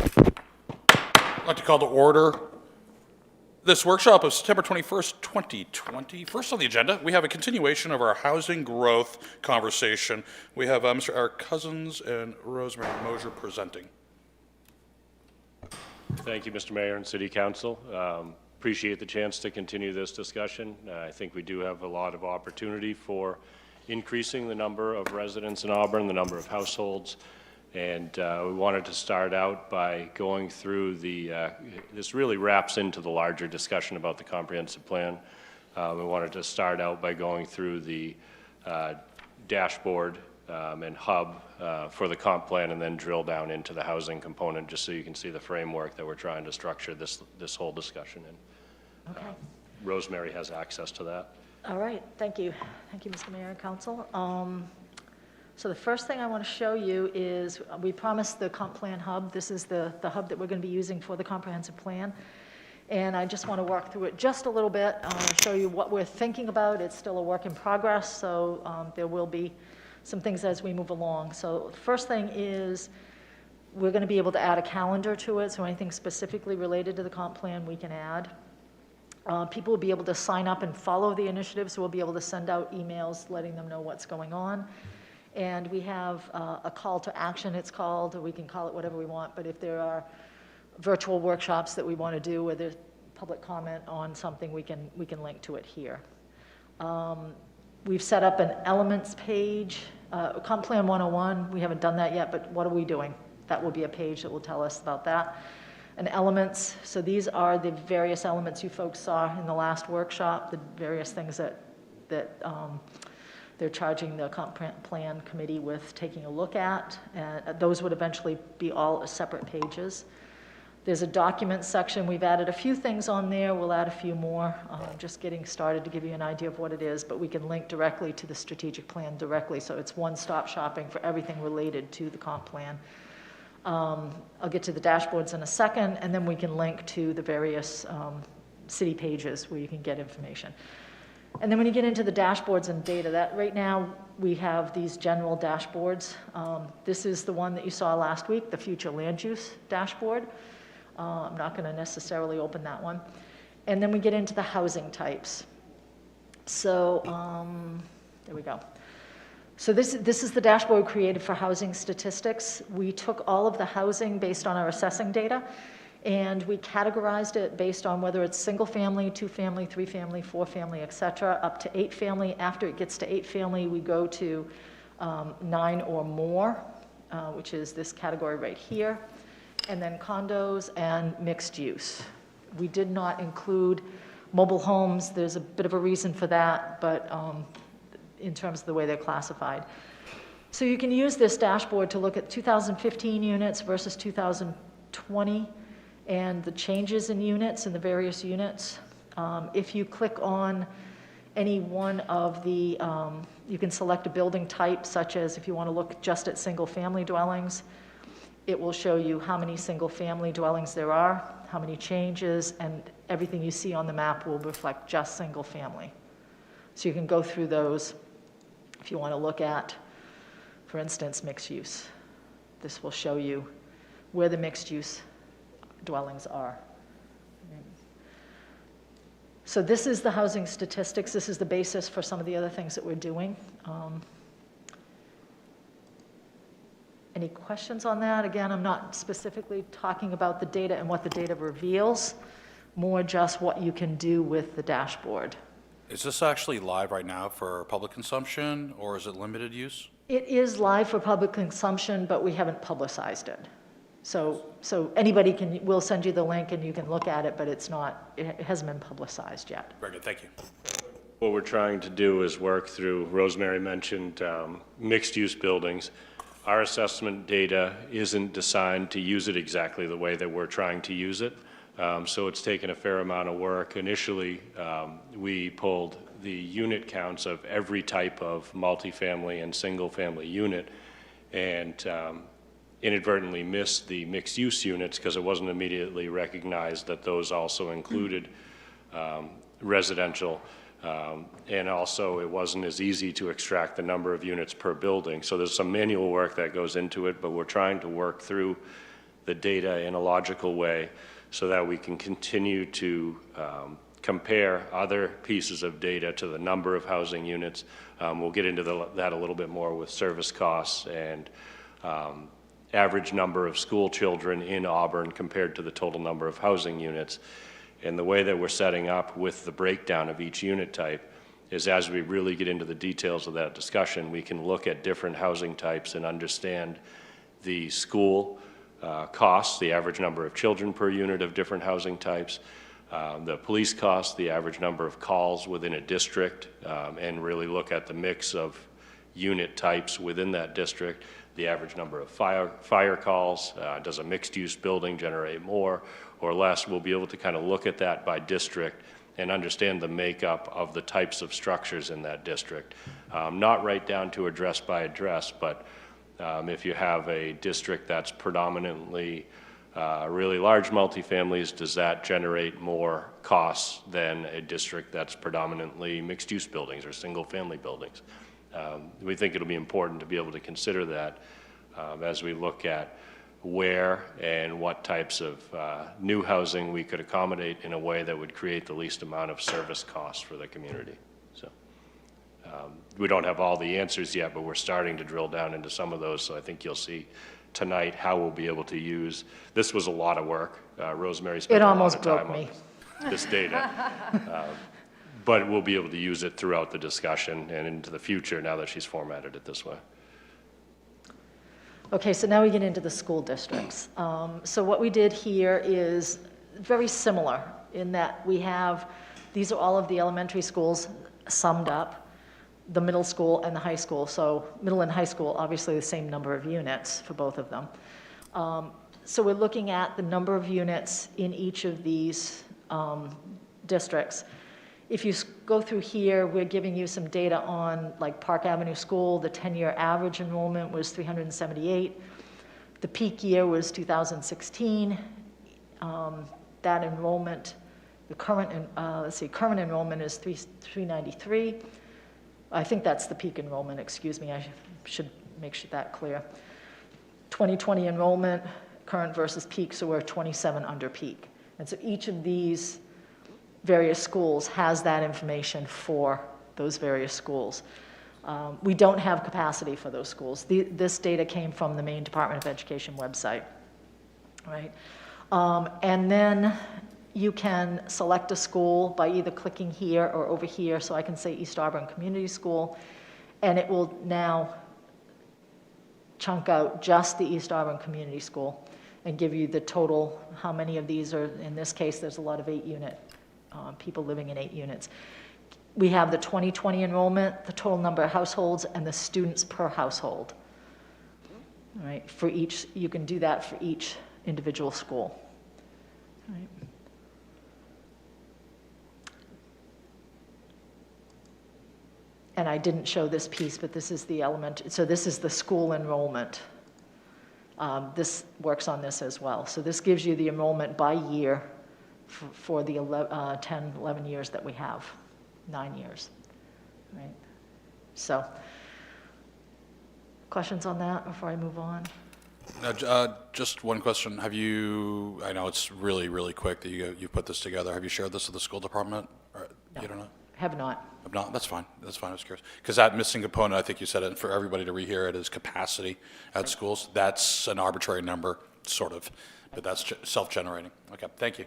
I'd like to call to order this workshop of September 21st, 2020. First on the agenda, we have a continuation of our housing growth conversation. We have Mr. Eric Cousins and Rosemary Mosier presenting. Thank you, Mr. Mayor and City Council. Appreciate the chance to continue this discussion. I think we do have a lot of opportunity for increasing the number of residents in Auburn, the number of households, and we wanted to start out by going through this really wraps into the larger discussion about the comprehensive plan. We wanted to start out by going through the dashboard and hub for the comp plan, and then drill down into the housing component, just so you can see the framework that we're trying to structure this whole discussion in. Okay. Rosemary has access to that. All right, thank you. Thank you, Mr. Mayor and Council. So the first thing I want to show you is we promised the comp plan hub. This is the hub that we're going to be using for the comprehensive plan. And I just want to walk through it just a little bit, show you what we're thinking about. It's still a work in progress, so there will be some things as we move along. So the first thing is we're going to be able to add a calendar to it, so anything specifically related to the comp plan we can add. People will be able to sign up and follow the initiative, so we'll be able to send out emails letting them know what's going on. And we have a call to action, it's called, or we can call it whatever we want, but if there are virtual workshops that we want to do where there's public comment on something, we can link to it here. We've set up an elements page, Comp Plan 101, we haven't done that yet, but what are we doing? That will be a page that will tell us about that. And elements, so these are the various elements you folks saw in the last workshop, the various things that they're charging the comp plan committee with taking a look at, and those would eventually be all separate pages. There's a document section. We've added a few things on there. We'll add a few more. Just getting started to give you an idea of what it is, but we can link directly to the strategic plan directly, so it's one-stop shopping for everything related to the comp plan. I'll get to the dashboards in a second, and then we can link to the various city pages where you can get information. And then when you get into the dashboards and data, that right now we have these general dashboards. This is the one that you saw last week, the future land use dashboard. I'm not going to necessarily open that one. And then we get into the housing types. So there we go. So this is the dashboard created for housing statistics. We took all of the housing based on our assessing data, and we categorized it based on whether it's single family, 2-family, 3-family, 4-family, et cetera, up to 8-family. After it gets to 8-family, we go to 9 or more, which is this category right here, and then condos and mixed use. We did not include mobile homes. There's a bit of a reason for that, but in terms of the way they're classified. So you can use this dashboard to look at 2015 units versus 2020, and the changes in units and the various units. If you click on any one of the, you can select a building type, such as if you want to look just at single-family dwellings, it will show you how many single-family dwellings there are, how many changes, and everything you see on the map will reflect just single-family. So you can go through those if you want to look at, for instance, mixed use. This will show you where the mixed use dwellings are. So this is the housing statistics. This is the basis for some of the other things that we're doing. Any questions on that? Again, I'm not specifically talking about the data and what the data reveals, more just what you can do with the dashboard. Is this actually live right now for public consumption, or is it limited use? It is live for public consumption, but we haven't publicized it. So anybody we'll send you the link and you can look at it, but it hasn't been publicized yet. Very good, thank you. What we're trying to do is work through, Rosemary mentioned mixed-use buildings. Our assessment data isn't designed to use it exactly the way that we're trying to use it. So it's taken a fair amount of work. Initially, we pulled the unit counts of every type of multifamily and single-family unit, and inadvertently missed the mixed-use units because it wasn't immediately recognized that those also included residential. And also, it wasn't as easy to extract the number of units per building. So there's some manual work that goes into it, but we're trying to work through the data in a logical way so that we can continue to compare other pieces of data to the number of housing units. We'll get into that a little bit more with service costs and average number of school children in Auburn compared to the total number of housing units. And the way that we're setting up with the breakdown of each unit type is, as we really get into the details of that discussion, we can look at different housing types and understand the school costs, the average number of children per unit of different housing types, the police costs, the average number of calls within a district, and really look at the mix of unit types within that district, the average number of fire calls. Does a mixed-use building generate more or less? We'll be able to kind of look at that by district and understand the makeup of the types of structures in that district. Not right down to address by address, but if you have a district that's predominantly really large multifamilies, does that generate more costs than a district that's predominantly mixed-use buildings or single-family buildings? We think it'll be important to be able to consider that as we look at where and what types of new housing we could accommodate in a way that would create the least amount of service costs for the community. So we don't have all the answers yet, but we're starting to drill down into some of those. So I think you'll see tonight how we'll be able to use. This was a lot of work. Rosemary spent a lot of time on this data. But we'll be able to use it throughout the discussion and into the future now that she's formatted it this way. Okay, so now we get into the school districts. So what we did here is very similar in that we have, these are all of the elementary schools summed up, the middle school and the high school. So middle and high school, obviously the same number of units for both of them. So we're looking at the number of units in each of these districts. If you go through here, we're giving you some data on like Park Avenue School. The 10-year average enrollment was 378. The peak year was 2016. That enrollment, the current, current enrollment is 393. I think that's the peak enrollment, excuse me. I should make sure that clear. 2020 enrollment, current versus peak, so we're 27 under peak. And so each of these various schools has that information for those various schools. We don't have capacity for those schools. This data came from the Maine Department of Education website, right? And then you can select a school by either clicking here or over here. So I can say East Auburn Community School, and it will now chunk out just the East Auburn Community School and give you the total, how many of these are, in this case, there's a lot of 8-unit people living in 8 units. We have the 2020 enrollment, the total number of households, and the students per household. All right, for each, you can do that for each individual school. All right. And I didn't show this piece, but this is the element, so this is the school enrollment. This works on this as well. So this gives you the enrollment by year for the 10, 11 years that we have, 9 years, right? So, questions on that before I move on? Just one question. Have you, I know it's really, really quick that you put this together. Have you shared this with the school department? Or, No, you don't know? have not. Have not? That's fine. That's fine. I was curious. Because that missing component, I think you said it, for everybody to rehear it, is capacity at schools. That's an arbitrary number, sort of, but that's self-generating. Okay, thank you.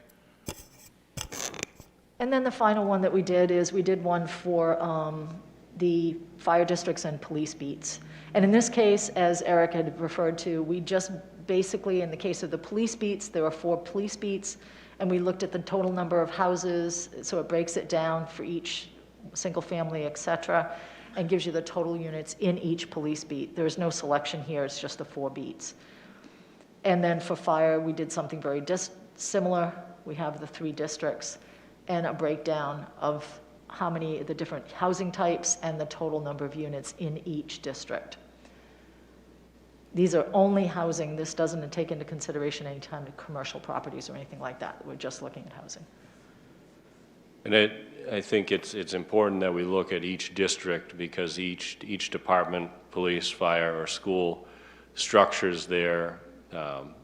And then the final one that we did is we did one for the fire districts and police beats. And in this case, as Eric had referred to, we just basically, in the case of the police beats, there were 4 police beats, and we looked at the total number of houses, so it breaks it down for each single family, et cetera, and gives you the total units in each police beat. There's no selection here, it's just the 4 beats. And then for fire, we did something very similar. We have the 3 districts and a breakdown of how many of the different housing types and the total number of units in each district. These are only housing. This doesn't take into consideration any kind of commercial properties or anything like that. We're just looking at housing. And I think it's important that we look at each district because each department, police, fire, or school, structures their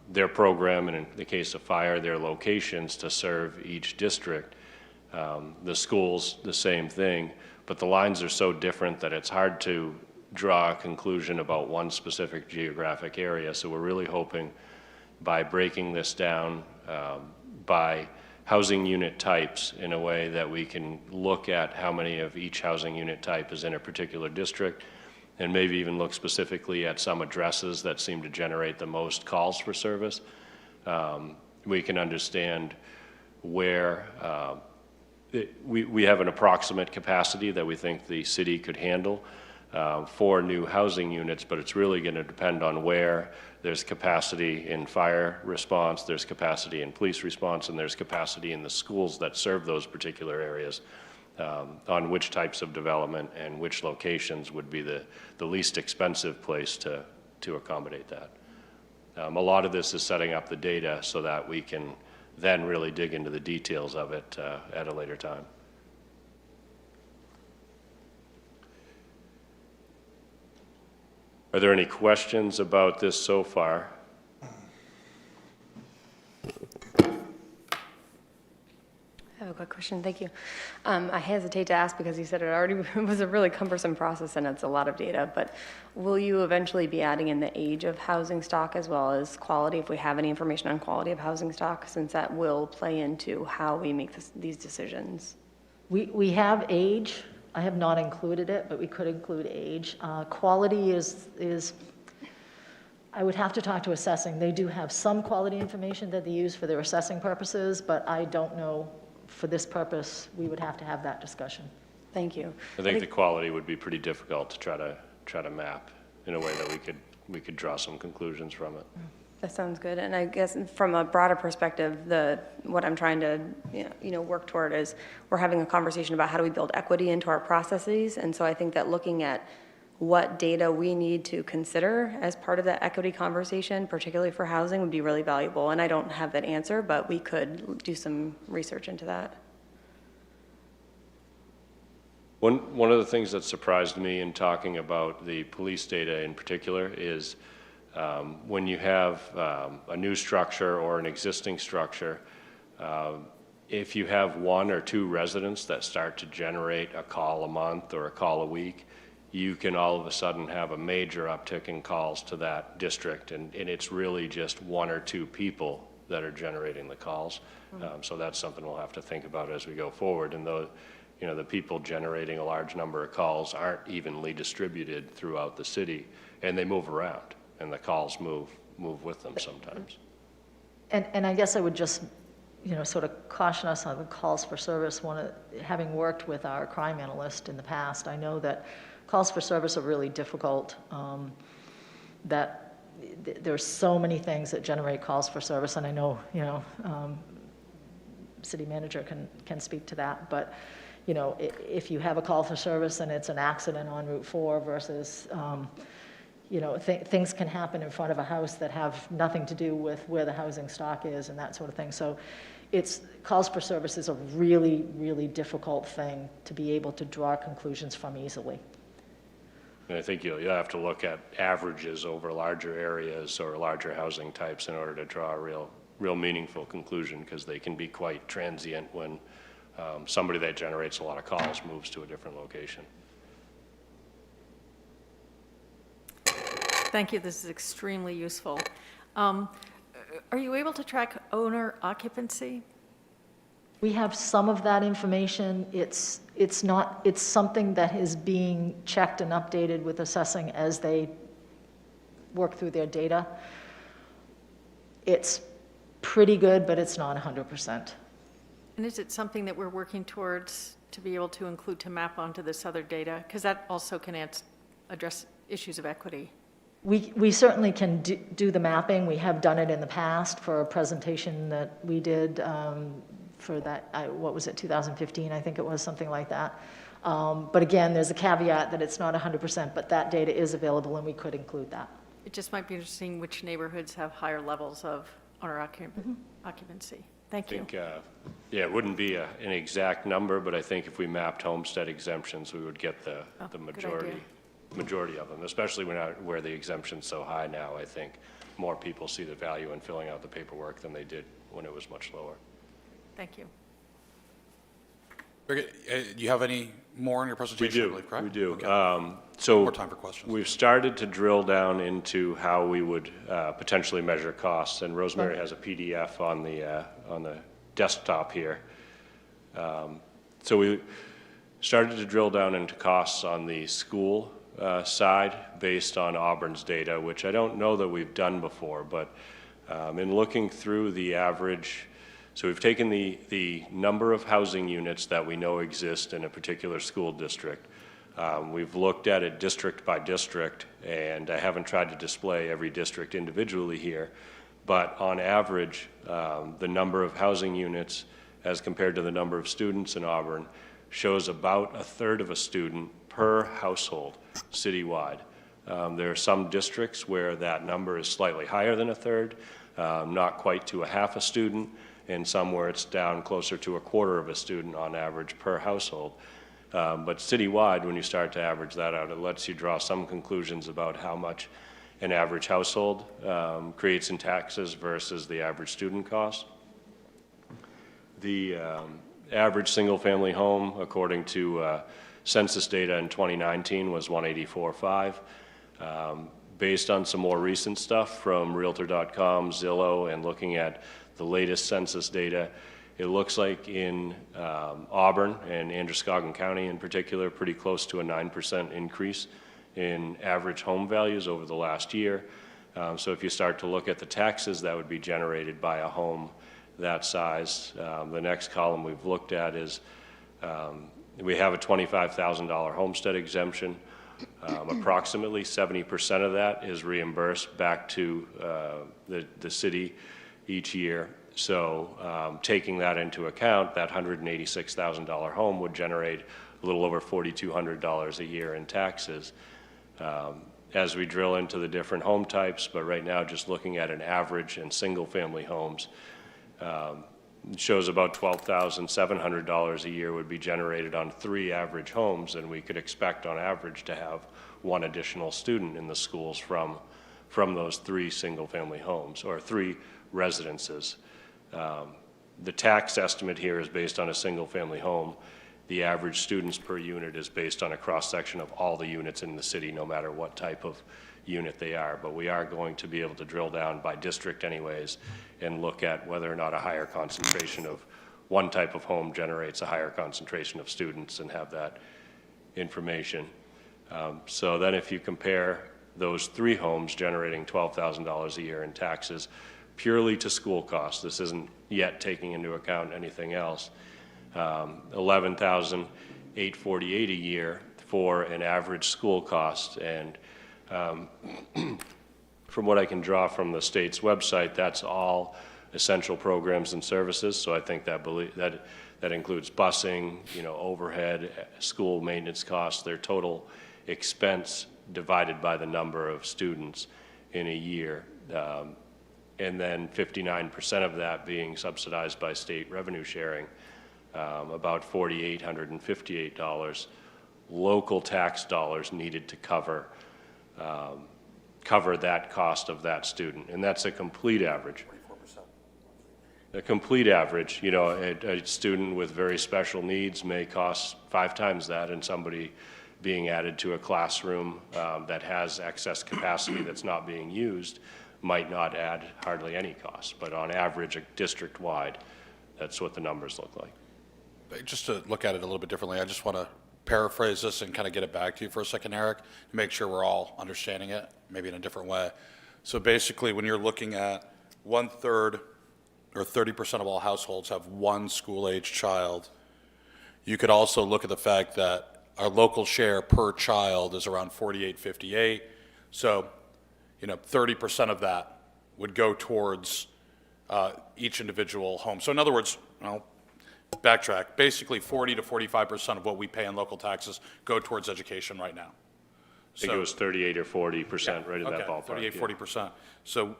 their program, and in the case of fire, their locations to serve each district. The schools, the same thing, but the lines are so different that it's hard to draw a conclusion about one specific geographic area. So we're really hoping by breaking this down by housing unit types in a way that we can look at how many of each housing unit type is in a particular district, and maybe even look specifically at some addresses that seem to generate the most calls for service. We can understand where we have an approximate capacity that we think the city could handle for new housing units, but it's really going to depend on where there's capacity in fire response, there's capacity in police response, and there's capacity in the schools that serve those particular areas on which types of development and which locations would be the least expensive place to accommodate that. A lot of this is setting up the data so that we can then really dig into the details of it at a later time. Are there any questions about this so far? I have a quick question, thank you. I hesitate to ask because you said it already was a really cumbersome process and it's a lot of data, but will you eventually be adding in the age of housing stock as well as quality, if we have any information on quality of housing stock, since that will play into how we make these decisions? We have age. I have not included it, but we could include age. Quality is, I would have to talk to assessing. They do have some quality information that they use for their assessing purposes, but I don't know for this purpose, we would have to have that discussion. Thank you. I think the quality would be pretty difficult to try to map in a way that we could draw some conclusions from it. That sounds good. And I guess from a broader perspective, what I'm trying to work toward is we're having a conversation about how do we build equity into our processes. And so I think that looking at what data we need to consider as part of that equity conversation, particularly for housing, would be really valuable. And I don't have that answer, but we could do some research into that. One of the things that surprised me in talking about the police data in particular is when you have a new structure or an existing structure, if you have one or two residents that start to generate a call a month or a call a week, you can all of a sudden have a major uptick in calls to that district, and it's really just one or two people that are generating the calls. So that's something we'll have to think about as we go forward. And the people generating a large number of calls aren't evenly distributed throughout the city, and they move around, and the calls move with them sometimes. And I guess I would just, sort of caution us on the calls for service. Having worked with our crime analyst in the past, I know that calls for service are really difficult, that there's so many things that generate calls for service, and I know, city manager can speak to that, but, if you have a call for service and it's an accident on Route 4 versus, things can happen in front of a house that have nothing to do with where the housing stock is and that sort of thing. So calls for service is a really, really difficult thing to be able to draw conclusions from easily. And I think you'll have to look at averages over larger areas or larger housing types in order to draw a real meaningful conclusion, because they can be quite transient when somebody that generates a lot of calls moves to a different location. Thank you. This is extremely useful. Are you able to track owner occupancy? We have some of that information. It's something that is being checked and updated with assessing as they work through their data. It's pretty good, but it's not 100%. And is it something that we're working towards to be able to include, to map onto this other data? Because that also can address issues of equity. We certainly can do the mapping. We have done it in the past for a presentation that we did for that, what was it, 2015, I think it was, something like that. But again, there's a caveat that it's not 100%, but that data is available and we could include that. It just might be interesting which neighborhoods have higher levels of owner occupancy. Thank you. I think, it wouldn't be an exact number, but I think if we mapped homestead exemptions, we would get the majority of them, especially where the exemption's so high now. I think more people see the value in filling out the paperwork than they did when it was much lower. Thank you. Very good. You have any more in your presentation? I believe, correct? We do. Okay. So More time for questions. we've started to drill down into how we would potentially measure costs, and Rosemary has a PDF on the desktop here. So we started to drill down into costs on the school side based on Auburn's data, which I don't know that we've done before, but in looking through the average, so we've taken the number of housing units that we know exist in a particular school district. We've looked at it district by district, and I haven't tried to display every district individually here, but on average, the number of housing units as compared to the number of students in Auburn shows about a third of a student per household citywide. There are some districts where that number is slightly higher than a third, not quite to a half a student, and some where it's down closer to a quarter of a student on average per household. But citywide, when you start to average that out, it lets you draw some conclusions about how much an average household creates in taxes versus the average student cost. The average single-family home, according to census data in 2019, was 184.5. Based on some more recent stuff from Realtor.com, Zillow, and looking at the latest census data, it looks like in Auburn and Androscoggin County in particular, pretty close to a 9% increase in average home values over the last year. So if you start to look at the taxes that would be generated by a home that size, the next column we've looked at is we have a $25,000 homestead exemption. Approximately 70% of that is reimbursed back to the city each year. So taking that into account, that $186,000 home would generate a little over $4,200 a year in taxes. As we drill into the different home types, but right now just looking at an average and single-family homes, it shows about $12,700 a year would be generated on 3 average homes, and we could expect on average to have 1 additional student in the schools from those 3 single-family homes or 3 residences. The tax estimate here is based on a single-family home. The average students per unit is based on a cross-section of all the units in the city, no matter what type of unit they are. But we are going to be able to drill down by district anyways and look at whether or not a higher concentration of one type of home generates a higher concentration of students and have that information. So then if you compare those 3 homes generating $12,000 a year in taxes purely to school costs, this isn't yet taking into account anything else, $11,848 a year for an average school cost. And from what I can draw from the state's website, that's all essential programs and services. So I think that includes busing, overhead, school maintenance costs, their total expense divided by the number of students in a year. And then 59% of that being subsidized by state revenue sharing, about $4,858 local tax dollars needed to cover that cost of that student. And that's a complete average. 24%. A complete average, a student with very special needs may cost 5 times that, and somebody being added to a classroom that has excess capacity that's not being used might not add hardly any cost. But on average, district-wide, that's what the numbers look like. Just to look at it a little bit differently, I just want to paraphrase this and kind of get it back to you for a second, Eric, to make sure we're all understanding it, maybe in a different way. So basically, when you're looking at 1/3 or 30% of all households have 1 school-age child, you could also look at the fact that our local share per child is around $48.58. So, 30% of that would go towards each individual home. So in other words, backtrack, basically 40 to 45% of what we pay in local taxes go towards education right now. I think it was 38 or 40%, right in that ballpark. 38, 40%. So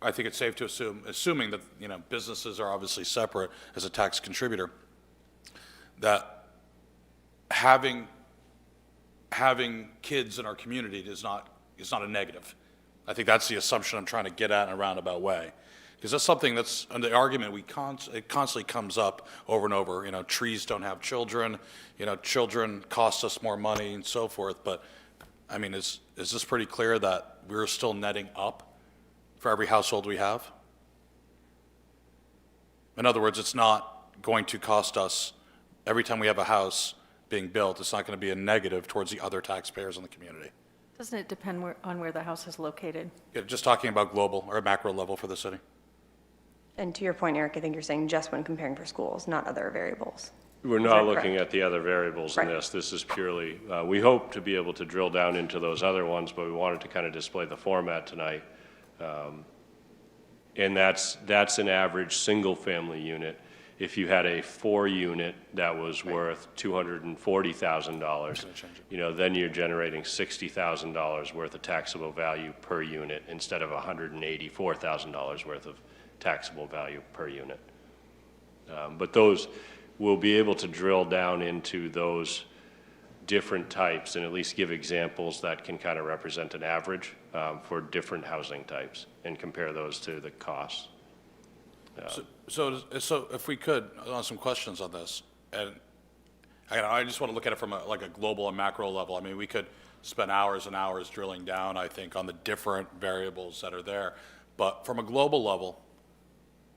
I think it's safe to assuming that, businesses are obviously separate as a tax contributor, that having kids in our community is not a negative. I think that's the assumption I'm trying to get at in a roundabout way. Because that's something that's, and the argument it constantly comes up over and over, trees don't have children, children cost us more money and so forth. But, I mean, is this pretty clear that we're still netting up for every household we have? In other words, it's not going to cost us, every time we have a house being built, it's not going to be a negative towards the other taxpayers in the community. Doesn't it depend on where the house is located? Yeah, just talking about global or macro level for the city. And to your point, Eric, I think you're saying just when comparing for schools, not other variables. We're Is not that looking correct? at the other variables in Right. this. This is purely, we hope to be able to drill down into those other ones, but we wanted to kind of display the format tonight. And that's an average single-family unit. If you had a 4-unit that was worth $240,000, then you're generating $60,000 worth of taxable value per unit instead of $184,000 worth of taxable value per unit. But those, we'll be able to drill down into those different types and at least give examples that can kind of represent an average for different housing types and compare those to the costs. So if we could, some questions on this, and I just want to look at it from a global and macro level. I mean, we could spend hours and hours drilling down, I think, on the different variables that are there. But from a global level,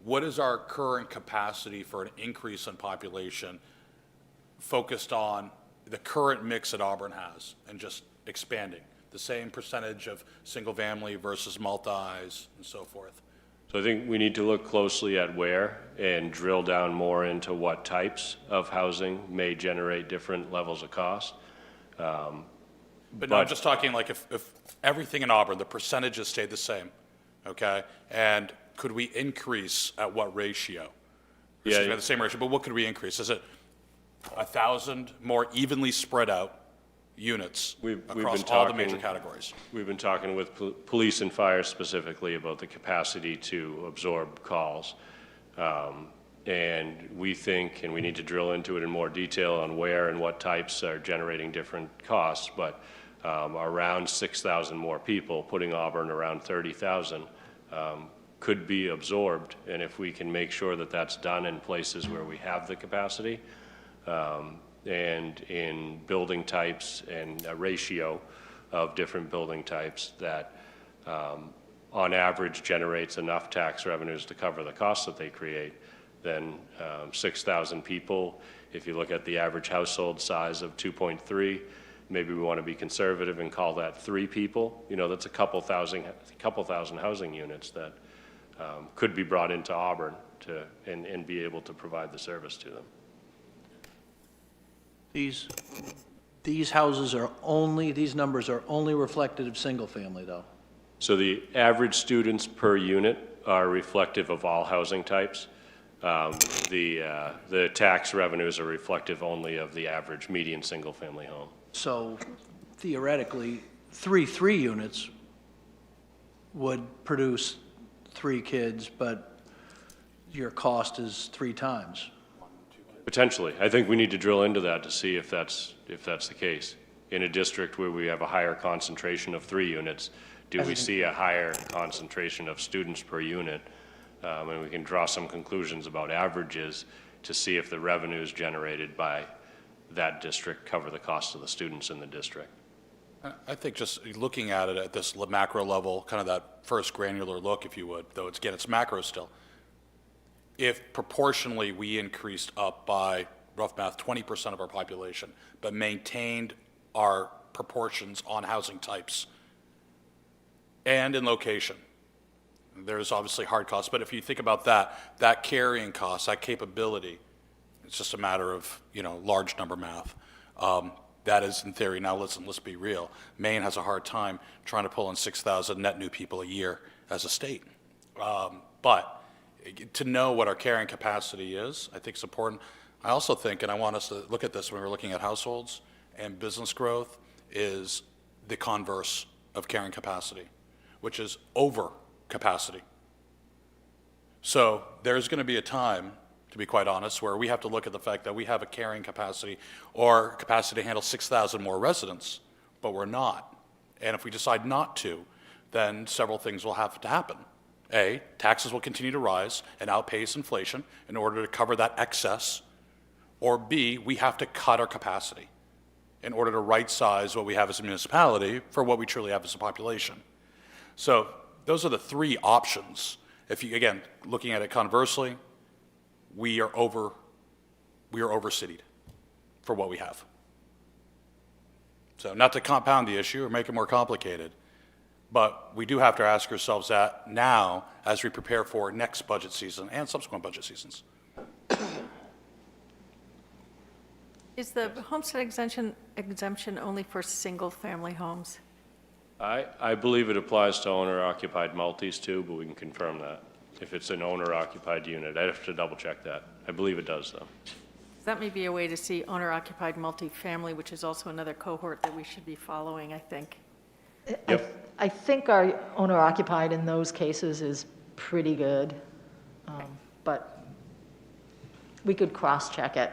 what is our current capacity for an increase in population focused on the current mix that Auburn has and just expanding? The same percentage of single-family versus multis and so forth. So I think we need to look closely at where and drill down more into what types of housing may generate different levels of cost. But no, I'm just talking like if everything in Auburn, the percentages stayed the same, okay? And could we increase at what ratio? Yeah. The same ratio, but what could we increase? Is it 1,000 more evenly spread out units across all the major categories? We've been talking with police and fire specifically about the capacity to absorb calls. And we think, and we need to drill into it in more detail on where and what types are generating different costs, but around 6,000 more people, putting Auburn around 30,000, could be absorbed. And if we can make sure that that's done in places where we have the capacity, and in building types and a ratio of different building types that on average generates enough tax revenues to cover the costs that they create, then 6,000 people, if you look at the average household size of 2.3, maybe we want to be conservative and call that 3 people. That's a couple thousand housing units that could be brought into Auburn and be able to provide the service to them. These houses are only, these numbers are only reflective of single-family, though. So the average students per unit are reflective of all housing types. The tax revenues are reflective only of the average median single-family home. So theoretically, 3 units would produce 3 kids, but your cost is 3 times. Potentially. I think we need to drill into that to see if that's the case. In a district where we have a higher concentration of 3 units, do we see a higher concentration of students per unit? And we can draw some conclusions about averages to see if the revenues generated by that district cover the cost of the students in the district. I think just looking at it at this macro level, kind of that first granular look, if you would, though it's macro still. If proportionally we increased up by, rough math, 20% of our population, but maintained our proportions on housing types and in location, there's obviously hard costs, but if you think about that carrying cost, that capability, it's just a matter of, large number math. That is in theory. Now let's be real. Maine has a hard time trying to pull in 6,000 net new people a year as a state. But to know what our carrying capacity is, I think is important. I also think, and I want us to look at this when we're looking at households and business growth, is the converse of carrying capacity, which is over capacity. So there's going to be a time, to be quite honest, where we have to look at the fact that we have a carrying capacity or capacity to handle 6,000 more residents, but we're not. And if we decide not to, then several things will have to happen. A, taxes will continue to rise and outpace inflation in order to cover that excess. Or B, we have to cut our capacity in order to right-size what we have as a municipality for what we truly have as a population. So those are the three options. If you, again, looking at it conversely, we are over-citied for what we have. So not to compound the issue or make it more complicated, but we do have to ask ourselves that now as we prepare for next budget season and subsequent budget seasons. Is the homestead exemption only for single-family homes? I believe it applies to owner-occupied multis too, but we can confirm that. If it's an owner-occupied unit, I'd have to double-check that. I believe it does, though. That may be a way to see owner-occupied multifamily, which is also another cohort that we should be following, I think. I think our owner-occupied in those cases is pretty good, but we could cross-check it.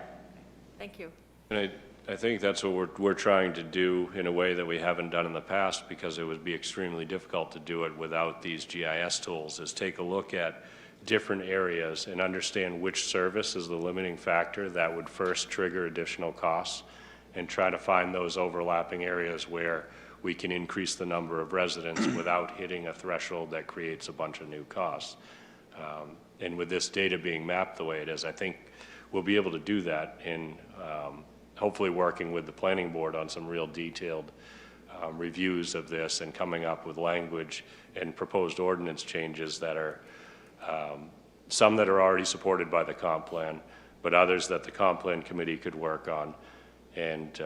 Thank you. And I think that's what we're trying to do in a way that we haven't done in the past, because it would be extremely difficult to do it without these GIS tools, is take a look at different areas and understand which service is the limiting factor that would first trigger additional costs, and try to find those overlapping areas where we can increase the number of residents without hitting a threshold that creates a bunch of new costs. And with this data being mapped the way it is, I think we'll be able to do that in hopefully working with the planning board on some real detailed reviews of this and coming up with language and proposed ordinance changes that are some that are already supported by the comp plan, but others that the comp plan committee could work on and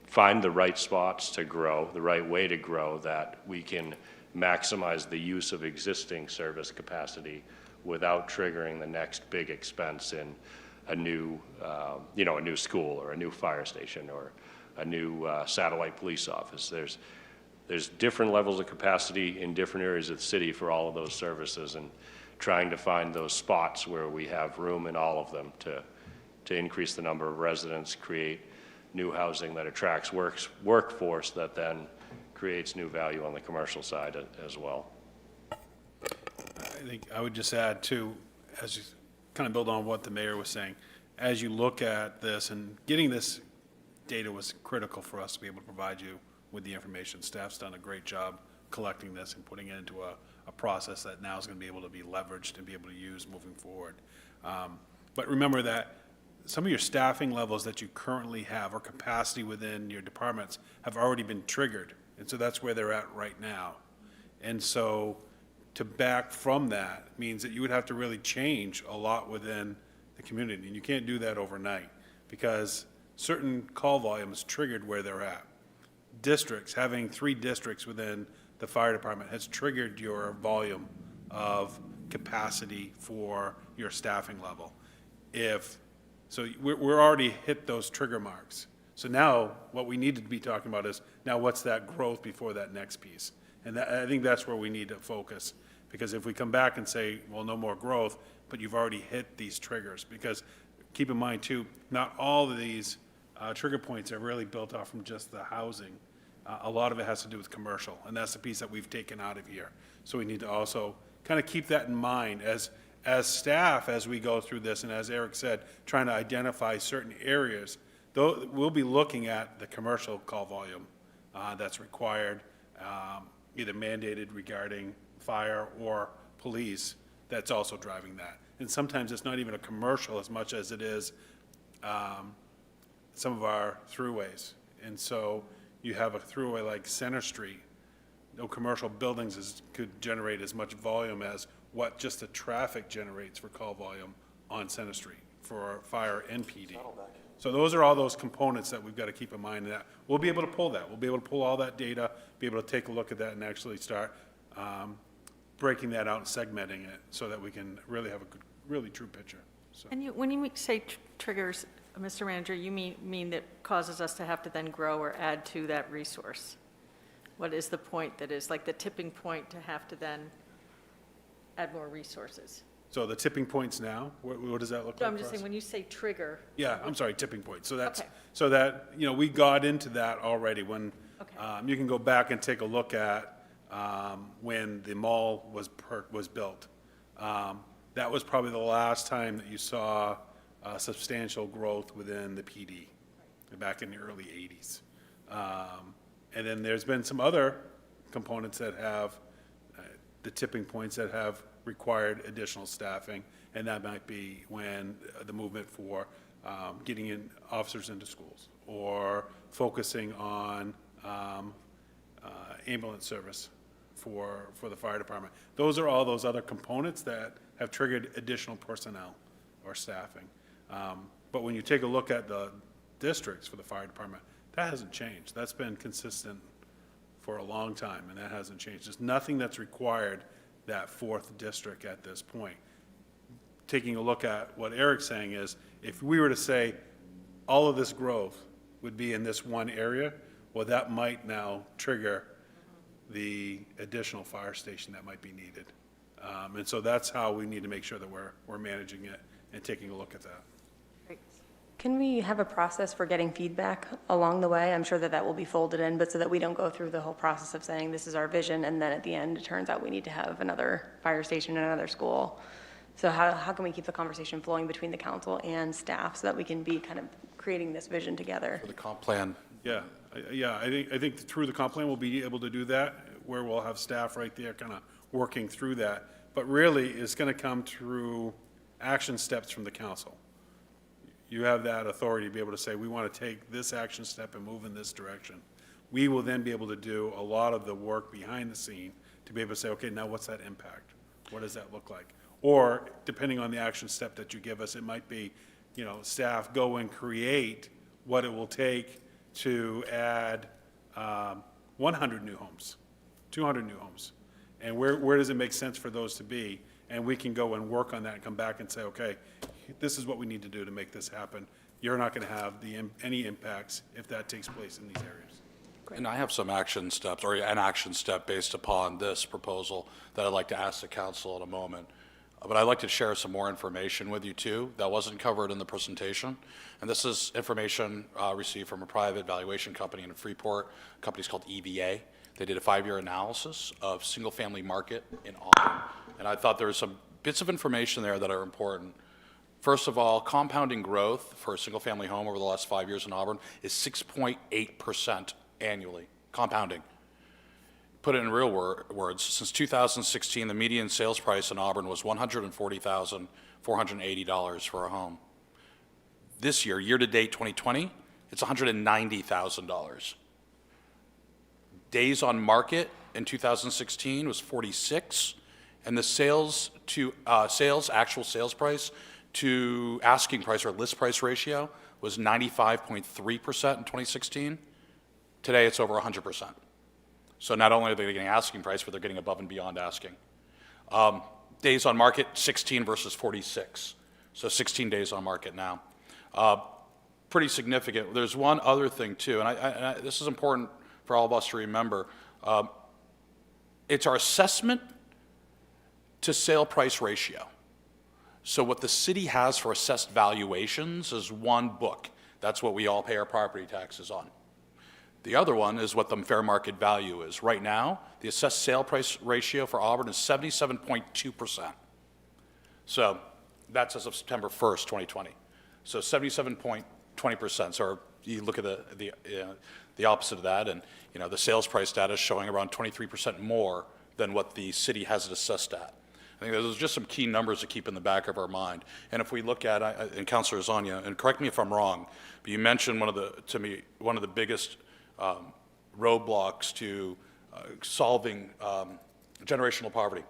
find the right spots to grow, the right way to grow, that we can maximize the use of existing service capacity without triggering the next big expense in a new, a new school or a new fire station or a new satellite police office. There's different levels of capacity in different areas of the city for all of those services, and trying to find those spots where we have room in all of them to increase the number of residents, create new housing that attracts workforce that then creates new value on the commercial side as well. I think I would just add too, as you kind of build on what the mayor was saying, as you look at this, and getting this data was critical for us to be able to provide you with the information. Staff's done a great job collecting this and putting it into a process that now is going to be able to be leveraged and be able to use moving forward. But remember that some of your staffing levels that you currently have or capacity within your departments have already been triggered. And so that's where they're at right now. And so to back from that means that you would have to really change a lot within the community. And you can't do that overnight because certain call volume is triggered where they're at. Districts, having 3 districts within the fire department has triggered your volume of capacity for your staffing level. So we're already hit those trigger marks. So now what we need to be talking about is now what's that growth before that next piece? And I think that's where we need to focus, because if we come back and say, well, no more growth, but you've already hit these triggers, because keep in mind too, not all of these trigger points are really built off from just the housing. A lot of it has to do with commercial, and that's the piece that we've taken out of here. So we need to also kind of keep that in mind as staff, as we go through this, and as Eric said, trying to identify certain areas. Though we'll be looking at the commercial call volume that's required, either mandated regarding fire or police, that's also driving that. And sometimes it's not even a commercial as much as it is some of our throughways. And so you have a throughway like Center Street, no commercial buildings could generate as much volume as what just the traffic generates for call volume on Center Street for fire and PD. So those are all those components that we've got to keep in mind, that we'll be able to pull that. We'll be able to pull all that data, be able to take a look at that and actually start breaking that out and segmenting it so that we can really have a good, really true picture. So. And when you say triggers, Mr. Manager, you mean that causes us to have to then grow or add to that resource? What is the point that is like the tipping point to have to then add more resources? So the tipping points now, what does that look So like I'm just for us? saying, when you say trigger. Yeah, I'm sorry, tipping point. So that's, Okay. so that, we got into that already when, Okay. you can go back and take a look at when the mall was built. That was probably the last time that you saw substantial growth within the PD, back in the early 80s. And then there's been some other components that have, the tipping points that have required additional staffing, and that might be when the movement for getting in officers into schools, or focusing on ambulance service for the fire department. Those are all those other components that have triggered additional personnel or staffing. But when you take a look at the districts for the fire department, that hasn't changed. That's been consistent for a long time, and that hasn't changed. There's nothing that's required that fourth district at this point. Taking a look at what Eric's saying is, if we were to say all of this growth would be in this one area, well, that might now trigger the additional fire station that might be needed. And so that's how we need to make sure that we're managing it and taking a look at that. Can we have a process for getting feedback along the way? I'm sure that that will be folded in, but so that we don't go through the whole process of saying this is our vision, and then at the end, it turns out we need to have another fire station in another school. So how can we keep the conversation flowing between the council and staff so that we can be kind of creating this vision together? For the comp plan, I think through the comp plan, we'll be able to do that, where we'll have staff right there kind of working through that. But really, it's going to come through action steps from the council. You have that authority to be able to say, we want to take this action step and move in this direction. We will then be able to do a lot of the work behind the scene to be able to say, okay, now what's that impact? What does that look like? Or depending on the action step that you give us, it might be, staff go and create what it will take to add 100 new homes, 200 new homes. And where does it make sense for those to be? And we can go and work on that and come back and say, okay, this is what we need to do to make this happen. You're not going to have any impacts if that takes place in these areas. and I have some action steps, or an action step based upon this proposal that I'd like to ask the council in a moment. But I'd like to share some more information with you too that wasn't covered in the presentation. And this is information received from a private valuation company in Freeport. The company's called EVA. They did a 5-year analysis of single-family market in Auburn. And I thought there were some bits of information there that are important. First of all, compounding growth for a single-family home over the last 5 years in Auburn is 6.8% annually, compounding. Put it in real words, since 2016, the median sales price in Auburn was $140,480 for a home. This year, year-to-date 2020, it's $190,000. Days on market in 2016 was 46, and the actual sales price to asking price or list price ratio was 95.3% in 2016. Today, it's over 100%. So not only are they getting asking price, but they're getting above and beyond asking. Days on market, 16 versus 46. So 16 days on market now. Pretty significant. There's one other thing too, and this is important for all of us to remember. It's our assessment to sale price ratio. So what the city has for assessed valuations is one book. That's what we all pay our property taxes on. The other one is what the fair market value is. Right now, the assessed sale price ratio for Auburn is 77.2%. So that's as of September 1st, 2020. So 77.20%. So you look at the opposite of that, and the sales price data is showing around 23% more than what the city has it assessed at. I think those are just some key numbers to keep in the back of our mind. And if we look at, and Councilor Zania, and correct me if I'm wrong, but you mentioned one of the biggest roadblocks to solving generational poverty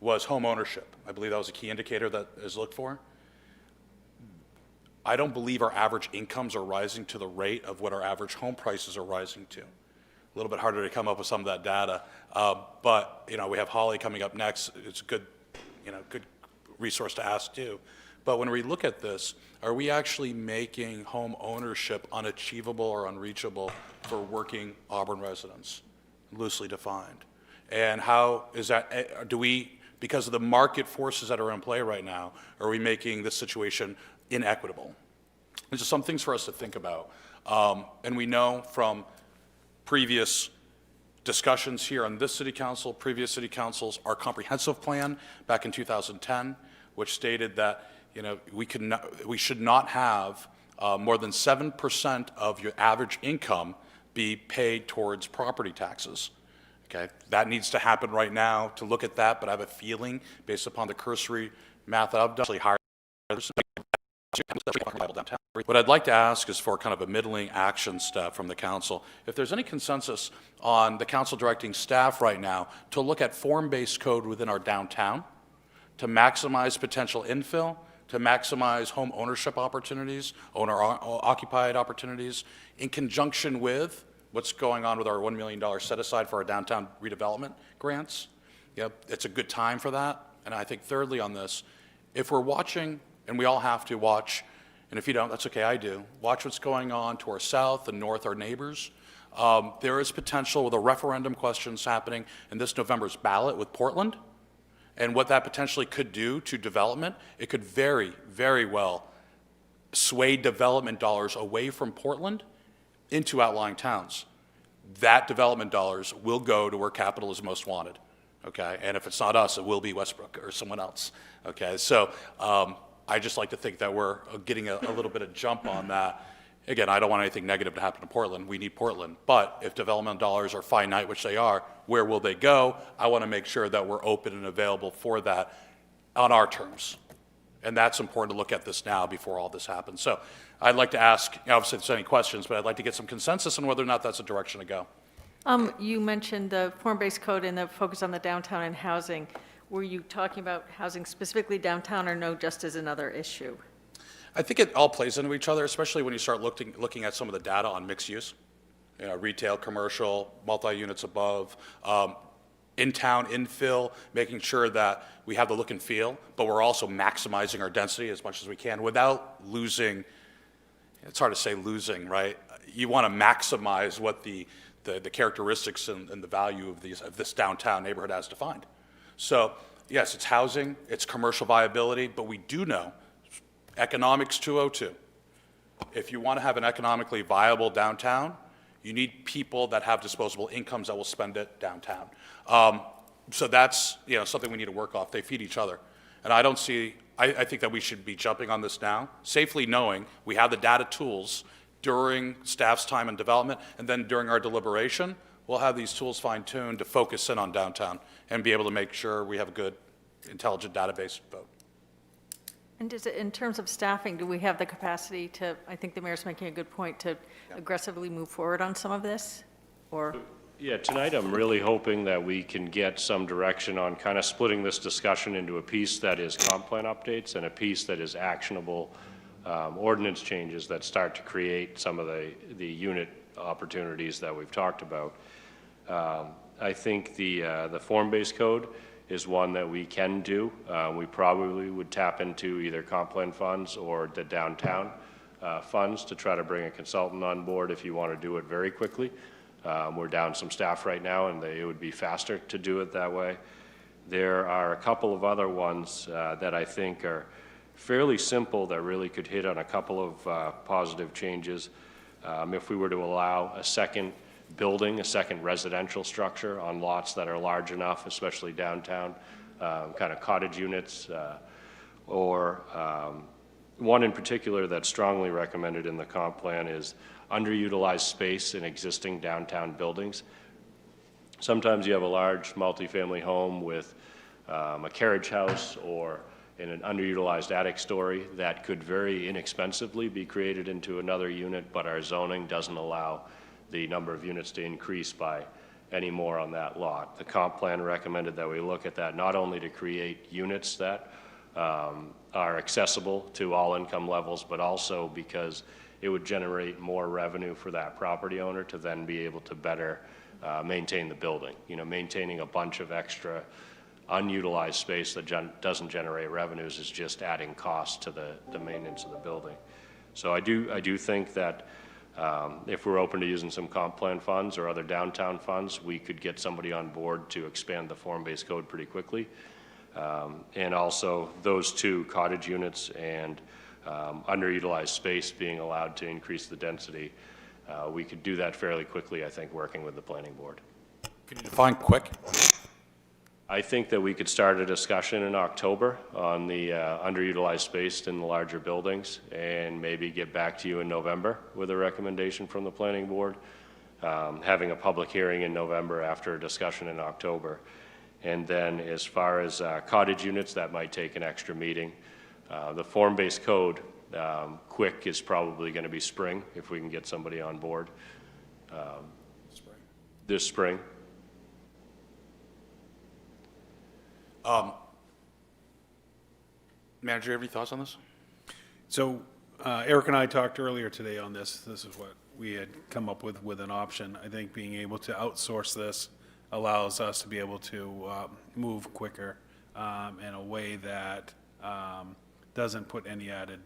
was home ownership. I believe that was a key indicator that is looked for. I don't believe our average incomes are rising to the rate of what our average home prices are rising to. A little bit harder to come up with some of that data, but we have Holly coming up next. It's a good resource to ask too. But when we look at this, are we actually making home ownership unachievable or unreachable for working Auburn residents, loosely defined? And how is that, because of the market forces that are in play right now, are we making this situation inequitable? These are some things for us to think about. And we know from previous discussions here on this city council, previous city councils, our comprehensive plan back in 2010, which stated that, you know, we should not have more than 7% of your average income be paid towards property taxes. Okay, that needs to happen right now to look at that, but I have a feeling, based upon the cursory math that I've done, actually higher. What I'd like to ask is for kind of a middling action step from the council. If there's any consensus on the council directing staff right now to look at form-based code within our downtown, to maximize potential infill, to maximize home ownership opportunities, owner-occupied opportunities, in conjunction with what's going on with our $1 million set aside for our downtown redevelopment grants. Yep, it's a good time for that. And I think thirdly on this, if we're watching, and we all have to watch, and if you don't, that's okay, I do, watch what's going on to our south and north, our neighbors. There is potential with the referendum questions happening in this November's ballot with Portland, and what that potentially could do to development. It could very, very well sway development dollars away from Portland into outlying towns. That development dollars will go to where capital is most wanted, okay? And if it's not us, it will be Westbrook or someone else, okay? So I just like to think that we're getting a little bit of jump on that. Again, I don't want anything negative to happen to Portland. We need Portland. But if development dollars are finite, which they are, where will they go? I want to make sure that we're open and available for that on our terms. And that's important to look at this now before all this happens. So I'd like to ask, obviously if there's any questions, but I'd like to get some consensus on whether or not that's a direction to go. You mentioned the form-based code and the focus on the downtown and housing. Were you talking about housing specifically downtown, or no, just as another issue? I think it all plays into each other, especially when you start looking at some of the data on mixed use. You know, retail, commercial, multi-units above, in-town infill, making sure that we have the look and feel, but we're also maximizing our density as much as we can without losing, it's hard to say losing, right? You want to maximize what the characteristics and the value of this downtown neighborhood has defined. So yes, it's housing, it's commercial viability, but we do know, economics 202, if you want to have an economically viable downtown, you need people that have disposable incomes that will spend it downtown. So that's, you know, something we need to work off. They feed each other. And I don't see, I think that we should be jumping on this now, safely knowing we have the data tools during staff's time and development, and then during our deliberation, we'll have these tools fine-tuned to focus in on downtown and be able to make sure we have a good, intelligent database vote. And is it, in terms of staffing, do we have the capacity to, I think the mayor's making a good point, to aggressively move forward on some of this? Or? Yeah, tonight I'm really hoping that we can get some direction on kind of splitting this discussion into a piece that is comp plan updates and a piece that is actionable ordinance changes that start to create some of the unit opportunities that we've talked about. I think the form-based code is one that we can do. We probably would tap into either comp plan funds or the downtown funds to try to bring a consultant on board if you want to do it very quickly. We're down some staff right now, and it would be faster to do it that way. There are a couple of other ones that I think are fairly simple that really could hit on a couple of positive changes. If we were to allow a second building, a second residential structure on lots that are large enough, especially downtown, kind of cottage units, or one in particular that's strongly recommended in the comp plan is underutilized space in existing downtown buildings. Sometimes you have a large multifamily home with a carriage house or in an underutilized attic story that could very inexpensively be created into another unit, but our zoning doesn't allow the number of units to increase by any more on that lot. The comp plan recommended that we look at that not only to create units that are accessible to all income levels, but also because it would generate more revenue for that property owner to then be able to better maintain the building. You know, maintaining a bunch of extra unutilized space that doesn't generate revenues is just adding cost to the maintenance of the building. So I do think that if we're open to using some comp plan funds or other downtown funds, we could get somebody on board to expand the form-based code pretty quickly. And also those two, cottage units and underutilized space being allowed to increase the density, we could do that fairly quickly, I think, working with the planning board. Could you define quick? I think that we could start a discussion in October on the underutilized space in the larger buildings and maybe get back to you in November with a recommendation from the planning board. Having a public hearing in November after a discussion in October. And then as far as cottage units, that might take an extra meeting. The form-based code, quick is probably going to be spring if we can get somebody on board. This spring. Manager, have any thoughts on this? So Eric and I talked earlier today on this. This is what we had come up with an option. I think being able to outsource this allows us to be able to move quicker in a way that doesn't put any added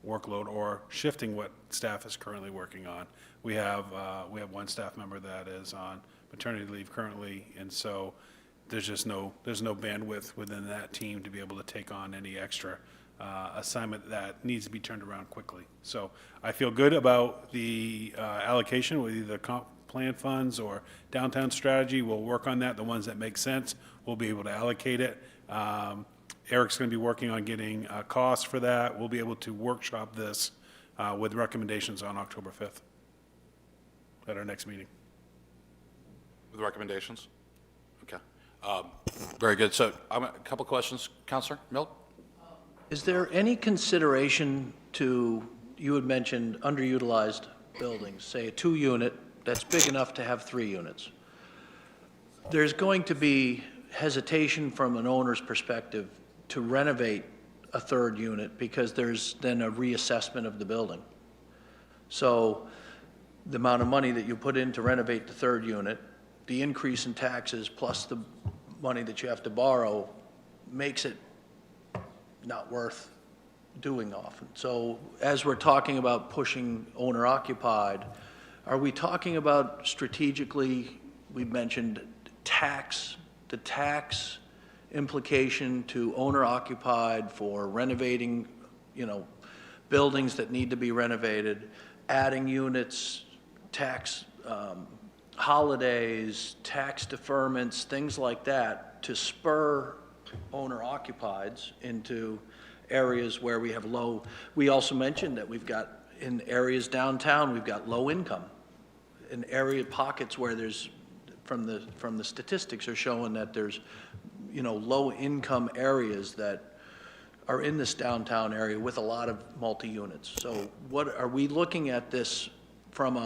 workload or shifting what staff is currently working on. We have one staff member that is on maternity leave currently, and so there's no bandwidth within that team to be able to take on any extra assignment that needs to be turned around quickly. So I feel good about the allocation with either comp plan funds or downtown strategy. We'll work on that. The ones that make sense, we'll be able to allocate it. Eric's going to be working on getting costs for that. We'll be able to workshop this with recommendations on October 5th at our next meeting. With recommendations? Okay. Very good. So a couple questions. Counselor Mill? Is there any consideration to, you had mentioned underutilized buildings, say a 2-unit that's big enough to have 3 units? There's going to be hesitation from an owner's perspective to renovate a 3rd unit because there's then a reassessment of the building. So the amount of money that you put in to renovate the 3rd unit, the increase in taxes plus the money that you have to borrow makes it not worth doing often. So as we're talking about pushing owner-occupied, are we talking about strategically, we mentioned the tax implication to owner-occupied for renovating, buildings that need to be renovated, adding units, tax holidays, tax deferments, things like that, to spur owner-occupieds into areas where we have low. We also mentioned that we've got, in areas downtown, we've got low income. In area pockets where there's, from the statistics are showing that there's, low income areas that are in this downtown area with a lot of multi-units. So what, are we looking at this from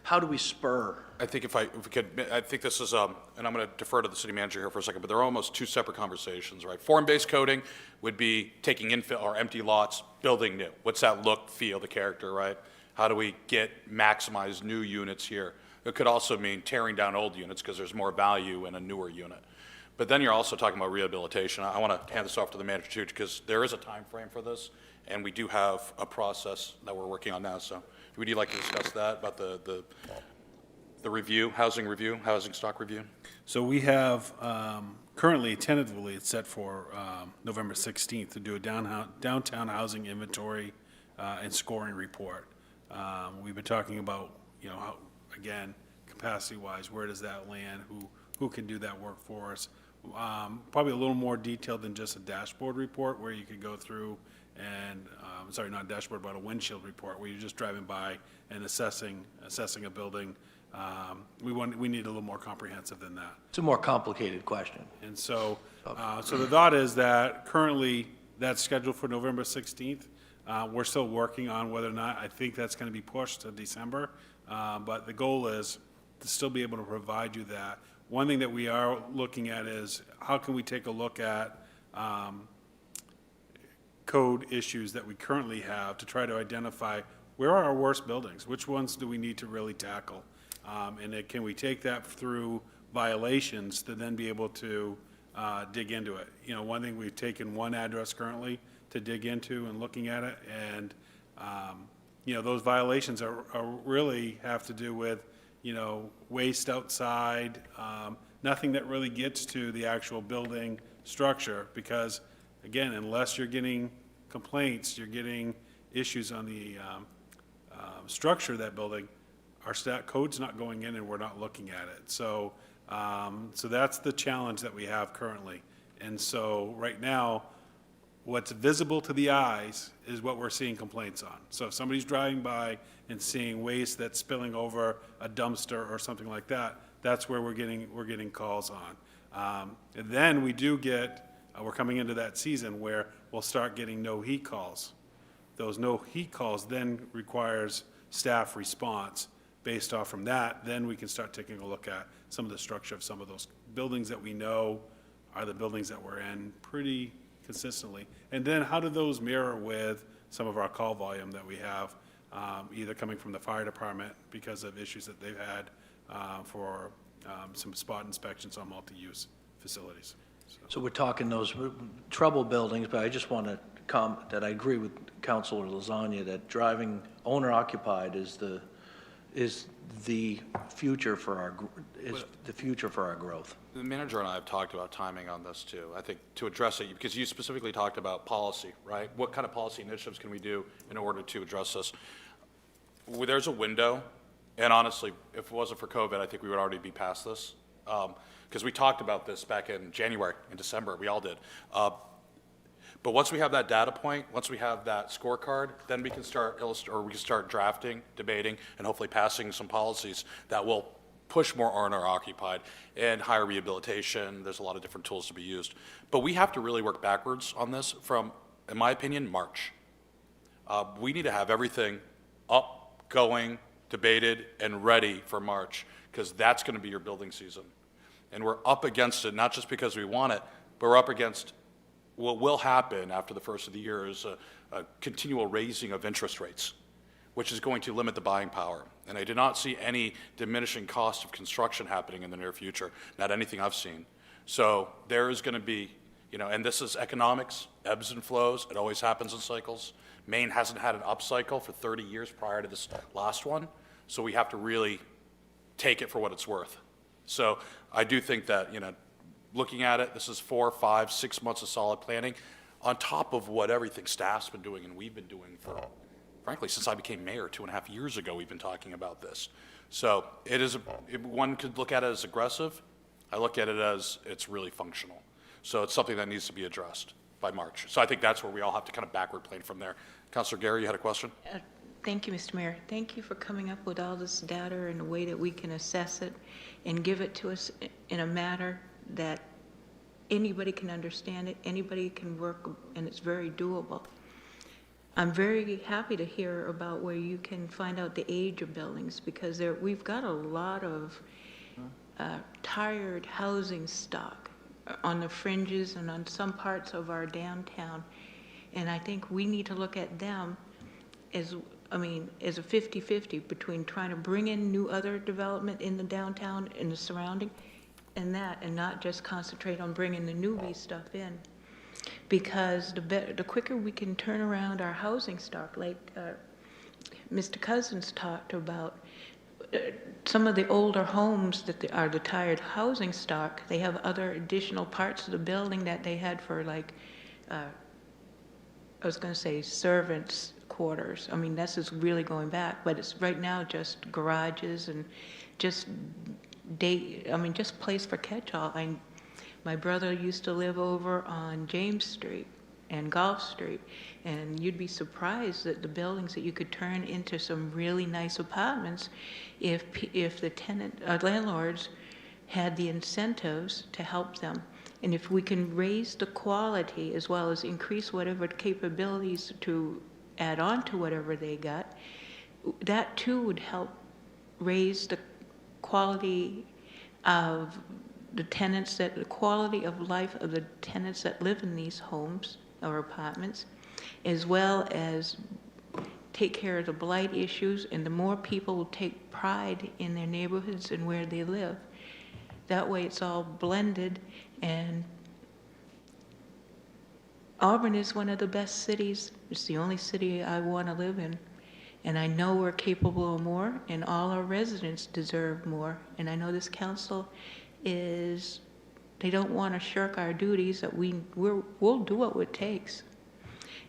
how do we spur? I think if we could, I think this is, and I'm going to defer to the city manager here for a second, but they're almost 2 separate conversations, right? Form-based coding would be taking infill or empty lots, building new. What's that look, feel, the character, right? How do we maximize new units here? It could also mean tearing down old units because there's more value in a newer unit. But then you're also talking about rehabilitation. I want to hand this off to the manager too, because there is a time frame for this, and we do have a process that we're working on now. So would you like to discuss that, about the review, housing stock review? So we have currently, tentatively, it's set for November 16th to do a downtown housing inventory and scoring report. We've been talking about, how, again, capacity-wise, where does that land? Who can do that work for us? Probably a little more detailed than just a dashboard report where you could go through and, sorry, not a dashboard, but a windshield report where you're just driving by and assessing a building. We need a little more comprehensive than that. It's a more complicated question. And so, so the thought is that currently that's scheduled for November 16th. We're still working on whether or not, I think that's going to be pushed to December. But the goal is to still be able to provide you that. One thing that we are looking at is how can we take a look at code issues that we currently have to try to identify where are our worst buildings? Which ones do we need to really tackle? And then can we take that through violations to then be able to dig into it? One thing, we've taken one address currently to dig into and looking at it, and those violations are really have to do with waste outside, nothing that really gets to the actual building structure, because again, unless you're getting complaints, you're getting issues on the structure of that building, our stat code's not going in and we're not looking at it. So, so that's the challenge that we have currently. And so right now, what's visible to the eyes is what we're seeing complaints on. So if somebody's driving by and seeing waste that's spilling over a dumpster or something like that, that's where we're getting calls on. And then we do get, we're coming into that season where we'll start getting no heat calls. Those no heat calls then requires staff response. Based off from that, then we can start taking a look at some of the structure of some of those buildings that we know are the buildings that we're in pretty consistently. And then how do those mirror with some of our call volume that we have, either coming from the fire department because of issues that they've had for some spot inspections on multi-use facilities. So we're talking those trouble buildings, but I just want to comment that I agree with Councilor Lasagna that driving owner-occupied is the future for our growth. The manager and I have talked about timing on this too. I think to address it, because you specifically talked about policy, right? What kind of policy initiatives can we do in order to address this? Well, there's a window, and honestly, if it wasn't for COVID, I think we would already be past this. Because we talked about this back in January, in December, we all did. But once we have that data point, once we have that scorecard, then we can start drafting, debating, and hopefully passing some policies that will push more owner-occupied and higher rehabilitation. There's a lot of different tools to be used. But we have to really work backwards on this from, in my opinion, March. We need to have everything up, going, debated, and ready for March, because that's going to be your building season. And we're up against it, not just because we want it, but we're up against what will happen after the first of the year is a continual raising of interest rates, which is going to limit the buying power. And I do not see any diminishing cost of construction happening in the near future, not anything I've seen. So there is going to be, and this is economics, ebbs and flows. It always happens in cycles. Maine hasn't had an upcycle for 30 years prior to this last one, so we have to really take it for what it's worth. So I do think that, looking at it, this is 4, 5, 6 months of solid planning on top of what everything staff's been doing and we've been doing for, frankly, since I became mayor 2.5 years ago, we've been talking about this. So it is, one could look at it as aggressive. I look at it as it's really functional. So it's something that needs to be addressed by March. So I think that's where we all have to kind of backward plan from there. Councilor Gary, you had a question? Thank you, Mr. Mayor. Thank you for coming up with all this data in a way that we can assess it and give it to us in a manner that anybody can understand it, anybody can work, and it's very doable. I'm very happy to hear about where you can find out the age of buildings, because we've got a lot of tired housing stock on the fringes and on some parts of our downtown. And I think we need to look at them as a 50-50 between trying to bring in new other development in the downtown and the surrounding and not just concentrate on bringing the newbie stuff in. Because the quicker we can turn around our housing stock, like Mr. Cousins talked about, some of the older homes that are the tired housing stock, they have other additional parts of the building that they had for I was going to say servants' quarters. This is really going back, but it's right now just garages and just just place for catch-all. My brother used to live over on James Street and Gulf Street, and you'd be surprised at the buildings that you could turn into some really nice apartments if the landlords had the incentives to help them. And if we can raise the quality as well as increase whatever capabilities to add on to whatever they got, that too would help raise the quality of the quality of life of the tenants that live in these homes or apartments, as well as take care of the blight issues, and the more people will take pride in their neighborhoods and where they live. That way it's all blended, and Auburn is one of the best cities. It's the only city I want to live in. And I know we're capable of more, and all our residents deserve more. And I know this council they don't want to shirk our duties, that we'll do what it takes.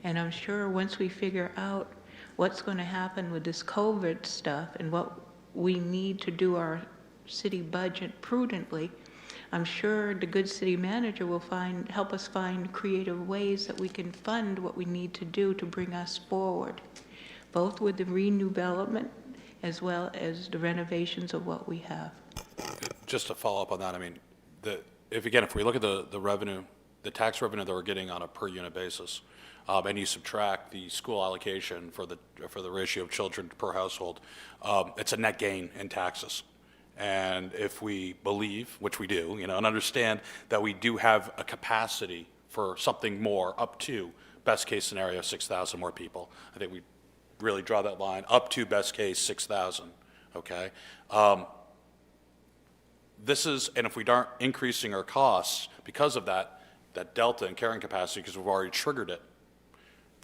And I'm sure once we figure out what's going to happen with this COVID stuff and what we need to do our city budget prudently, I'm sure the good city manager will help us find creative ways that we can fund what we need to do to bring us forward, both with the redevelopment as well as the renovations of what we have. Just to follow up on that, I mean, if we look at the revenue, the tax revenue that we're getting on a per unit basis, and you subtract the school allocation for the ratio of children per household, it's a net gain in taxes. And if we believe, which we do, and understand that we do have a capacity for something more, up to best case scenario 6,000 more people, I think we really draw that line up to best case 6,000. Okay. And if we aren't increasing our costs because of that delta in carrying capacity, because we've already triggered it,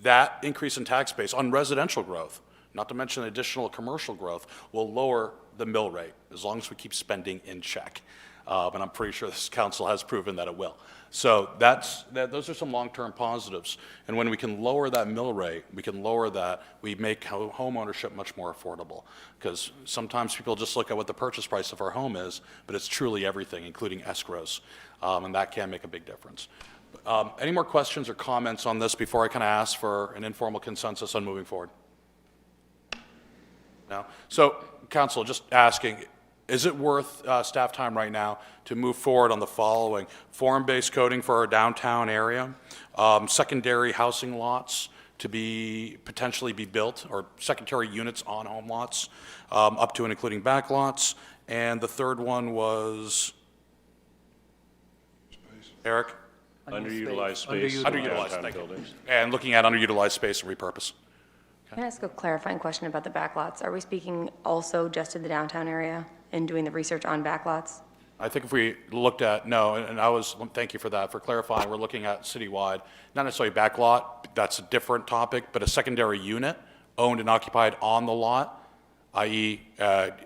that increase in tax base on residential growth, not to mention additional commercial growth, will lower the mill rate as long as we keep spending in check. And I'm pretty sure this council has proven that it will. So those are some long-term positives. And when we can lower that mill rate, we make home ownership much more affordable. Because sometimes people just look at what the purchase price of our home is, but it's truly everything, including escrows. And that can make a big difference. Any more questions or comments on this before I kind of ask for an informal consensus on moving forward? No? So, council, just asking, is it worth staff time right now to move forward on the following? Form-based coding for our downtown area, secondary housing lots to potentially be built, or secondary units on home lots, up to and including back lots, and the third one was, Eric? Underutilized space in Underutilized, downtown thank you. buildings. And looking at underutilized space and repurpose. Can I ask a clarifying question about the backlots? Are we speaking also just to the downtown area and doing the research on backlots? I think if we looked at, thank you for that, for clarifying, we're looking at citywide, not necessarily backlot, that's a different topic, but a secondary unit owned and occupied on the lot, i.e.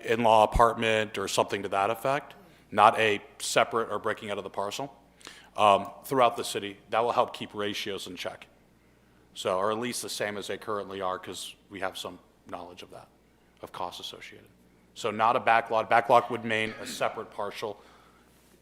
In-law apartment or something to that effect, not a separate or breaking out of the parcel, throughout the city. That will help keep ratios in check. So, or at least the same as they currently are, because we have some knowledge of that, of costs associated. So not a backlot. Backlot would mean a separate partial,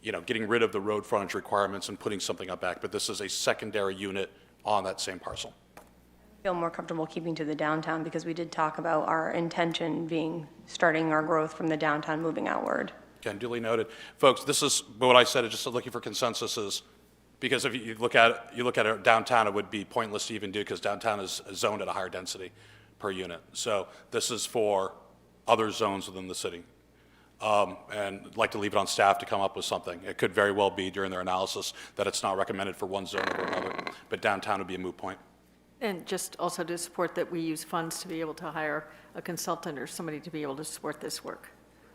getting rid of the road frontage requirements and putting something up back, but this is a secondary unit on that same parcel. I feel more comfortable keeping to the downtown because we did talk about our intention being starting our growth from the downtown moving outward. Again, duly noted. Folks, this is what I said, just looking for consensuses. Because if you look at it downtown, it would be pointless to even do, because downtown is zoned at a higher density per unit. So this is for other zones within the city. And I'd like to leave it on staff to come up with something. It could very well be during their analysis that it's not recommended for one zone or another, but downtown would be a moot point. And just also to support that we use funds to be able to hire a consultant or somebody to be able to support this work.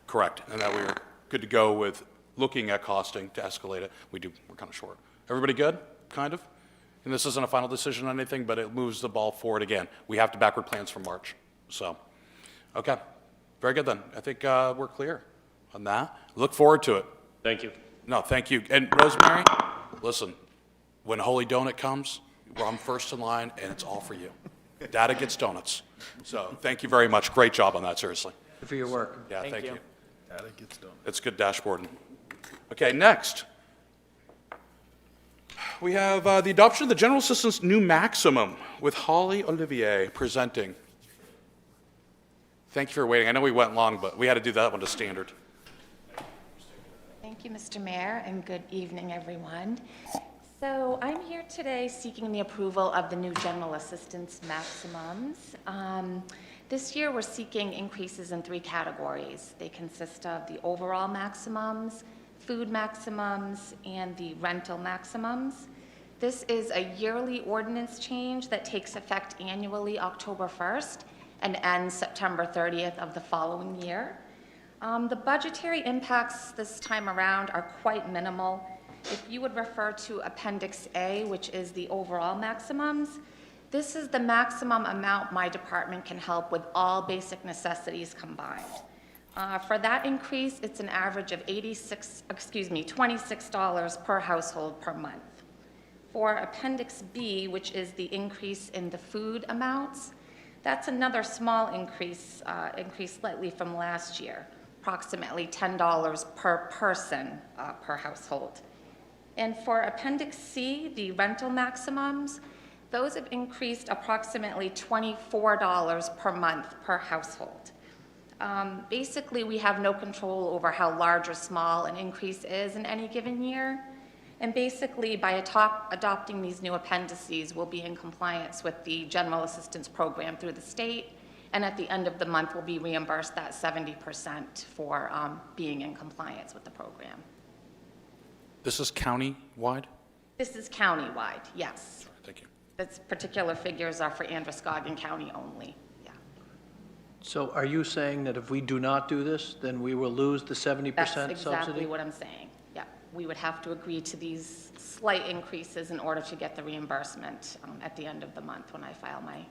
Correct, and that we're good to go with looking at costing to escalate it. We're kind of short. Everybody good, kind of? And this isn't a final decision on anything, but it moves the ball forward again. We have to backward plans for March. So, okay, very good then. I think we're clear on that. Look forward to it. Thank you. No, thank you. And Rosemary, listen, when Holy Donut comes, I'm first in line, and it's all for you. Data gets donuts. So thank you very much. Great job on that, seriously. For your work. Yeah, thank you. Data gets done. It's good dashboarding. Okay, next. We have the adoption of the general assistance new maximum with Holly Olivier presenting. Thank you for waiting. I know we went long, but we had to do that one to standard. Thank you, Mr. Mayor, and good evening, everyone. So I'm here today seeking the approval of the new general assistance maximums. This year, we're seeking increases in 3 categories. They consist of the overall maximums, food maximums, and the rental maximums. This is a yearly ordinance change that takes effect annually October 1st and ends September 30th of the following year. The budgetary impacts this time around are quite minimal. If you would refer to Appendix A, which is the overall maximums, this is the maximum amount my department can help with all basic necessities combined. For that increase, it's an average of $26 per household per month. For Appendix B, which is the increase in the food amounts, That's another small increase, increased slightly from last year, approximately $10 per person per household. And for Appendix C, the rental maximums, those have increased approximately $24 per month per household. Basically, we have no control over how large or small an increase is in any given year. And basically, by adopting these new appendices, we'll be in compliance with the general assistance program through the state. And at the end of the month, we'll be reimbursed that 70% for being in compliance with the program. This is county-wide? This is countywide, yes. Thank you. This particular figures are for Androscoggin County only, yeah. So are you saying that if we do not do this, then we will lose the 70% That's subsidy? exactly what I'm saying, yeah. We would have to agree to these slight increases in order to get the reimbursement at the end of the month when I file my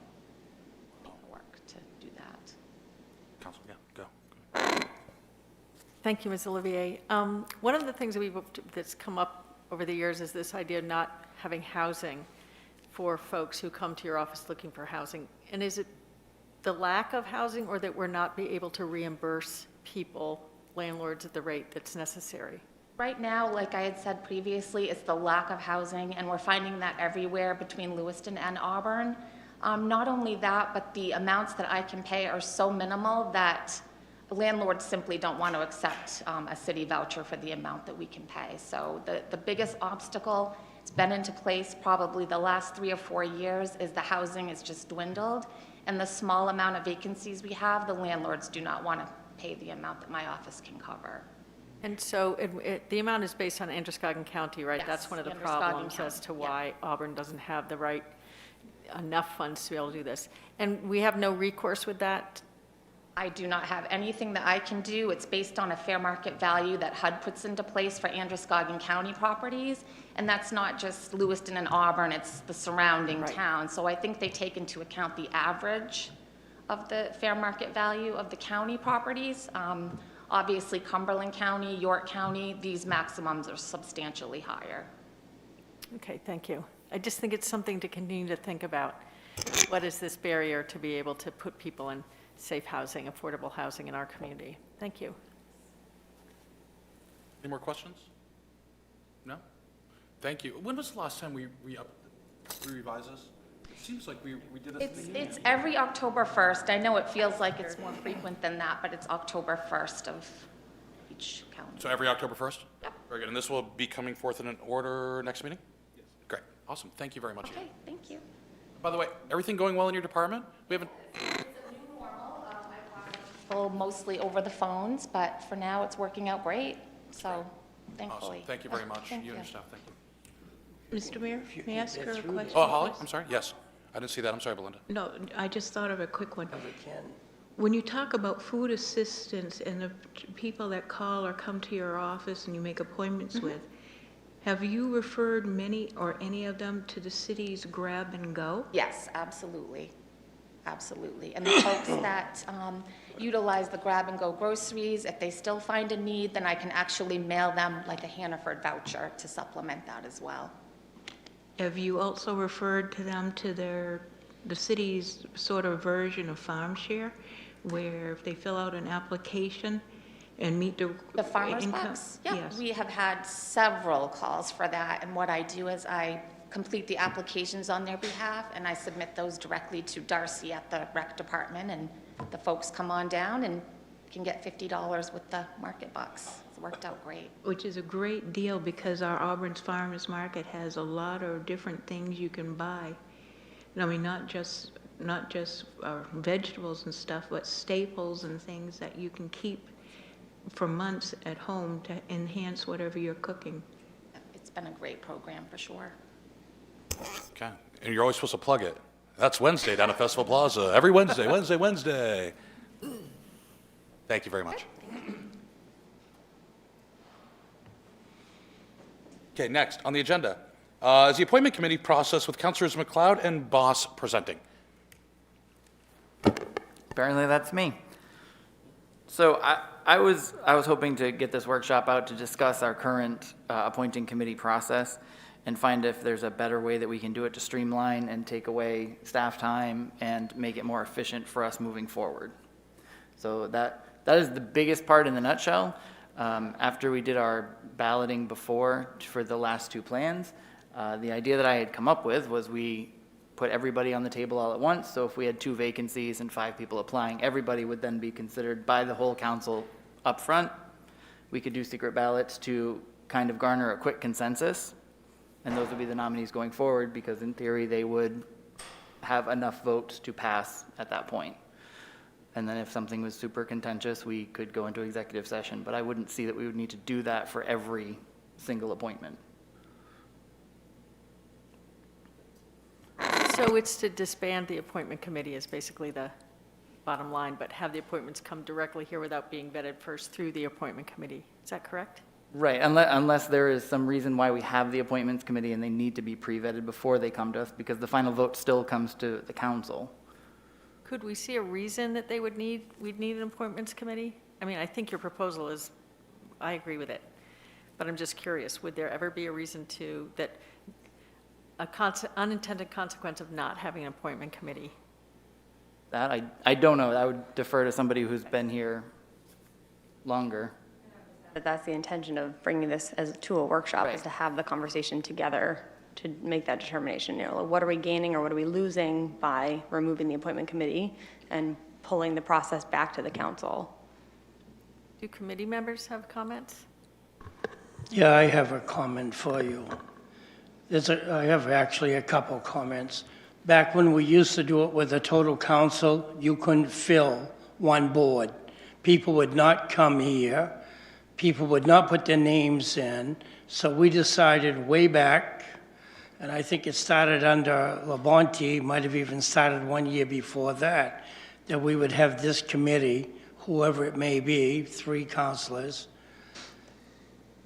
paperwork to do that. Council, yeah, go. Thank you, Ms. Olivier. One of the things that's come up over the years is this idea of not having housing for folks who come to your office looking for housing. And is it the lack of housing or that we're not be able to reimburse people, landlords, at the rate that's necessary? Right now, like I had said previously, it's the lack of housing, and we're finding that everywhere between Lewiston and Auburn. Not only that, but the amounts that I can pay are so minimal that landlords simply don't want to accept a city voucher for the amount that we can pay. So the biggest obstacle, it's been into place probably the last 3 or 4 years, is the housing has just dwindled. And the small amount of vacancies we have, the landlords do not want to pay the amount that my office can cover. And so the amount is based on Androscoggin County, right? Yes, That's one of the Androscoggin problems as County, to yeah. why Auburn doesn't have the right, enough funds to be able to do this. And we have no recourse with that? I do not have anything that I can do. It's based on a fair market value that HUD puts into place for Androscoggin County properties. And that's not just Lewiston and Auburn, it's the surrounding Right. towns. So I think they take into account the average of the fair market value of the county properties. Obviously, Cumberland County, York County, these maximums are substantially higher. Okay, thank you. I just think it's something to continue to think about. What is this barrier to be able to put people in safe housing, affordable housing in our community? Thank you. Any more questions? No? Thank you. When was the last time we revised this? It seems like we did this. It's every October 1st. I know it feels like it's more frequent than that, but it's October 1st of each calendar. So every October 1st? Yep. Very good. And this will be coming forth in an order next meeting? Yes. Great. Awesome. Thank you very much. Okay, thank you. By the way, everything going well in your department? We haven't, Well, mostly over the phones, but for now, it's working out great, so awesome. thankfully. Thank you very much. Thank You and you. your staff, thank you. Mr. Mayor, may I ask her a question? Oh, Holly, I'm sorry. Yes. I didn't see that. I'm sorry, Belinda. No, I just thought of a quick one. When you talk about food assistance and the people that call or come to your office and you make appointments with, have you referred many or any of them to the city's grab and go? Yes, absolutely, absolutely. And the folks that utilize the grab-and-go groceries, if they still find a need, then I can actually mail them like a Hannaford voucher to supplement that as well. Have you also referred to them to the city's sort of version of farm share, where if they fill out an application and meet the The farmer's income? box? Yeah, Yes. we have had several calls for that, and what I do is I complete the applications on their behalf, and I submit those directly to Darcy at the rec department, and the folks come on down and can get $50 with the market bucks. It's worked out great. Which is a great deal because our Auburn's Farmers Market has a lot of different things you can buy. I mean, not just vegetables and stuff, but staples and things that you can keep for months at home to enhance whatever you're cooking. It's been a great program for sure. Okay. And you're always supposed to plug it. That's Wednesday down at Festival Plaza. Every Wednesday, Wednesday. Thank you very much. Okay, next on the agenda is the appointment committee process with Councilors McLeod and Boss presenting. Apparently that's me. So I was hoping to get this workshop out to discuss our current appointing committee process and find if there's a better way that we can do it to streamline and take away staff time and make it more efficient for us moving forward. So that is the biggest part in the nutshell. After we did our balloting before for the last two plans, the idea that I had come up with was we put everybody on the table all at once. So if we had 2 vacancies and 5 people applying, everybody would then be considered by the whole council up front. We could do secret ballots to kind of garner a quick consensus, and those would be the nominees going forward, because in theory, they would have enough votes to pass at that point. And then if something was super contentious, we could go into executive session, but I wouldn't see that we would need to do that for every single appointment. So it's to disband the appointment committee is basically the bottom line, but have the appointments come directly here without being vetted first through the appointment committee. Is that correct? Right, unless there is some reason why we have the appointments committee and they need to be pre-vetted before they come to us, because the final vote still comes to the council. Could we see a reason that we'd need an appointments committee? I mean, I think your proposal is, I agree with it, but I'm just curious, would there ever be a reason that unintended consequence of not having an appointment committee? That, I don't know, I would defer to somebody who's been here longer. But that's the intention of bringing this to a workshop, is Right. to have the conversation together to make that determination. You know, what are we gaining or what are we losing by removing the appointment committee and pulling the process back to the council? Do committee members have comments? Yeah, I have a comment for you. I have actually a couple comments. Back when we used to do it with a total council, you couldn't fill one board. People would not come here. People would not put their names in. So we decided way back, and I think it started under Labonte, might have even started 1 year before that we would have this committee, whoever it may be, 3 councilors.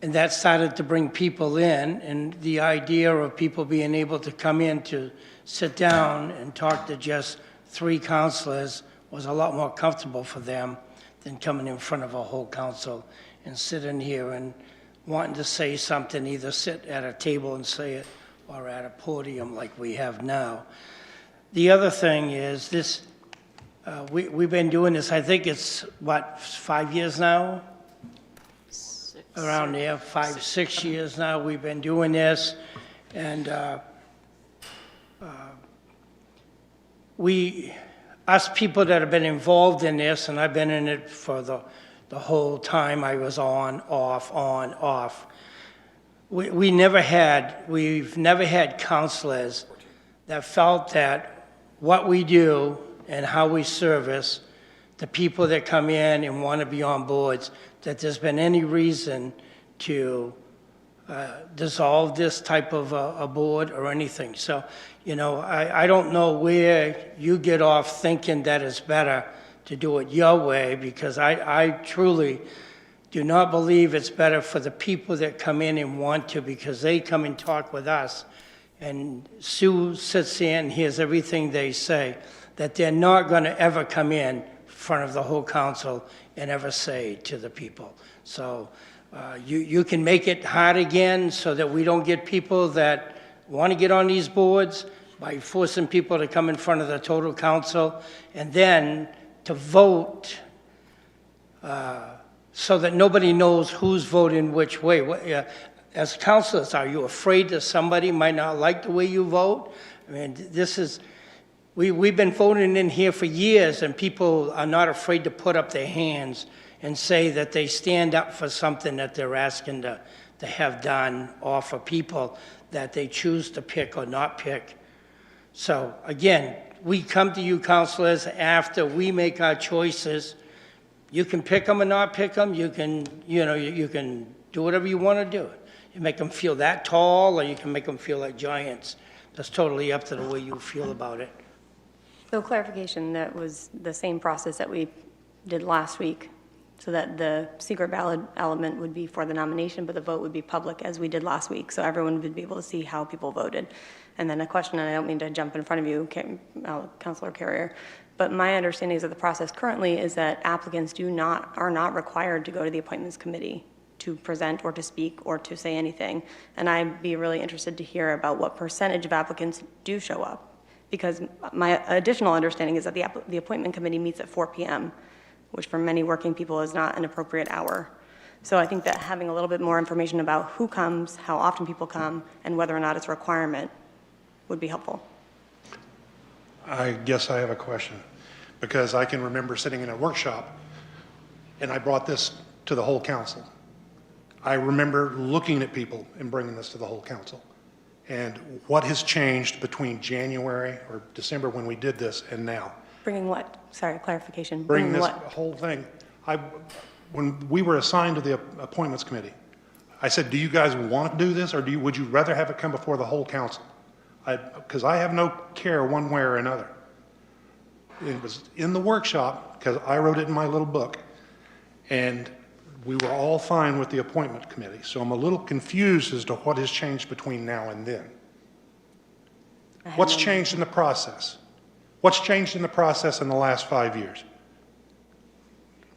And that started to bring people in, and the idea of people being able to come in to sit down and talk to just 3 councilors was a lot more comfortable for them than coming in front of a whole council and sitting here and wanting to say something, either sit at a table and say it or at a podium like we have now. The other thing is this, we've been doing this, I think it's, 5 years now? Around there, 5, 6 years now, we've been doing this, and us people that have been involved in this, and I've been in it for the whole time I was on, off. We've never had counselors that felt that what we do and how we service the people that come in and want to be on boards, that there's been any reason to dissolve this type of a board or anything. So, you know, I don't know where you get off thinking that it's better to do it your way, because I truly do not believe it's better for the people that come in and want to, because they come and talk with us, and Sue sits there and hears everything they say, that they're not going to ever come in front of the whole council and ever say to the people. So you can make it hard again so that we don't get people that want to get on these boards by forcing people to come in front of the total council and then to vote so that nobody knows who's voting which way. As councilors, are you afraid that somebody might not like the way you vote? I mean, this is... We've been voting in here for years, and people are not afraid to put up their hands and say that they stand up for something that they're asking to have done, or for people that they choose to pick or not pick. So again, we come to you councilors after we make our choices. You can pick them or not pick them. You can, you can do whatever you want to do. You make them feel that tall, or you can make them feel like giants. That's totally up to the way you feel about it. So clarification, that was the same process that we did last week, so that the secret ballot element would be for the nomination, but the vote would be public as we did last week, so everyone would be able to see how people voted. And then a question, and I don't mean to jump in front of you, Councilor Carrier, but my understanding is that the process currently is that applicants are not required to go to the appointments committee to present or to speak or to say anything. And I'd be really interested to hear about what percentage of applicants do show up. Because my additional understanding is that the appointment committee meets at 4 p.m., which for many working people is not an appropriate hour. So I think that having a little bit more information about who comes, how often people come, and whether or not it's a requirement would be helpful. I guess I have a question, because I can remember sitting in a workshop, and I brought this to the whole council. I remember looking at people and bringing this to the whole council. And what has changed between January or December when we did this and now? Bringing what? Sorry, clarification. Bringing this what? whole thing. When we were assigned to the appointments committee, I said, do you guys want to do this, or would you rather have it come before the whole council? Because I have no care one way or another. It was in the workshop, because I wrote it in my little book, and we were all fine with the appointment committee. So I'm a little confused as to what has changed between now and then. What's changed in the process? What's changed in the process in the last 5 years?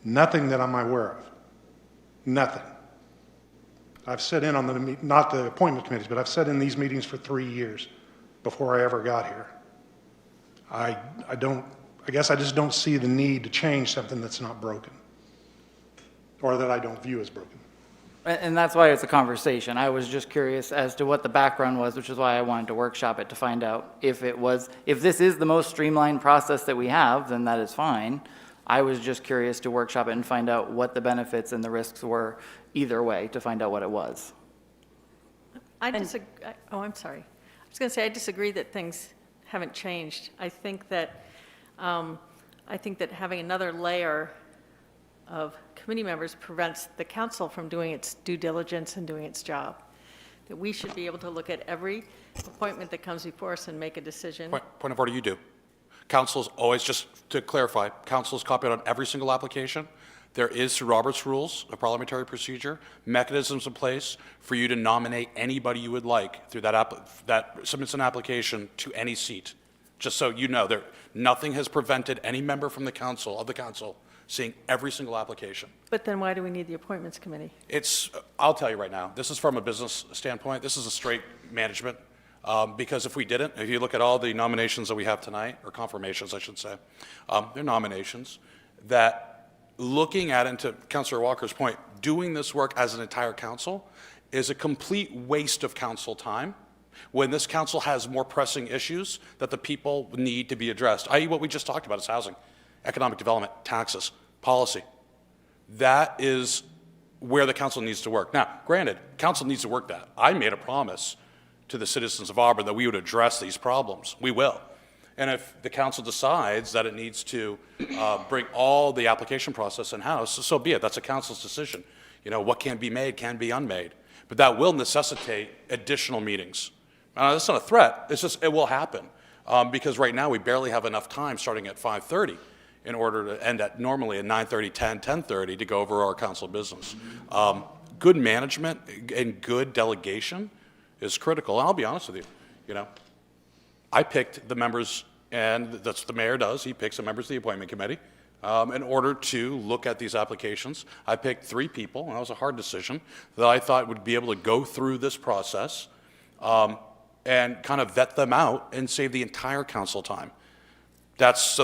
Nothing that I'm aware of. Nothing. I've sat in on not the appointment committees, but I've sat in these meetings for 3 years before I ever got here. I guess I just don't see the need to change something that's not broken, or that I don't view as broken. And that's why it's a conversation. I was just curious as to what the background was, which is why I wanted to workshop it to find out if this is the most streamlined process that we have, then that is fine. I was just curious to workshop it and find out what the benefits and the risks were either way, to find out what it was. I'm sorry. I was going to say, I disagree that things haven't changed. I think that having another layer of committee members prevents the council from doing its due diligence and doing its job. That we should be able to look at every appointment that comes before us and make a decision. Point of order, you do. Council's always, just to clarify, council's copied on every single application. There is, through Robert's Rules of Parliamentary Procedure, mechanisms in place for you to nominate anybody you would like through that submits an application to any seat. Just so you know, nothing has prevented any member from the council, seeing every single application. But then why do we need the appointments committee? I'll tell you right now, this is from a business standpoint. This is a straight management. Because if you look at all the nominations that we have tonight, or confirmations, I should say, they're nominations that, looking at, and to Councilor Walker's point, doing this work as an entire council is a complete waste of council time when this council has more pressing issues that the people need to be addressed, i.e. what we just talked about is housing, economic development, taxes, policy. That is where the council needs to work. Now, granted, council needs to work that. I made a promise to the citizens of Auburn that we would address these problems. We will. And if the council decides that it needs to bring all the application process in-house, so be it. That's a council's decision. You know, what can be made can be unmade. But that will necessitate additional meetings. That's not a threat. It's just, it will happen. Because right now we barely have enough time starting at 5:30 in order to end at normally at 9:30, 10:30 to go over our council business. Good management and good delegation is critical. And I'll be honest with you, I picked the members, and that's what the mayor does. He picks the members of the appointment committee in order to look at these applications. I picked 3 people, and that was a hard decision, that I thought would be able to go through this process and kind of vet them out and save the entire council time. That's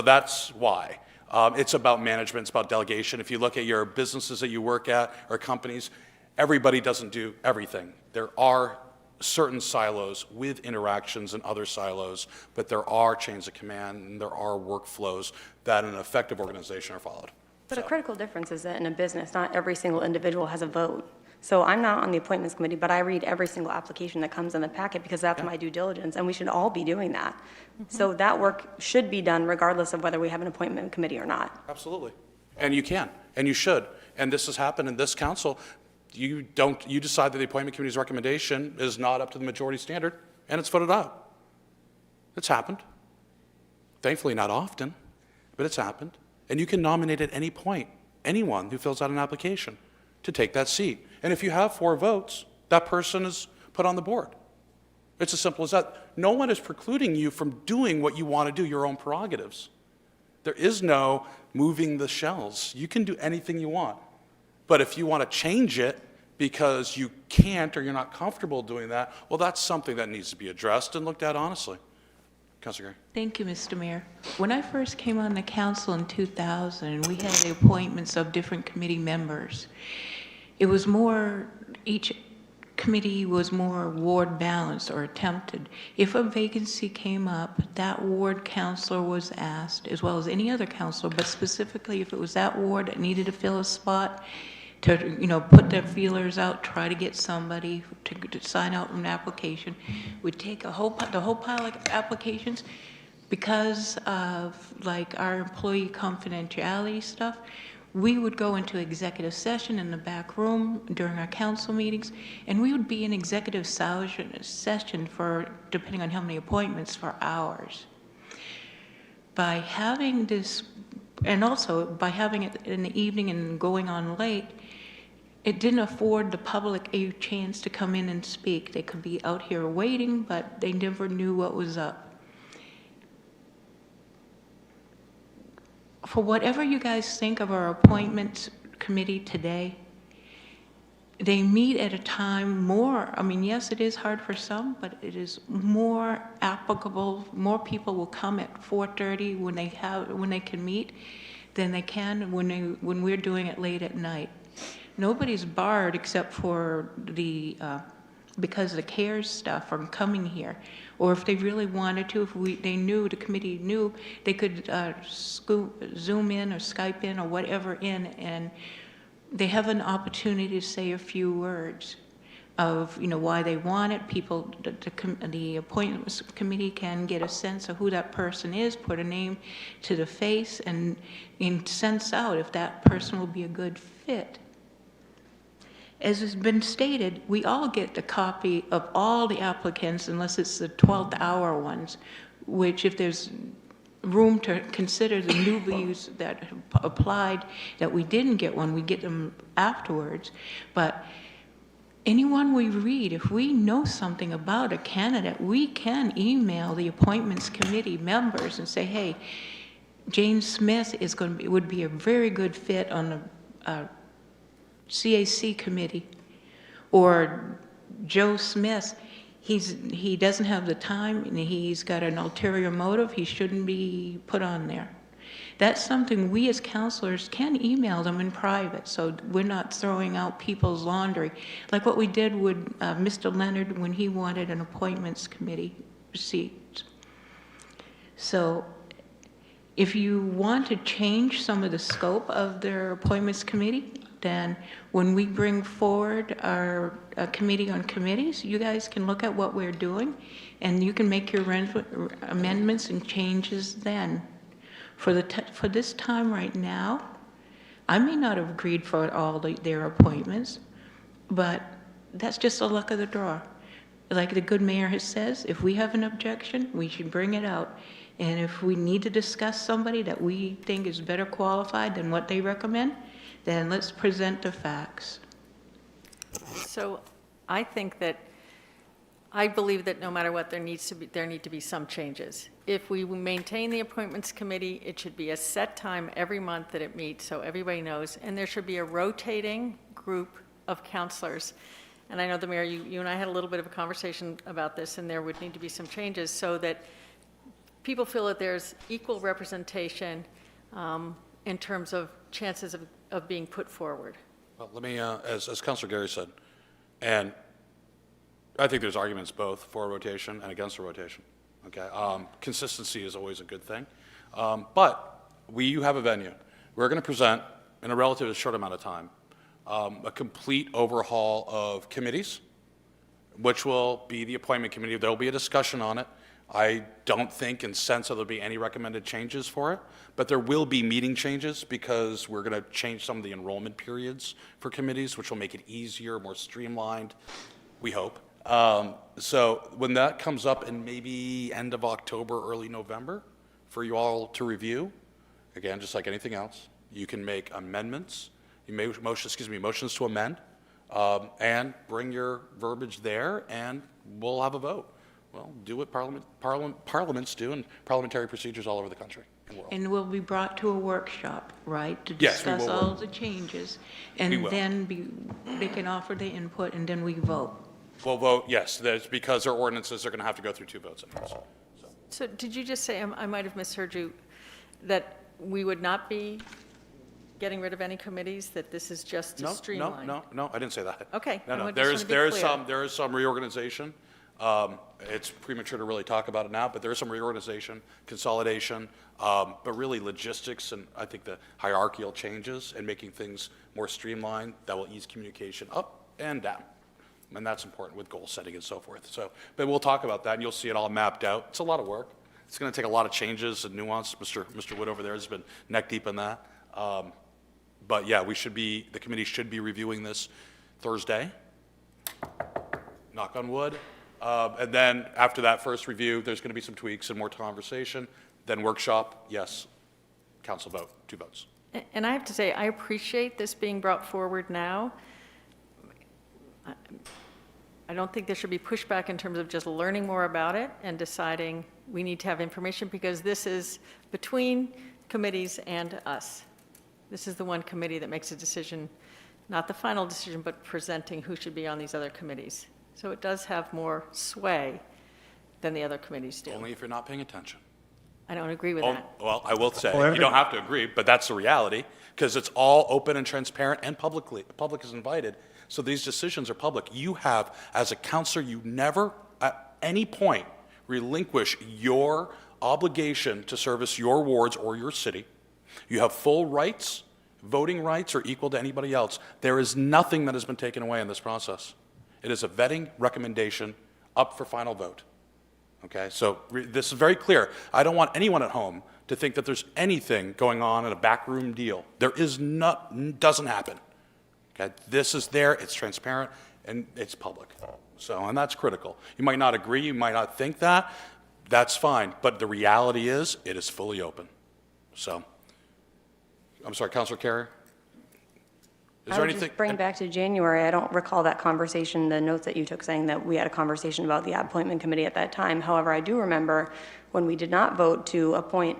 why. It's about management, it's about delegation. If you look at your businesses that you work at or companies, everybody doesn't do everything. There are certain silos with interactions and other silos, but there are chains of command and there are workflows that in an effective organization are followed. But a critical difference is that in a business, not every single individual has a vote. So I'm not on the appointments committee, but I read every single application that comes in the packet because that's my due diligence, and we should all be doing that. So that work should be done regardless of whether we have an appointment committee or not. Absolutely. And you can, and you should. And this has happened in this council. You decide that the appointment committee's recommendation is not up to the majority standard, and it's voted out. It's happened. Thankfully, not often, but it's happened. And you can nominate at any point anyone who fills out an application to take that seat. And if you have 4 votes, that person is put on the board. It's as simple as that. No one is precluding you from doing what you want to do, your own prerogatives. There is no moving the shells. You can do anything you want. But if you want to change it because you can't or you're not comfortable doing that, well, that's something that needs to be addressed and looked at honestly. Councilor Gray. Thank you, Mr. Mayor. When I first came on the council in 2000, we had the appointments of different committee members. It was more, each committee was more ward balanced or attempted. If a vacancy came up, that ward councilor was asked, as well as any other councilor, but specifically if it was that ward that needed to fill a spot, to, you know, put their feelers out, try to get somebody to sign out an application. We'd take the whole pile of applications. Because of like our employee confidentiality stuff, we would go into executive session in the back room during our council meetings, and we would be in executive session for, depending on how many appointments, for hours. By having this, and also by having it in the evening and going on late, it didn't afford the public a chance to come in and speak. They could be out here waiting, but they never knew what was up. For whatever you guys think of our appointments committee today, they meet at a time more, I mean, yes, it is hard for some, but it is more applicable. More people will come at 4:30 when they can meet than they can when we're doing it late at night. Nobody's barred except for the, because of the CARES stuff from coming here. Or if they really wanted to, if they knew, the committee knew, they could Zoom in or Skype in or whatever in, and they have an opportunity to say a few words of, you know, why they want it. People, the appointments committee can get a sense of who that person is, put a name to the face, and sense out if that person will be a good fit. As has been stated, we all get the copy of all the applicants unless it's the 12th hour ones, which if there's room to consider the newbies that applied that we didn't get one, we get them afterwards. But anyone we read, if we know something about a candidate, we can email the appointments committee members and say, hey, Jane Smith would be a very good fit on the CAC committee, or Joe Smith, he doesn't have the time and he's got an ulterior motive, he shouldn't be put on there. That's something we as counselors can email them in private, so we're not throwing out people's laundry, like what we did with Mr. Leonard when he wanted an appointments committee seat. So if you want to change some of the scope of their appointments committee, then when we bring forward our committee on committees, you guys can look at what we're doing, and you can make your amendments and changes then. For this time right now, I may not have agreed for all their appointments, but that's just the luck of the draw. Like the good mayor says, if we have an objection, we should bring it out. And if we need to discuss somebody that we think is better qualified than what they recommend, then let's present the facts. So I believe that no matter what, there need to be some changes. If we maintain the appointments committee, it should be a set time every month that it meets so everybody knows, and there should be a rotating group of counselors. And I know the mayor, you and I had a little bit of a conversation about this, and there would need to be some changes so that people feel that there's equal representation in terms of chances of being put forward. Well, let me, as Councilor Gary said, and I think there's arguments both for a rotation and against a rotation, okay? Consistency is always a good thing. But you have a venue. We're going to present, in a relatively short amount of time, a complete overhaul of committees, which will be the appointment committee. There will be a discussion on it. I don't think and sense that there'll be any recommended changes for it, but there will be meeting changes because we're going to change some of the enrollment periods for committees, which will make it easier, more streamlined, we hope. So when that comes up in maybe end of October, early November, for you all to review, again, just like anything else, you can make amendments, motions to amend, and bring your verbiage there, and we'll have a vote. Well, do what parliaments do and parliamentary procedures all over the country and world. And will be brought to a workshop, right? To Yes, we discuss will. all the changes. We And will. then they can offer the input and then we vote. We'll vote, yes, that's because they're ordinances, they're going to have to go through 2 votes anyways. So did you just say, I might have misheard you, that we would not be getting rid of any committees, that this is just to streamline? No, I didn't say that. Okay, No, I no, just there wanna is, be clear. there is some reorganization. It's premature to really talk about it now, but there is some reorganization, consolidation, but really logistics and I think the hierarchical changes and making things more streamlined that will ease communication up and down. And that's important with goal setting and so forth. So, but we'll talk about that and you'll see it all mapped out. It's a lot of work. It's going to take a lot of changes and nuance. Mr. Wood over there has been neck deep in that. But yeah, the committee should be reviewing this Thursday. Knock on wood. And then after that first review, there's going to be some tweaks and more conversation. Then workshop, yes. Council vote, 2 votes. And I have to say, I appreciate this being brought forward now. I don't think there should be pushback in terms of just learning more about it and deciding we need to have information, because this is between committees and us. This is the one committee that makes a decision, not the final decision, but presenting who should be on these other committees. So it does have more sway than the other committees do. Only if you're not paying attention. I don't agree with that. Well, I will say, Well, you don't have to agree, but that's the reality, because it's all open and transparent and public is invited. So these decisions are public. You have, as a counselor, you never at any point relinquish your obligation to service your wards or your city. You have full rights. Voting rights are equal to anybody else. There is nothing that has been taken away in this process. It is a vetting recommendation up for final vote. Okay, so this is very clear. I don't want anyone at home to think that there's anything going on in a backroom deal. There is not, doesn't happen. Okay, this is there, it's transparent, and it's public. So, and that's critical. You might not agree, you might not think that, that's fine, but the reality is, it is fully open. So, I'm sorry, Councilor Carey? Is I there would anything? just bring back to January, I don't recall that conversation, the notes that you took saying that we had a conversation about the appointment committee at that time. However, I do remember when we did not vote to appoint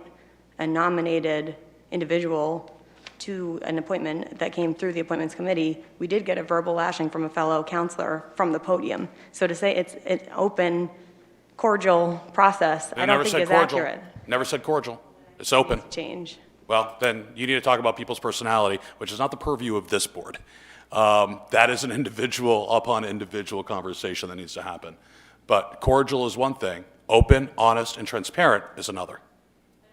a nominated individual to an appointment that came through the appointments committee, we did get a verbal lashing from a fellow counselor from the podium. So to say it's an open, cordial process, I don't think is accurate. Never said cordial. It's open. Change. Well, then you need to talk about people's personality, which is not the purview of this board. That is an individual upon individual conversation that needs to happen. But cordial is one thing. Open, honest, and transparent is another.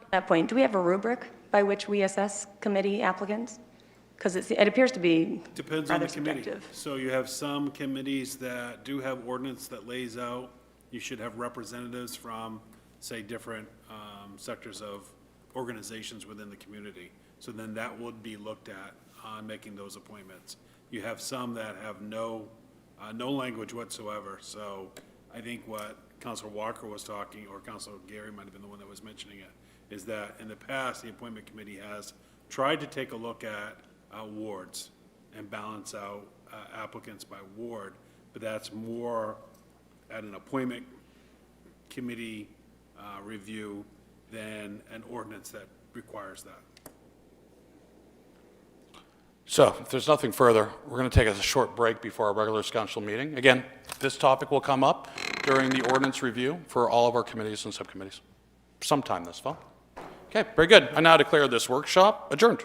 At that point, do we have a rubric by which we assess committee applicants? Because it appears to be Depends on rather the committee. subjective. So you have some committees that do have ordinance that lays out, you should have representatives from, say, different sectors of organizations within the community. So then that would be looked at on making those appointments. You have some that have no language whatsoever. So I think what Councilor Walker was talking, or Councilor Gary might have been the one that was mentioning it, is that in the past, the appointment committee has tried to take a look at wards and balance out applicants by ward, but that's more at an appointment committee review than an ordinance that requires that. So if there's nothing further, we're going to take a short break before our regular council meeting. Again, this topic will come up during the ordinance review for all of our committees and subcommittees sometime this fall. Okay, very good. I now declare this workshop adjourned.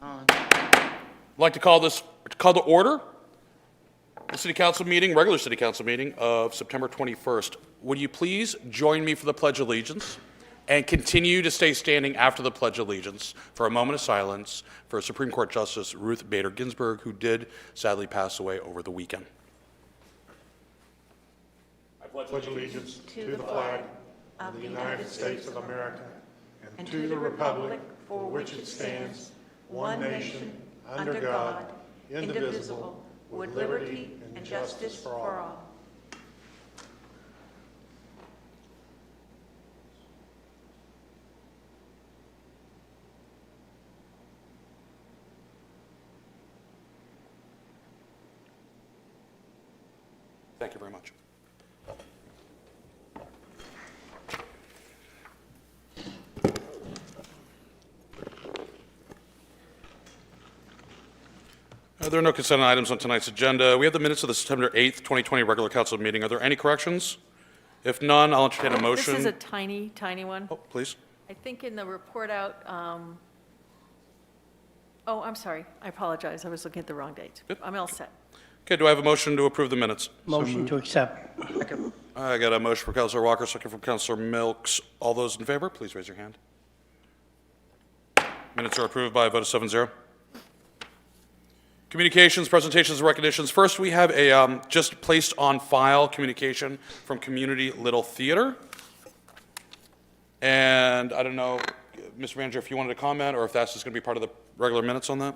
I'd like to call to order the City Council meeting, regular City Council meeting of September 21st. Would you please join me for the Pledge of Allegiance and continue to stay standing after the Pledge of Allegiance for a moment of silence for Supreme Court Justice Ruth Bader Ginsburg, who did sadly pass away over the weekend. I pledge allegiance to the flag of the United States of America and to the republic for which it stands, one nation, under God, indivisible, with liberty and justice for all. Thank you very much. There are no consent items on tonight's agenda. We have the minutes of the September 8th, 2020 regular council meeting. Are there any corrections? If none, I'll entertain a motion. This is a tiny, tiny one. Oh, please. I think in the report out, oh, I'm sorry. I apologize. I was looking at the wrong date. Good. I'm all set. Okay, do I have a motion to approve the minutes? Motion to accept. I got a motion from Councilor Walker, second from Councilor Milks. All those in favor, please raise your hand. Minutes are approved by a vote of 7-0. Communications, presentations, and recognitions. First, we have a just placed on file communication from Community Little Theater. And I don't know, Mr. Manager, if you wanted to comment or if that's just going to be part of the regular minutes on that?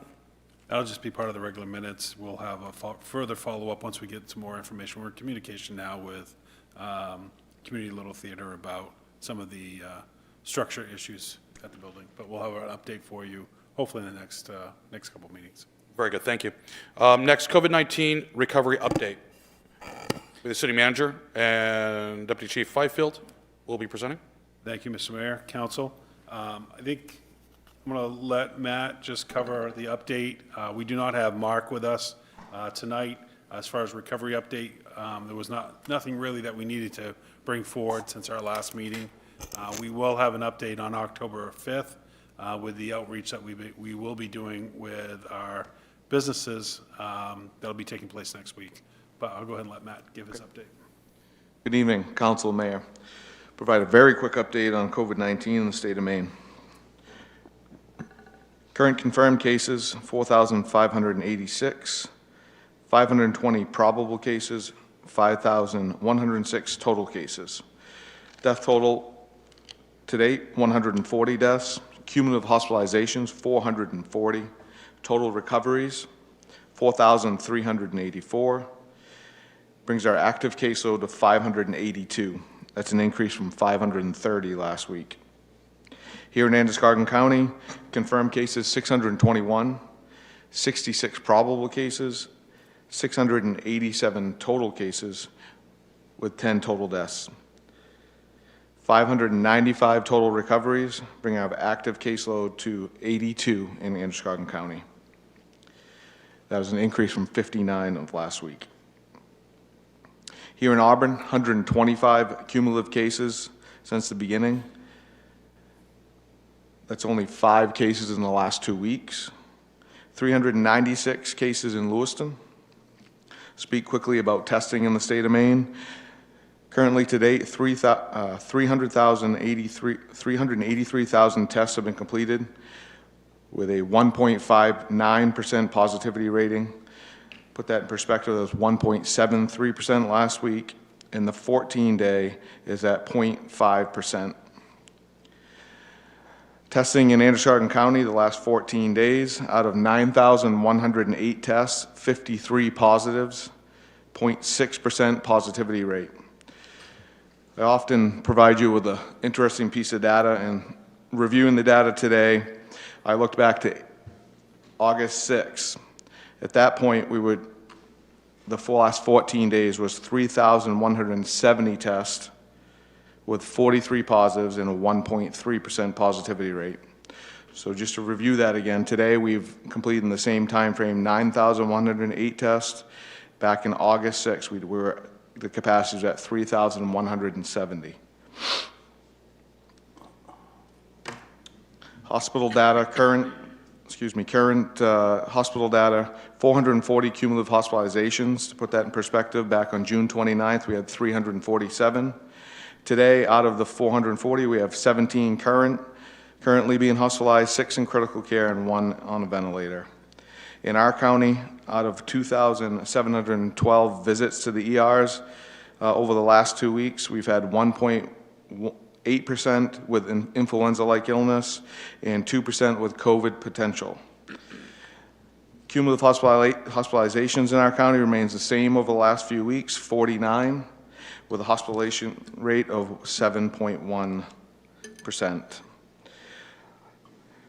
That'll just be part of the regular minutes. We'll have a further follow-up once we get some more information. We're in communication now with Community Little Theater about some of the structure issues at the building. But we'll have an update for you, hopefully in the next couple of meetings. Very good, thank you. Next, COVID-19 recovery update. The City Manager and Deputy Chief Fifield will be presenting. Thank you, Mr. Mayor, Council. I think I'm going to let Matt just cover the update. We do not have Mark with us tonight. As far as recovery update, there was nothing really that we needed to bring forward since our last meeting. We will have an update on October 5th with the outreach that we will be doing with our businesses. That'll be taking place next week. But I'll go ahead and let Matt give his update. Good evening, Council, Mayor. Provide a very quick update on COVID-19 in the state of Maine. Current confirmed cases, 4,586. 520 probable cases, 5,106 total cases. Death total to date, 140 deaths. Cumulative hospitalizations, 440. Total recoveries, 4,384. Brings our active caseload to 582. That's an increase from 530 last week. Here in Androscoggin County, confirmed cases 621, 66 probable cases, 687 total cases with 10 total deaths. 595 total recoveries, bringing our active caseload to 82 in Androscoggin County. That was an increase from 59 of last week. Here in Auburn, 125 cumulative cases since the beginning. That's only 5 cases in the last 2 weeks. 396 cases in Lewiston. Speak quickly about testing in the state of Maine. Currently to date, 383,000 tests have been completed with a 1.59% positivity rating. Put that in perspective, that was 1.73% last week, and the 14-day is at 0.5%. Testing in Androscoggin County the last 14 days, out of 9,108 tests, 53 positives, 0.6% positivity rate. I often provide you with an interesting piece of data, and reviewing the data today, I looked back to August 6th. At that point, the last 14 days was 3,170 tests with 43 positives and a 1.3% positivity rate. So just to review that again, today we've completed in the same time frame 9,108 tests. Back in August 6th, the capacity was at 3,170. Hospital data, current current hospital data, 440 cumulative hospitalizations. To put that in perspective, back on June 29th, we had 347. Today, out of the 440, we have 17 currently being hospitalized, 6 in critical care, and 1 on a ventilator. In our county, out of 2,712 visits to the ERs over the last 2 weeks, we've had 1.8% with an influenza-like illness and 2% with COVID potential. Cumulative hospitalizations in our county remains the same over the last few weeks, 49, with a hospitalization rate of 7.1%.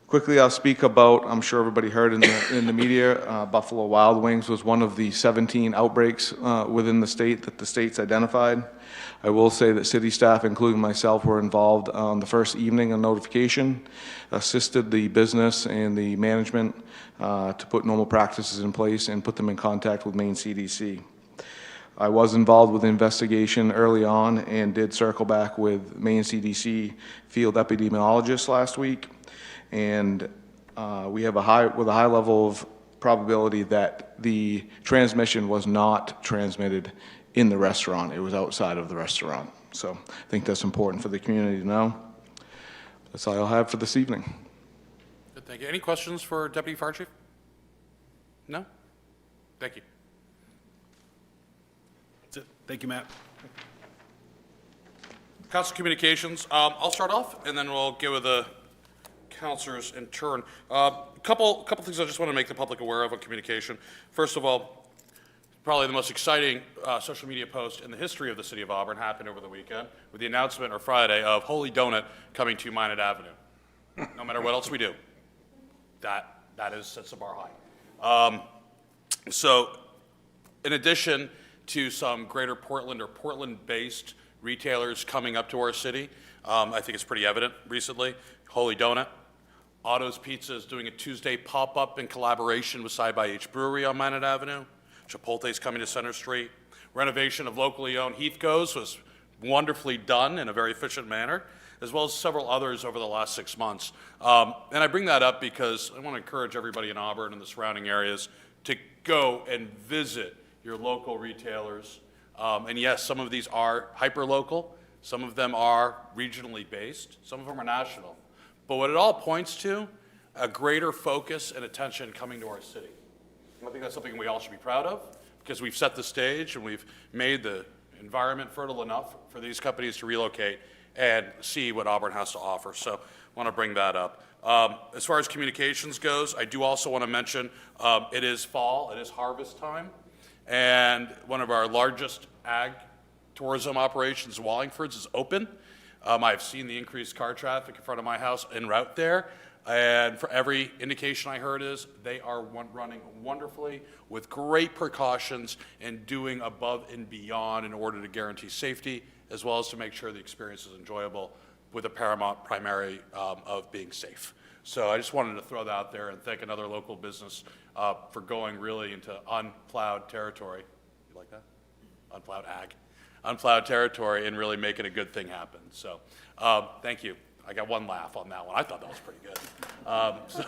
Quickly, I'll speak about, I'm sure everybody heard in the media, Buffalo Wild Wings was one of the 17 outbreaks within the state that the state's identified. I will say that city staff, including myself, were involved on the first evening of notification, assisted the business and the management to put normal practices in place and put them in contact with Maine CDC. I was involved with the investigation early on and did circle back with Maine CDC field epidemiologists last week. And we have a high level of probability that the transmission was not transmitted in the restaurant. It was outside of the restaurant. So I think that's important for the community to know. That's all I'll have for this evening. Good, thank you. Any questions for Deputy Fire Chief? No? Thank you. That's it. Thank you, Matt. Council Communications, I'll start off, and then we'll give with the councilors in turn. Couple things I just want to make the public aware of on communication. First of all, probably the most exciting social media post in the history of the City of Auburn happened over the weekend with the announcement or Friday of Holy Donut coming to Minot Avenue. No matter what else we do, that sets the bar high. So in addition to some greater Portland or Portland-based retailers coming up to our city, I think it's pretty evident recently, Holy Donut, Otto's Pizza is doing a Tuesday pop-up in collaboration with Side by H Brewery on Minot Avenue. Chipotle's coming to Center Street. Renovation of locally owned Heathco's was wonderfully done in a very efficient manner, as well as several others over the last 6 months. And I bring that up because I want to encourage everybody in Auburn and the surrounding areas to go and visit your local retailers. And yes, some of these are hyper-local. Some of them are regionally based. Some of them are national. But what it all points to, a greater focus and attention coming to our city. I think that's something we all should be proud of because we've set the stage and we've made the environment fertile enough for these companies to relocate and see what Auburn has to offer. So I want to bring that up. As far as communications goes, I do also want to mention it is fall, it is harvest time, and one of our largest ag tourism operations, Wallingford's, is open. I've seen the increased car traffic in front of my house en route there, and for every indication I heard is they are running wonderfully with great precautions and doing above and beyond in order to guarantee safety, as well as to make sure the experience is enjoyable with a paramount primary of being safe. So I just wanted to throw that out there and thank another local business for going really into unplowed territory. You like that? Unplowed ag. Unplowed territory and really making a good thing happen. So thank you. I got one laugh on that one. I thought that was pretty good. So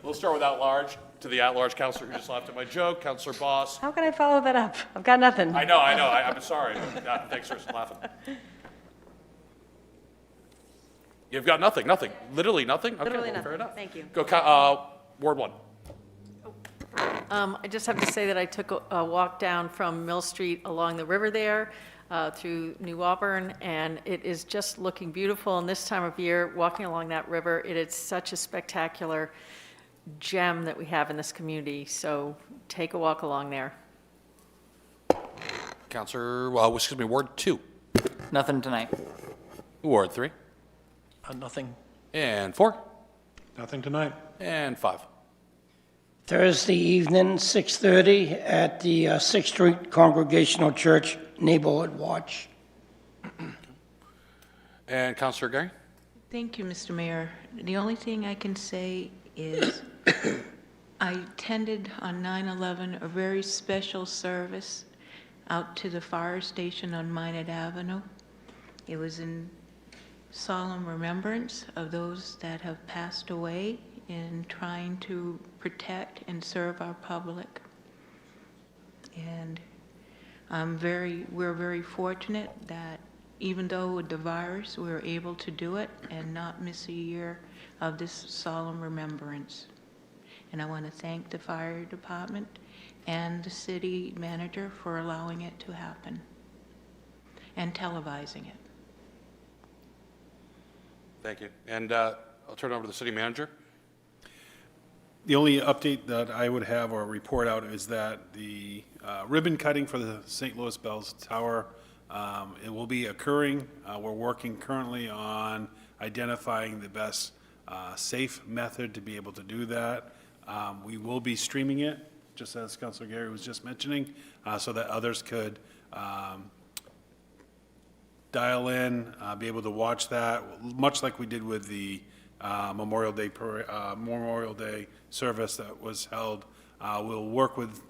we'll start with at-large. To the at-large counselor who just laughed at my joke, Counselor Boss. How can I follow that up? I've got nothing. I know. I'm sorry. Thanks for laughing. You've got nothing. Literally nothing? Okay, Literally well, nothing. fair enough. Thank you. Go, Ward 1. I just have to say that I took a walk down from Mill Street along the river there through New Auburn, and it is just looking beautiful. And this time of year, walking along that river, it is such a spectacular gem that we have in this community. So take a walk along there. Ward 2. Nothing tonight. Ward 3. Nothing. And 4. Nothing tonight. And 5. Thursday evening, 6:30, at the 6th Street Congregational Church Neighborhood Watch. And Counselor Gary? Thank you, Mr. Mayor. The only thing I can say is I attended on 9/11 a very special service out to the fire station on Minot Avenue. It was in solemn remembrance of those that have passed away in trying to protect and serve our public. And we're very fortunate that even though with the virus, we were able to do it and not miss a year of this solemn remembrance. And I want to thank the fire department and the city manager for allowing it to happen and televising it. Thank you. And I'll turn it over to the city manager. The only update that I would have or report out is that the ribbon cutting for the St. Louis Bells Tower, it will be occurring. We're working currently on identifying the best safe method to be able to do that. We will be streaming it, just as Councilor Gary was just mentioning, so that others could dial in, be able to watch that, much like we did with the Memorial Day service that was held. We'll work with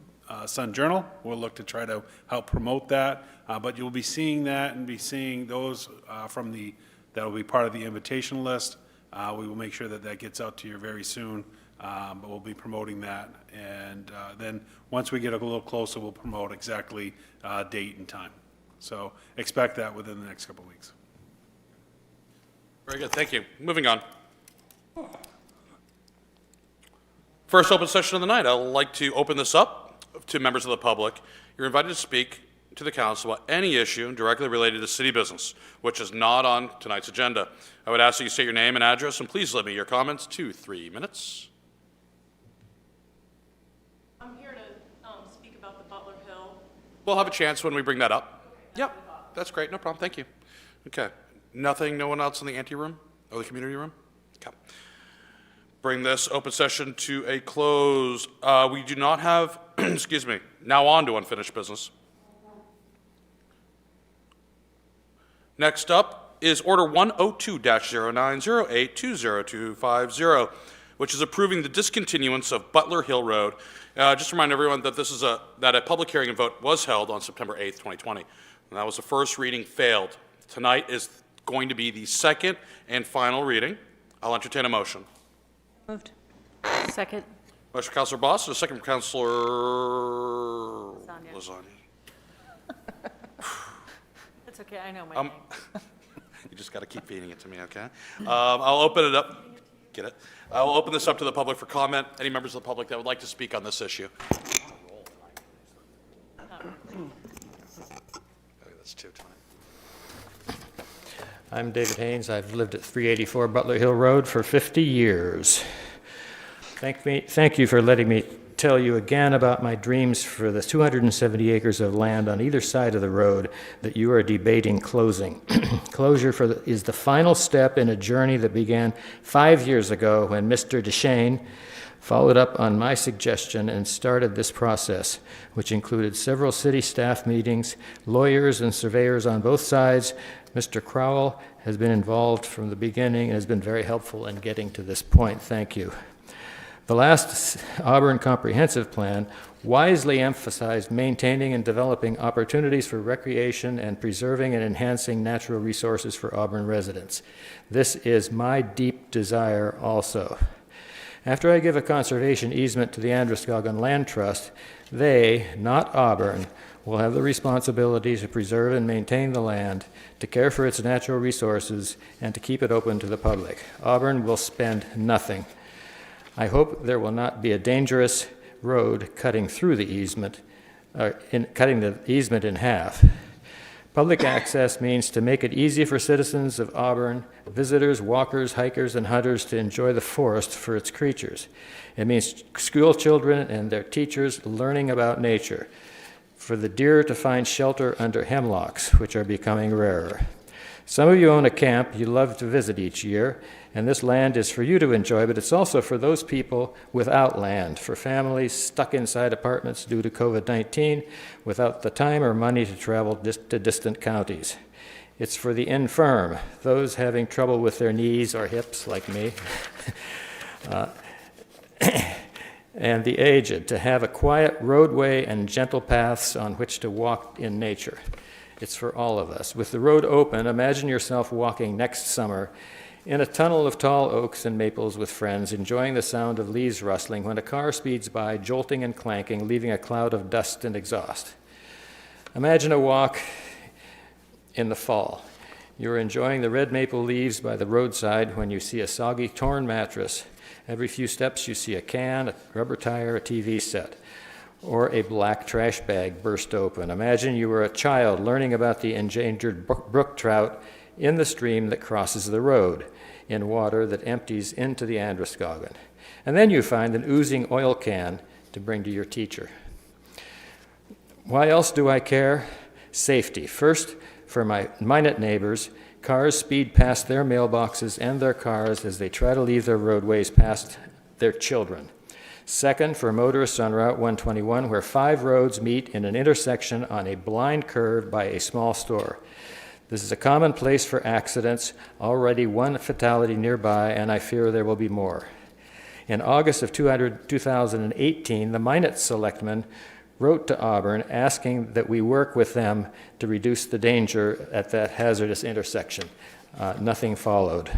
Sun Journal. We'll look to try to help promote that, but you'll be seeing that and be seeing those that will be part of the invitation list. We will make sure that that gets out to you very soon, but we'll be promoting that. And then once we get a little closer, we'll promote exactly date and time. So expect that within the next couple of weeks. Very good, thank you. Moving on. First open session of the night. I'd like to open this up to members of the public. You're invited to speak to the council about any issue directly related to city business, which is not on tonight's agenda. I would ask that you state your name and address, and please limit your comments to 3 minutes. I'm here to speak about the Butler Hill. We'll have a chance when we bring that up. Yep, that's great, no problem, thank you. Okay, no one else in the ante room or the community room? Okay. Bring this open session to a close. We do not have, excuse me, now on to unfinished business. Next up is Order 102-0908-20250, which is approving the discontinuance of Butler Hill Road. Just to remind everyone that this is that a public hearing and vote was held on September 8th, 2020. And that was the first reading failed. Tonight is going to be the second and final reading. I'll entertain a motion. Moved. Second. Motion for Councilor Boss, and a second for Councilor Lasagna. That's okay, I know my name. You just got to keep feeding it to me, okay? I'll open it up. Get it? I'll open this up to the public for comment. Any members of the public that would like to speak on this issue? That's two tonight. I'm David Haynes. I've lived at 384 Butler Hill Road for 50 years. Thank you for letting me tell you again about my dreams for the 270 acres of land on either side of the road that you are debating closing. Closure is the final step in a journey that began 5 years ago when Mr. DeShane followed up on my suggestion and started this process, which included several city staff meetings, lawyers and surveyors on both sides. Mr. Crowell has been involved from the beginning and has been very helpful in getting to this point. Thank you. The last Auburn Comprehensive Plan wisely emphasized maintaining and developing opportunities for recreation and preserving and enhancing natural resources for Auburn residents. This is my deep desire also. After I give a conservation easement to the Androscoggin Land Trust, they, not Auburn, will have the responsibility to preserve and maintain the land, to care for its natural resources, and to keep it open to the public. Auburn will spend nothing. I hope there will not be a dangerous road cutting through the easement, cutting the easement in half. Public access means to make it easy for citizens of Auburn, visitors, walkers, hikers, and hunters to enjoy the forest for its creatures. It means school children and their teachers learning about nature, for the deer to find shelter under hemlocks, which are becoming rarer. Some of you own a camp you love to visit each year, and this land is for you to enjoy, but it's also for those people without land, for families stuck inside apartments due to COVID-19, without the time or money to travel to distant counties. It's for the infirm, those having trouble with their knees or hips, like me, and the aged, to have a quiet roadway and gentle paths on which to walk in nature. It's for all of us. With the road open, imagine yourself walking next summer In a tunnel of tall oaks and maples with friends, enjoying the sound of leaves rustling when a car speeds by, jolting and clanking, leaving a cloud of dust and exhaust. Imagine a walk in the fall. You're enjoying the red maple leaves by the roadside when you see a soggy, torn mattress. Every few steps you see a can, a rubber tire, a TV set, or a black trash bag burst open. Imagine you were a child learning about the endangered brook trout in the stream that crosses the road, in water that empties into the Androscoggin. And then you find an oozing oil can to bring to your teacher. Why else do I care? Safety. First, for my Minot neighbors, cars speed past their mailboxes and their cars as they try to leave their roadways past their children. Second, for motorists on Route 121, where 5 roads meet in an intersection on a blind curve by a small store. This is a common place for accidents, already 1 fatality nearby, and I fear there will be more. In August of 2018, the Minot selectmen wrote to Auburn asking that we work with them to reduce the danger at that hazardous intersection. Nothing followed.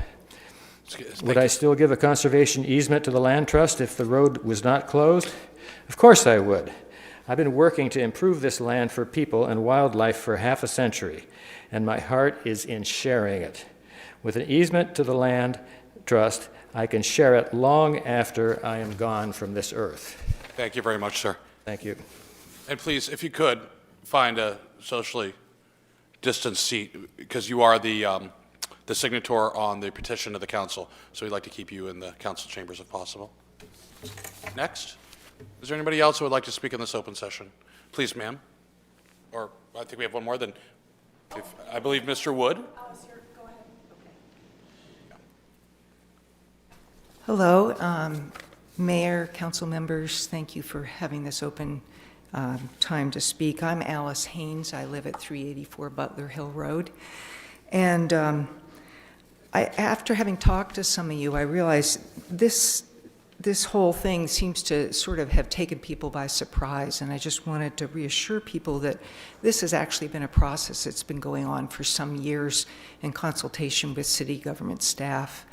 Would I still give a conservation easement to the land trust if the road was not closed? Of course I would. I've been working to improve this land for people and wildlife for half a century, and my heart is in sharing it. With an easement to the land trust, I can share it long after I am gone from this earth. Thank you very much, sir. Thank you. And please, if you could, find a socially distanced seat, because you are the signator on the petition to the council, so we'd like to keep you in the council chambers if possible. Next. Is there anybody else who would like to speak in this open session? Please, ma'am. Or I think we have one more than, I believe Mr. Wood. Hello, Mayor, council members, thank you for having this open time to speak. I'm Alice Haynes. I live at 384 Butler Hill Road. And after having talked to some of you, I realized this whole thing seems to sort of have taken people by surprise, and I just wanted to reassure people that this has actually been a process that's been going on for some years in consultation with city government staff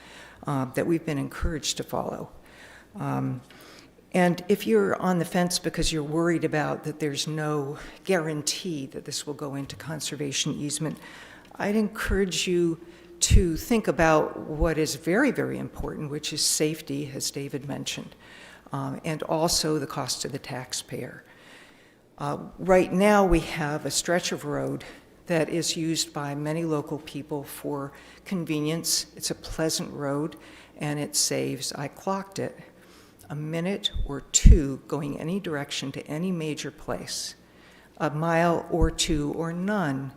that we've been encouraged to follow. And if you're on the fence because you're worried about that there's no guarantee that this will go into conservation easement, I'd encourage you to think about what is very, very important, which is safety, as David mentioned, and also the cost to the taxpayer. Right now, we have a stretch of road that is used by many local people for convenience. It's a pleasant road, and it saves, I clocked it, a minute or 2 going any direction to any major place, a mile or 2 or none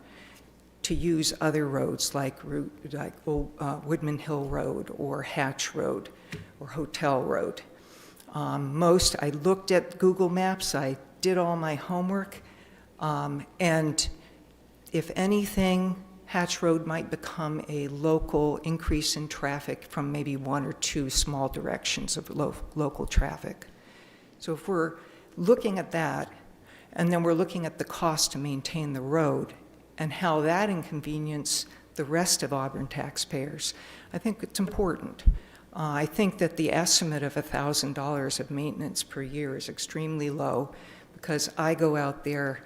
to use other roads like Woodman Hill Road or Hatch Road or Hotel Road. I looked at Google Maps, I did all my homework, and if anything, Hatch Road might become a local increase in traffic from maybe 1 or 2 small directions of local traffic. So if we're looking at that, and then we're looking at the cost to maintain the road and how that inconvenience the rest of Auburn taxpayers, I think it's important. I think that the estimate of $1,000 of maintenance per year is extremely low, because I go out there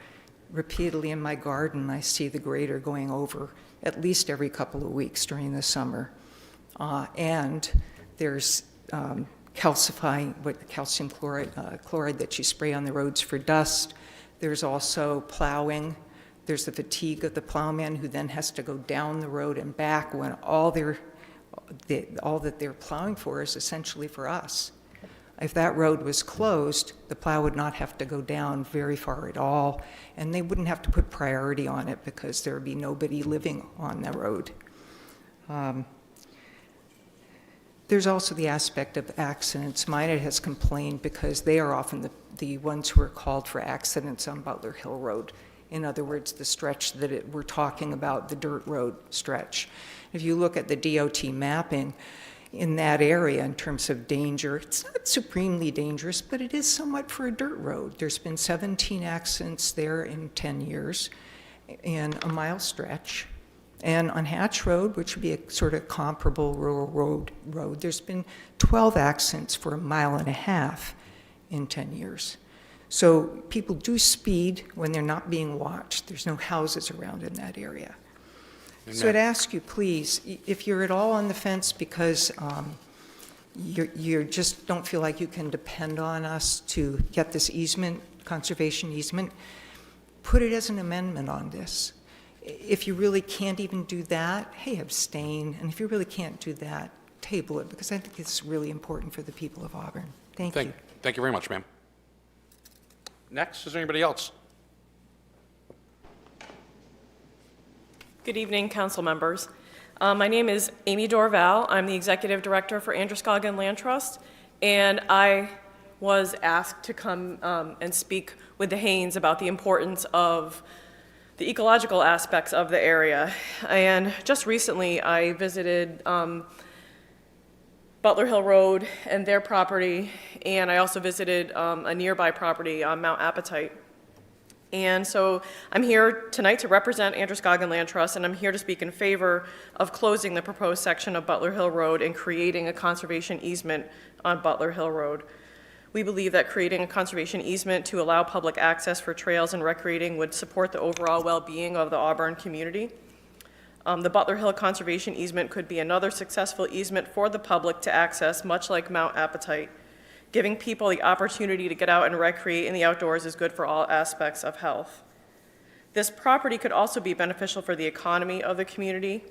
repeatedly in my garden. I see the grader going over at least every couple of weeks during the summer. And there's calcifying, calcium chloride that you spray on the roads for dust. There's also plowing. There's the fatigue of the plowman who then has to go down the road and back when all that they're plowing for is essentially for us. If that road was closed, the plow would not have to go down very far at all, and they wouldn't have to put priority on it because there would be nobody living on the road. There's also the aspect of accidents. Minot has complained because they are often the ones who are called for accidents on Butler Hill Road. In other words, the stretch that we're talking about, the dirt road stretch. If you look at the DOT mapping, in that area in terms of danger, it's not supremely dangerous, but it is somewhat for a dirt road. There's been 17 accidents there in 10 years in a mile stretch. And on Hatch Road, which would be a sort of comparable rural road, there's been 12 accidents for 1.5 miles in 10 years. So people do speed when they're not being watched. There's no houses around in that area. So I'd ask you, please, if you're at all on the fence because you just don't feel like you can depend on us to get this easement, conservation easement, put it as an amendment on this. If you really can't even do that, hey, abstain. And if you really can't do that, table it, because I think it's really important for the people of Auburn. Thank you. Thank you very much, ma'am. Next, is there anybody else? Good evening, council members. My name is Amy Dorval. I'm the executive director for Androscoggin Land Trust, and I was asked to come and speak with the Haynes about the importance of the ecological aspects of the area. And just recently, I visited Butler Hill Road and their property, and I also visited a nearby property on Mount Appetite. And so I'm here tonight to represent Androscoggin Land Trust, and I'm here to speak in favor of closing the proposed section of Butler Hill Road and creating a conservation easement on Butler Hill Road. We believe that creating a conservation easement to allow public access for trails and recreating would support the overall well-being of the Auburn community. The Butler Hill Conservation Easement could be another successful easement for the public to access, much like Mount Appetite. Giving people the opportunity to get out and recreate in the outdoors is good for all aspects of health. This property could also be beneficial for the economy of the community.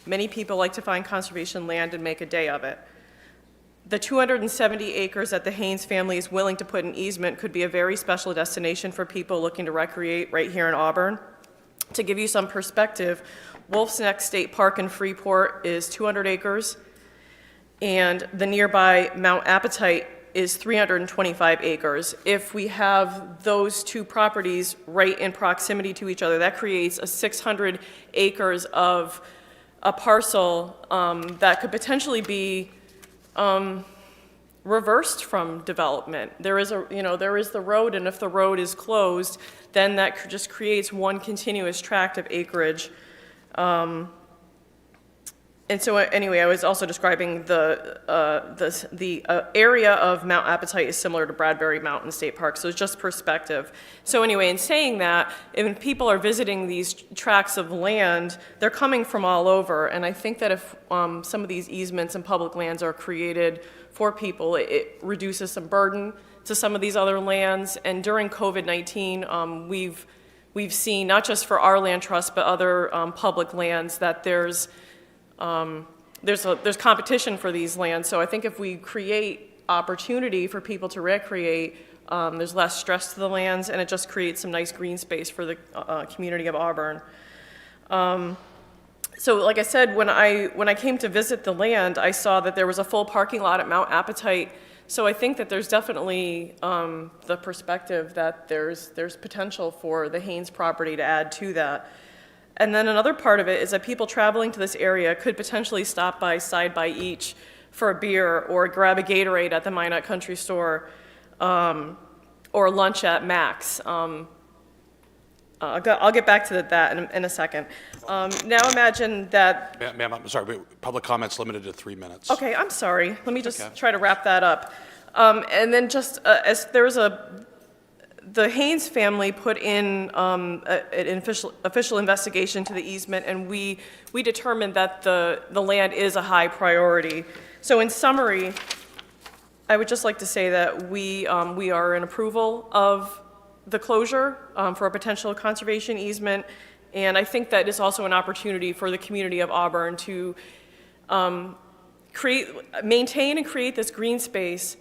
Many people like to find conservation land and make a day of it. The 270 acres that the Haynes family is willing to put in easement could be a very special destination for people looking to recreate right here in Auburn. To give you some perspective, Wolf's Neck State Park in Freeport is 200 acres, and the nearby Mount Appetite is 325 acres. If we have those two properties right in proximity to each other, that creates a 600 acres of a parcel that could potentially be reversed from development. There is the road, and if the road is closed, then that just creates one continuous tract of acreage. And so anyway, I was also describing the area of Mount Appetite is similar to Bradbury Mountain State Park, so it's just perspective. So anyway, in saying that, when people are visiting these tracts of land, they're coming from all over, and I think that if some of these easements and public lands are created for people, it reduces some burden to some of these other lands. And during COVID-19, we've seen, not just for our land trust, but other public lands, that there's competition for these lands. So I think if we create opportunity for people to recreate, there's less stress to the lands, and it just creates some nice green space for the community of Auburn. So like I said, when I came to visit the land, I saw that there was a full parking lot at Mount Appetite. So I think that there's definitely the perspective that there's potential for the Haynes property to add to that. And then another part of it is that people traveling to this area could potentially stop by Side by Each for a beer, or grab a Gatorade at the Minot Country Store, or lunch at Mac's. I'll get back to that in a second. Now imagine that... Ma'am, I'm sorry, but public comment's limited to 3 minutes. Okay, I'm sorry. Let me just try to wrap that up. And then just as there's the Haynes family put in an official investigation to the easement, and we determined that the land is a high priority. So in summary, I would just like to say that we are in approval of the closure for a potential conservation easement, and I think that is also an opportunity for the community of Auburn to maintain and create this green space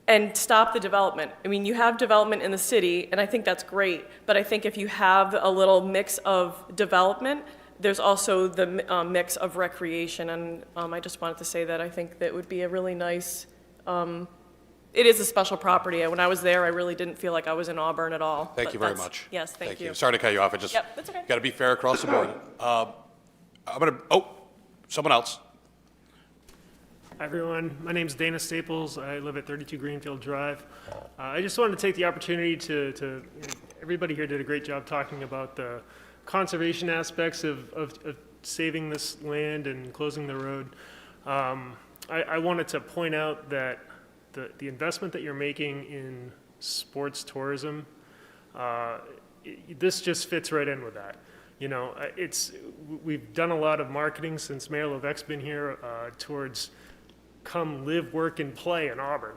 and stop the development. I mean, you have development in the city, and I think that's great, but I think if you have a little mix of development, there's also the mix of recreation, and I just wanted to say that I think that would be a really nice, it is a special property. When I was there, I really didn't feel like I was in Auburn at all. Thank you very much. Yes, thank you. Sorry to cut you off. Yep, that's okay. Got to be fair across the board. Someone else. Hi, everyone. My name is Dana Staples. I live at 32 Greenfield Drive. I just wanted to take the opportunity to everybody here did a great job talking about the conservation aspects of saving this land and closing the road, I wanted to point out that the investment that you're making in sports tourism, this just fits right in with that. You know, we've done a lot of marketing since Mayor Levesque's been here towards come live, work, and play in Auburn.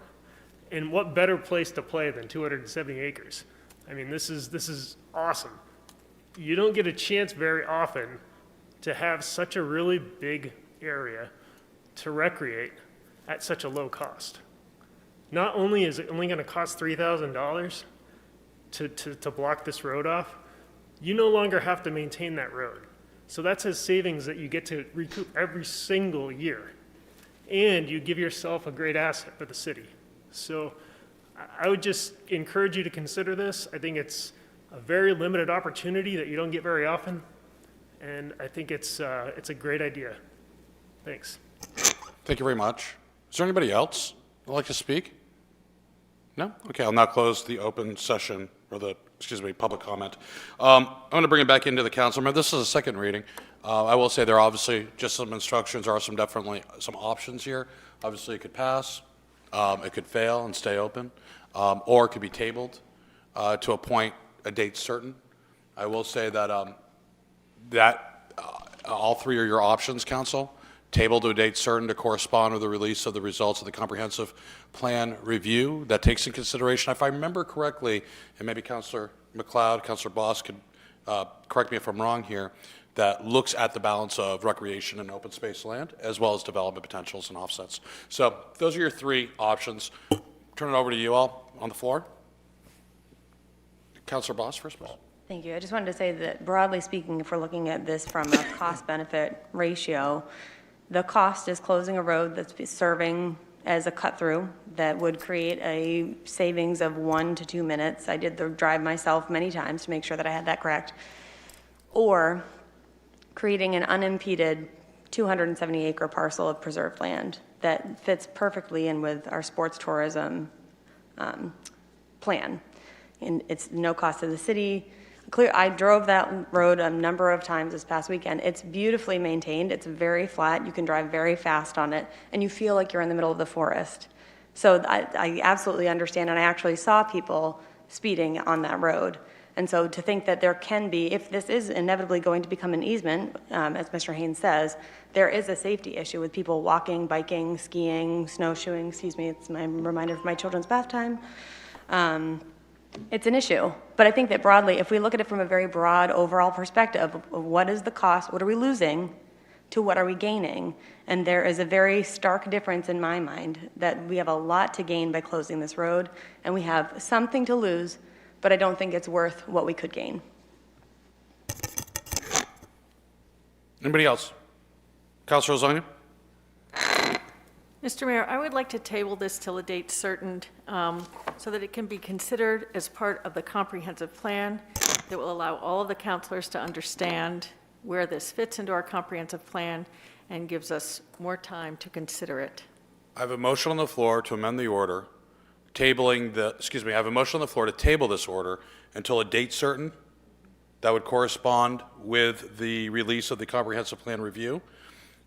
And what better place to play than 270 acres? I mean, this is awesome. You don't get a chance very often to have such a really big area to recreate at such a low cost. Not only is it only going to cost $3,000 to block this road off, you no longer have to maintain that road. So that's a savings that you get to recoup every single year. And you give yourself a great asset for the city. So I would just encourage you to consider this. I think it's a very limited opportunity that you don't get very often. And I think it's a great idea. Thanks. Thank you very much. Is there anybody else who'd like to speak? No? Okay, I'll now close the open session, or public comment. I'm going to bring it back into the council. Remember, this is a second reading. I will say there are obviously just some instructions, there are definitely some options here. Obviously, it could pass, it could fail and stay open, or it could be tabled to appoint a date certain. I will say that all three are your options, council. Table to a date certain to correspond with the release of the results of the comprehensive plan review that takes in consideration, if I remember correctly, and maybe Councilor McLeod, Councilor Boss could correct me if I'm wrong here, that looks at the balance of recreation and open space land, as well as development potentials and offsets. So those are your three options. Turn it over to you all on the floor. Councilor Boss first, please. Thank you. I just wanted to say that broadly speaking, if we're looking at this from a cost-benefit ratio, the cost is closing a road that's serving as a cut-through that would create a savings of 1 to 2 minutes. I did the drive myself many times to make sure that I had that correct. Or creating an unimpeded 270-acre parcel of preserved land that fits perfectly in with our sports tourism plan. And it's no cost to the city. I drove that road a number of times this past weekend. It's beautifully maintained. It's very flat. You can drive very fast on it, and you feel like you're in the middle of the forest. So I absolutely understand, and I actually saw people speeding on that road. And so to think that there can be, if this is inevitably going to become an easement, as Mr. Haynes says, there is a safety issue with people walking, biking, skiing, snowshoeing. Excuse me, it's my reminder of my children's bath time. It's an issue. But I think that broadly, if we look at it from a very broad overall perspective of what is the cost, what are we losing, to what are we gaining? And there is a very stark difference in my mind that we have a lot to gain by closing this road, and we have something to lose, but I don't think it's worth what we could gain. Anybody else? Councilor Lasagna? Mr. Mayor, I would like to table this till a date certain so that it can be considered as part of the comprehensive plan that will allow all of the councilors to understand where this fits into our comprehensive plan and gives us more time to consider it. I have a motion on the floor to amend the order, I have a motion on the floor to table this order until a date certain that would correspond with the release of the comprehensive plan review.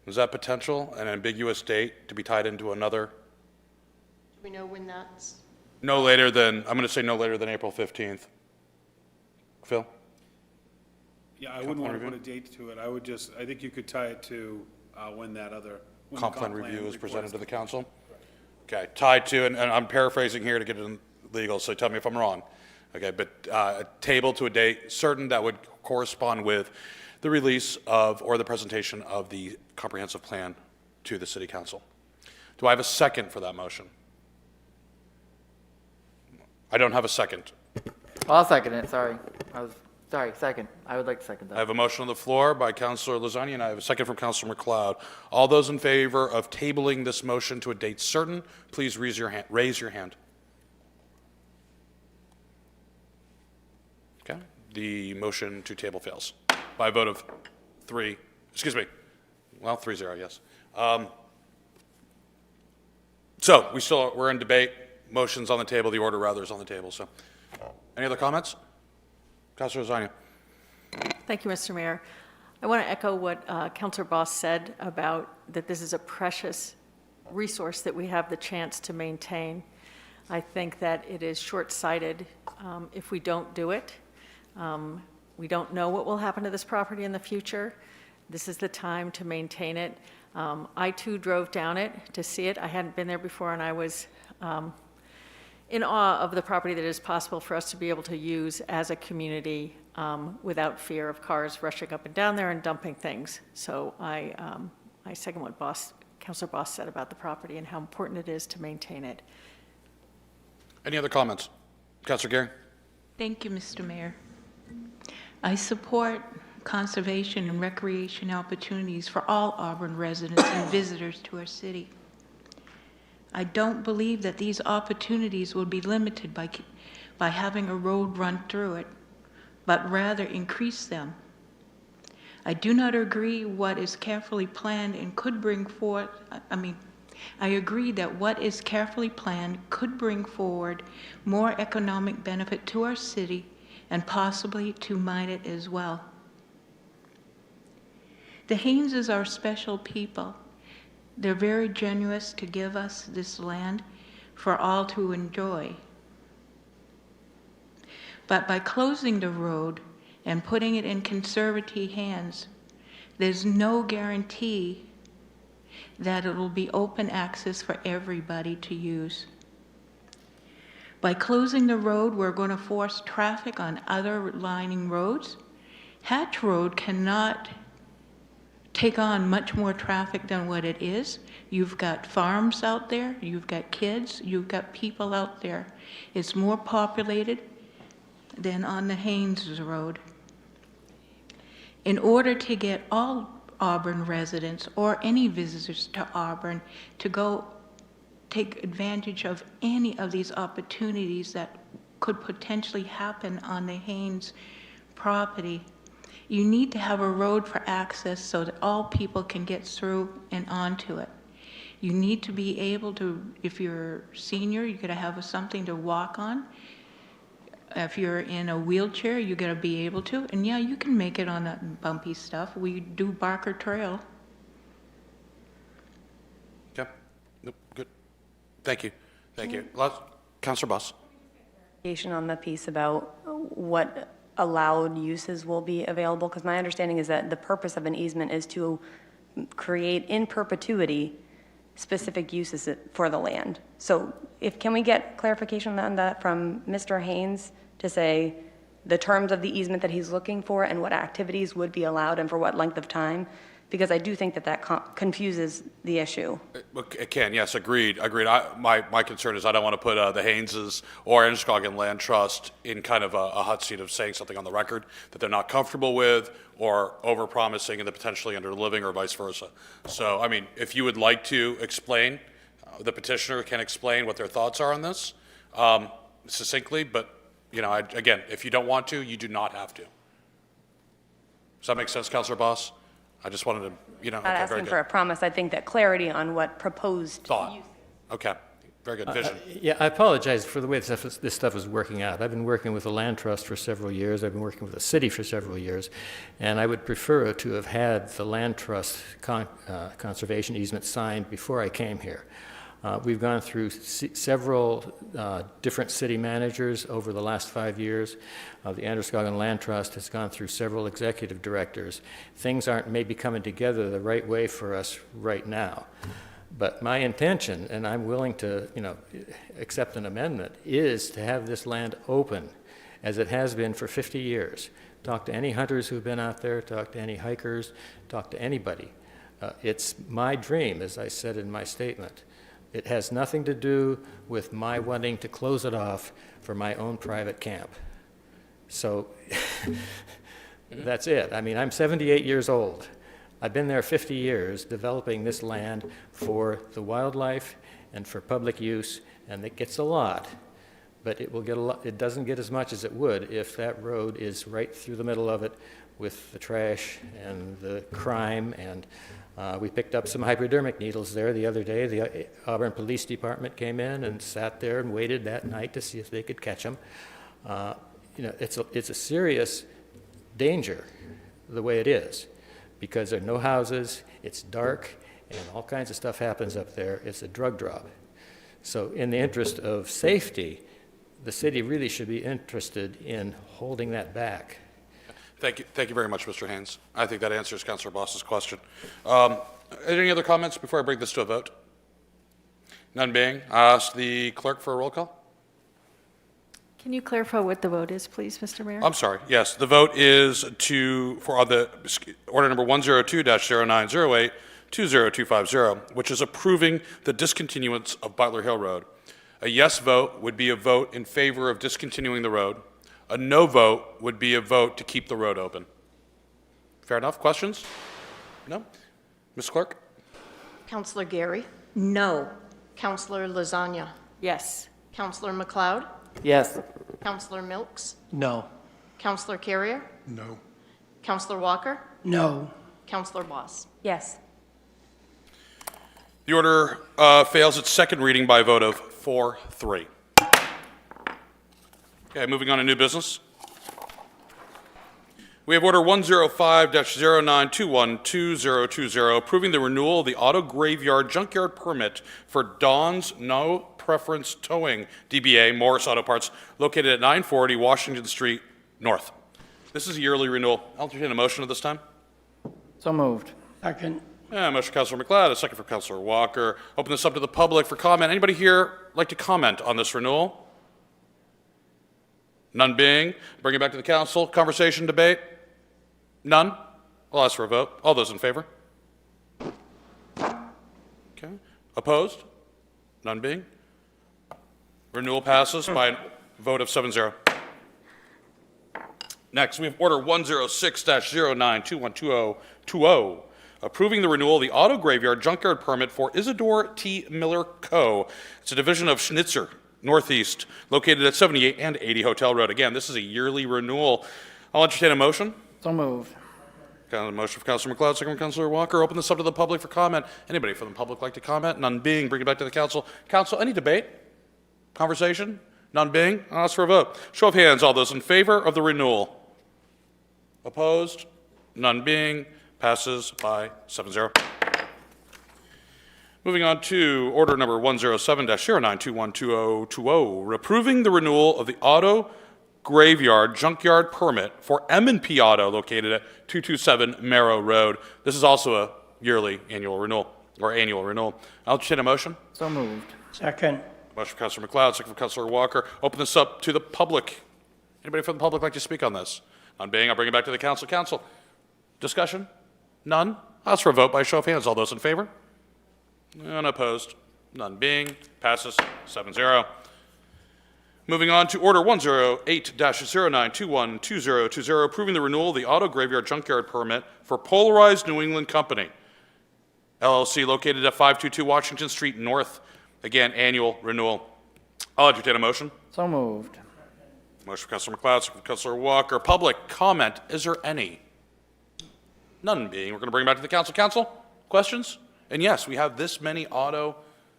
Is that potential, an ambiguous date to be tied into another? Do we know when that's? I'm going to say no later than April 15th. Phil? Yeah, I wouldn't want to put a date to it. I think you could tie it to when the Comp plan review is presented to the council? Okay, tied to, and I'm paraphrasing here to get it in legal, so tell me if I'm wrong. Okay, but a table to a date certain that would correspond with the release of or the presentation of the comprehensive plan to the city council. Do I have a second for that motion? I don't have a second. I'll second it, sorry. Second. I would like to second I that. have a motion on the floor by Councilor Lasagna, and I have a second from Councilor McLeod. All those in favor of tabling this motion to a date certain, please raise your hand. Okay, the motion to table fails by a vote of 3-0, yes. So we're in debate. Motion's on the table, the order rather is on the table, so. Any other comments? Councilor Lasagna. Thank you, Mr. Mayor. I want to echo what Councilor Boss said about that this is a precious resource that we have the chance to maintain. I think that it is short-sighted if we don't do it. We don't know what will happen to this property in the future. This is the time to maintain it. I too drove down it to see it. I hadn't been there before, and I was in awe of the property that is possible for us to be able to use as a community without fear of cars rushing up and down there and dumping things. So I second what Councilor Boss said about the property and how important it is to maintain it. Any other comments? Councilor Gary? Thank you, Mr. Mayor. I support conservation and recreation opportunities for all Auburn residents and visitors to our city. I don't believe that these opportunities will be limited by having a road run through it, but rather increase them. I do not agree what is carefully planned and could bring forth, I agree that what is carefully planned could bring forward more economic benefit to our city and possibly to Minot as well. The Hayneses are special people. They're very generous to give us this land for all to enjoy. But by closing the road and putting it in conservative hands, there's no guarantee that it will be open access for everybody to use. By closing the road, we're going to force traffic on other lining roads. Hatch Road cannot take on much more traffic than what it is. You've got farms out there, you've got kids, you've got people out there. It's more populated than on the Haynes Road. In order to get all Auburn residents or any visitors to Auburn to go take advantage of any of these opportunities that could potentially happen on the Haynes property, you need to have a road for access so that all people can get through and onto it. You need to be able to, if you're a senior, you gotta have something to walk on. If you're in a wheelchair, you gotta be able to. And yeah, you can make it on that bumpy stuff. We do Barker Trail. Okay. Nope. Good. Thank you. Thank you. Councilor Boss. On the piece about what allowed uses will be available, because my understanding is that the purpose of an easement is to create in perpetuity specific uses for the land. So can we get clarification on that from Mr. Haynes to say the terms of the easement that he's looking for and what activities would be allowed and for what length of time? Because I do think that confuses the issue. It can, yes, agreed. My concern is I don't want to put the Hayneses or Androscoggin Land Trust in kind of a hot seat of saying something on the record that they're not comfortable with or over-promising and then potentially under-living or vice versa. So, I mean, if you would like to explain, the petitioner can explain what their thoughts are on this succinctly, but, you know, again, if you don't want to, you do not have to. Does that make sense, Councilor Boss? I just wanted to, you know. Not asking for a promise. I think that clarity on what proposed thought. Okay, very good vision. Yeah, I apologize for the way this stuff is working out. I've been working with the Land Trust for several years. I've been working with the city for several years, and I would prefer to have had the Land Trust conservation easement signed before I came here. We've gone through several different city managers over the last 5 years. The Androscoggin Land Trust has gone through several executive directors. Things aren't maybe coming together the right way for us right now. But my intention, and I'm willing to, you know, accept an amendment, is to have this land open as it has been for 50 years. Talk to any hunters who've been out there, talk to any hikers, talk to anybody. It's my dream, as I said in my statement. It has nothing to do with my wanting to close it off for my own private camp. So that's it. I mean, I'm 78 years old. I've been there 50 years developing this land for the wildlife and for public use, and it gets a lot, but it will get a lot. It doesn't get as much as it would if that road is right through the middle of it with the trash and the crime. And we picked up some hypodermic needles there the other day. The Auburn Police Department came in and sat there and waited that night to see if they could catch them. You know, it's a serious danger the way it is, because there are no houses, it's dark, and all kinds of stuff happens up there. It's a drug drop. So in the interest of safety, the city really should be interested in holding that back. Thank you very much, Mr. Haynes. I think that answers Councilor Boss's question. Any other comments before I bring this to a vote? None being, I ask the clerk for a roll call. Can you clarify what the vote is, please, Mr. Mayor? I'm sorry. Yes, the vote is for the order number 102-0908-20250, which is approving the discontinuance of Butler Hill Road. A yes vote would be a vote in favor of discontinuing the road. A no vote would be a vote to keep the road open. Fair enough? Questions? No? Ms. Clerk? Counselor Gary, No. Counselor Lasagna, Yes. Counselor McLeod, Yes. Counselor Milks, No. Counselor Carrier, No. Counselor Walker, No. Counselor Boss. Yes. The order fails its second reading by a vote of 4-3. Okay, moving on to new business. We have Order 105-0921-2020, approving the renewal of the auto graveyard junkyard permit for Dawn's No Preference Towing, DBA Morris Auto Parts, located at 940 Washington Street North. This is a yearly renewal. I'll entertain a motion at this time. So moved. Second. Motion for Councilor McLeod, a second for Councilor Walker. Open this up to the public for comment. Anybody here like to comment on this renewal? None being. Bring it back to the council. Conversation, debate? None? I'll ask for a vote. All those in favor? Okay. Opposed? None being. Renewal passes by a vote of 7-0. Next, we have Order 106-09212020, approving the renewal of the auto graveyard junkyard permit for Isidore T. Miller Co. It's a division of Schnitzer Northeast, located at 78 and 80 Hotel Road. Again, this is a yearly renewal. I'll entertain a motion. So moved. Motion for Councilor McLeod, second for Councilor Walker. Open this up to the public for comment. Anybody from the public like to comment? None being. Bring it back to the council. Council, any debate? Conversation? None being. I'll ask for a vote. Show of hands. All those in favor of the renewal? Opposed? None being. Passes by 7-0. Moving on to order number 107-09212020, approving the renewal of the auto graveyard junkyard permit for M&P Auto located at 227 Merrow Road. This is also a annual renewal. I'll entertain a motion. So moved. Second. Motion for Councilor McLeod, second for Councilor Walker. Open this up to the public. Anybody from the public like to speak on this? None being, I'll bring it back to the council. Council, discussion? None? I'll ask for a vote by show of hands. All those in favor? None opposed. None being. Passes 7-0. Moving on to Order 108-09212020, approving the renewal of the auto graveyard junkyard permit for Polarized New England Company, LLC, located at 522 Washington Street North. Again, annual renewal. I'll entertain a motion. So moved. Motion for Councilor McLeod, second for Councilor Walker. Public comment, is there any? None being. We're going to bring it back to the council. Council, questions? And yes, we have this many auto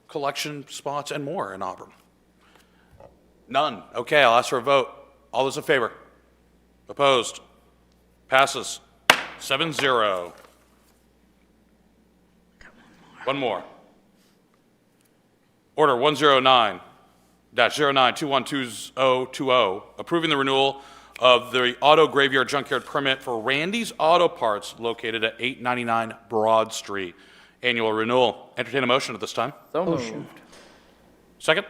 collection spots and more in Auburn. None. Okay, I'll ask for a vote. All those in favor? Opposed? Passes 7-0. One more. Order 109-09212020, approving the renewal of the auto graveyard junkyard permit for Randy's Auto Parts located at 899 Broad Street. Annual renewal. Entertain a motion at this time. So moved. Second?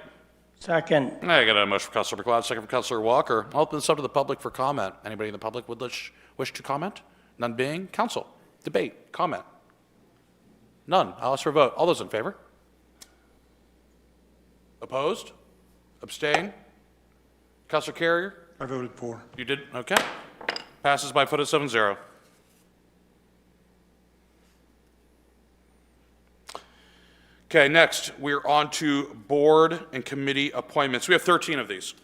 Second. I got a motion for Councilor McLeod, second for Councilor Walker. I'll open this up to the public for comment. Anybody in the public would wish to comment? None being. Council, debate, comment. None. I'll ask for a vote. All those in favor? Opposed? Abstain? Councilor Carrier? I voted for. You did? Okay. Passes by a vote of 7-0. Okay, next, we're on to board and committee appointments. We have 13 of these.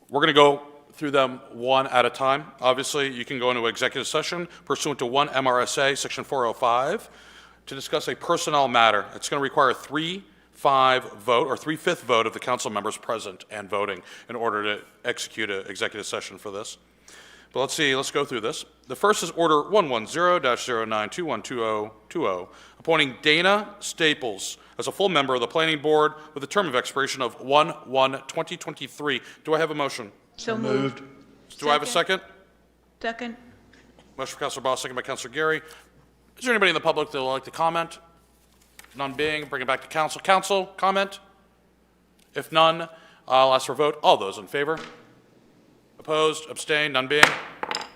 We're going to go through them one at a time. Obviously, you can go into executive session pursuant to 1 MRSA, Section 405, to discuss a personnel matter. It's going to require a 3-5 vote, or 3/5 vote of the council members present and voting in order to execute an executive session for this. But let's see, let's go through this. The first is Order 110-09212020, appointing Dana Staples as a full member of the Planning Board with a term of expiration of 1/1/2023. Do I have a motion? So moved. Do I have a second? Second. Motion for Councilor Boss, second by Councilor Gary. Is there anybody in the public that would like to comment? None being, bring it back to council. Council, comment? If none, I'll ask for a vote. All those in favor? Opposed, abstained, none being?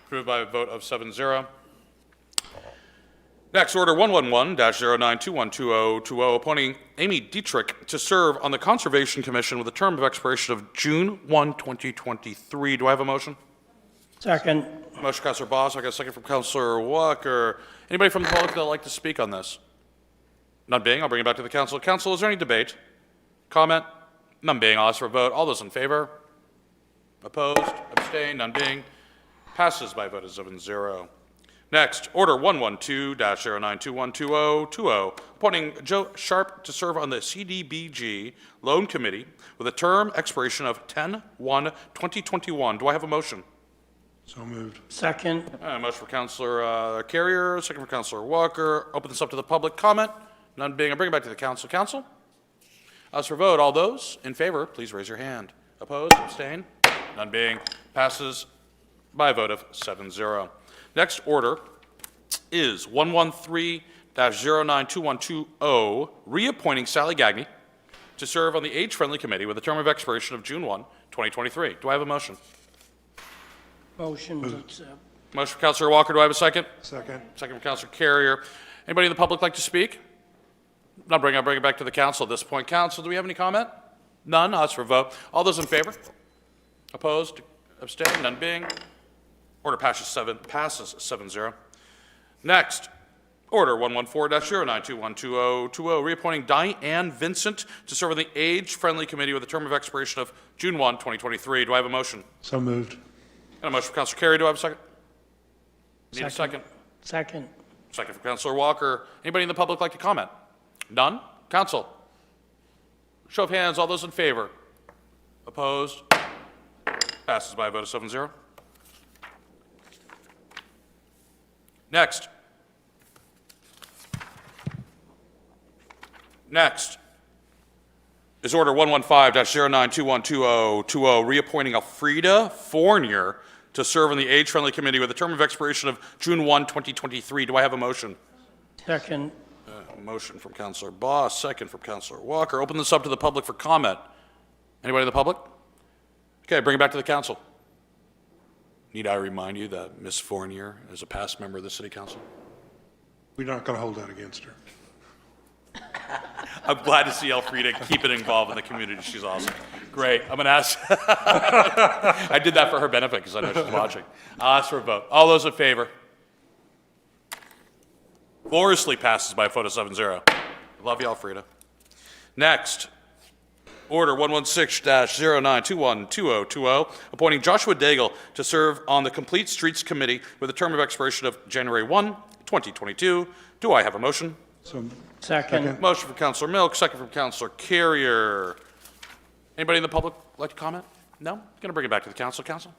Approved by a vote of 7-0. Next, Order 111-09212020, appointing Amy Dietrich to serve on the Conservation Commission with a term of expiration of June 1, 2023. Do I have a motion? Second. Motion, Councilor Boss. I got a second from Councilor Walker. Anybody from the public that would like to speak on this? None being, I'll bring it back to the council. Council, is there any debate? Comment? None being, I'll ask for a vote. All those in favor? Opposed? Abstained? None being? Passes by a vote of 7-0. Next, Order 112-09212020, appointing Joe Sharp to serve on the CDBG Loan Committee with a term expiration of 10/1/2021. Do I have a motion? So moved. Second. Motion for Councilor Carrier, second for Councilor Walker. Open this up to the public. Comment? None being, I'll bring it back to the council. Council? As for vote, all those in favor, please raise your hand. Opposed? Abstain? None being, passes by a vote of 7-0. Next order is 113-092120, reappointing Sally Gagney to serve on the Age-Friendly Committee with a term of expiration of June 1, 2023. Do I have a motion? Motion to accept. Motion for Councilor Walker. Do I have a second? Second. Second for Councilor Carrier. Anybody in the public like to speak? I'll bring it back to the council at this point. Council, do we have any comment? None. I'll ask for a vote. All those in favor? Opposed? Abstained? None being? Order passes 7-0. Next, Order 114-09212020, reappointing Diane Vincent to serve on the Age-Friendly Committee with a term of expiration of June 1, 2023. Do I have a motion? So moved. And a motion for Councilor Carey. Do I have a second? Need a second? Second. Second for Councilor Walker. Anybody in the public like to comment? None? Council? Show of hands. All those in favor? Opposed? Passes by a vote of 7-0. Next. Next is Order 115-09212020, reappointing Elfrida Fournier to serve on the Age-Friendly Committee with a term of expiration of June 1, 2023. Do I have a motion? Second. Motion from Councilor Boss, second from Councilor Walker. Open this up to the public for comment. Anybody in the public? Okay, bring it back to the council. Need I remind you that Ms. Fournier is a past member of the City Council? We're not going to hold that against her. I'm glad to see Elfrida keep it involved in the community. She's awesome. Great. I'm going to ask. I did that for her benefit because I know she's watching. I'll ask for a vote. All those in favor? Gloriously passes by a vote of 7-0. Love you, Elfrida. Next, Order 116-09212020, appointing Joshua Daigle to serve on the Complete Streets Committee with a term of expiration of January 1, 2022. Do I have a motion? So Second. Motion from Councilor Milk, second from Councilor Carrier. Anybody in the public like to comment? No? Going to bring it back to the council. Council?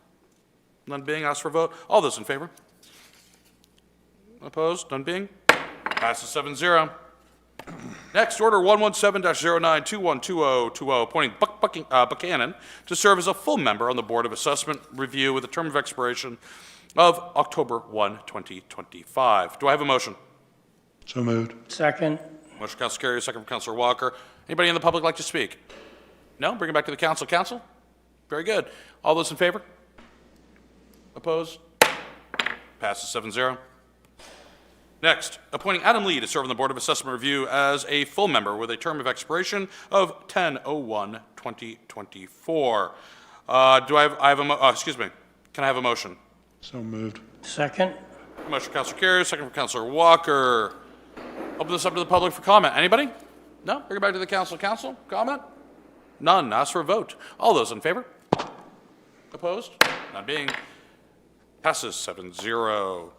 None being, asked for a vote. All those in favor? Opposed? None being? Passes 7-0. Next, Order 117-09212020, appointing Buchanan to serve as a full member on the Board of Assessment Review with a term of expiration of October 1, 2025. Do I have a motion? So moved. Second. Motion, Councilor Carrier, second from Councilor Walker. Anybody in the public like to speak? No? Bring it back to the council. Council? Very good. All those in favor? Opposed? Passes 7-0. Next, appointing Adam Lee to serve on the Board of Assessment Review as a full member with a term of expiration of 10/01/2024. Do I have a excuse me. Can I have a motion? So moved. Second. Motion for Councilor Carrier, second for Councilor Walker. Open this up to the public for comment. Anybody? No? Bring it back to the council. Council? Comment? None. Ask for a vote. All those in favor? Opposed? None being. Passes 7-0.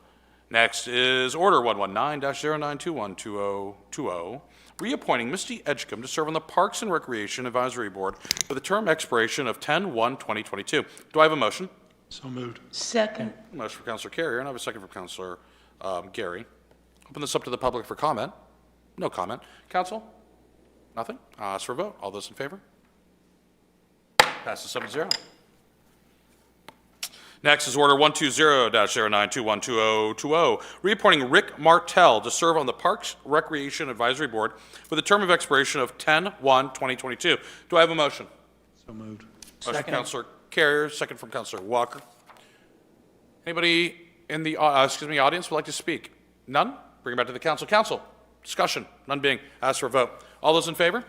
Next is Order 119-09212020, reappointing Misty Edgecombe to serve on the Parks and Recreation Advisory Board with a term expiration of 10/1/2022. Do I have a motion? So moved. Second. Motion for Counselor Carrier, and I have a second from Counselor Gary. Open this up to the public for comment. No comment. Council? Nothing? Ask for a vote. All those in favor? Passes 7-0. Next is Order 120-09212020, reappointing Rick Martell to serve on the Parks Recreation Advisory Board with a term of expiration of 10/1/2022. Do I have a motion? So moved. Motion from Counselor Carrier, second from Counselor Walker. Anybody in the audience would like to speak? None? Bring it back to the council. Council, discussion. None being asked for a vote. All those in favor?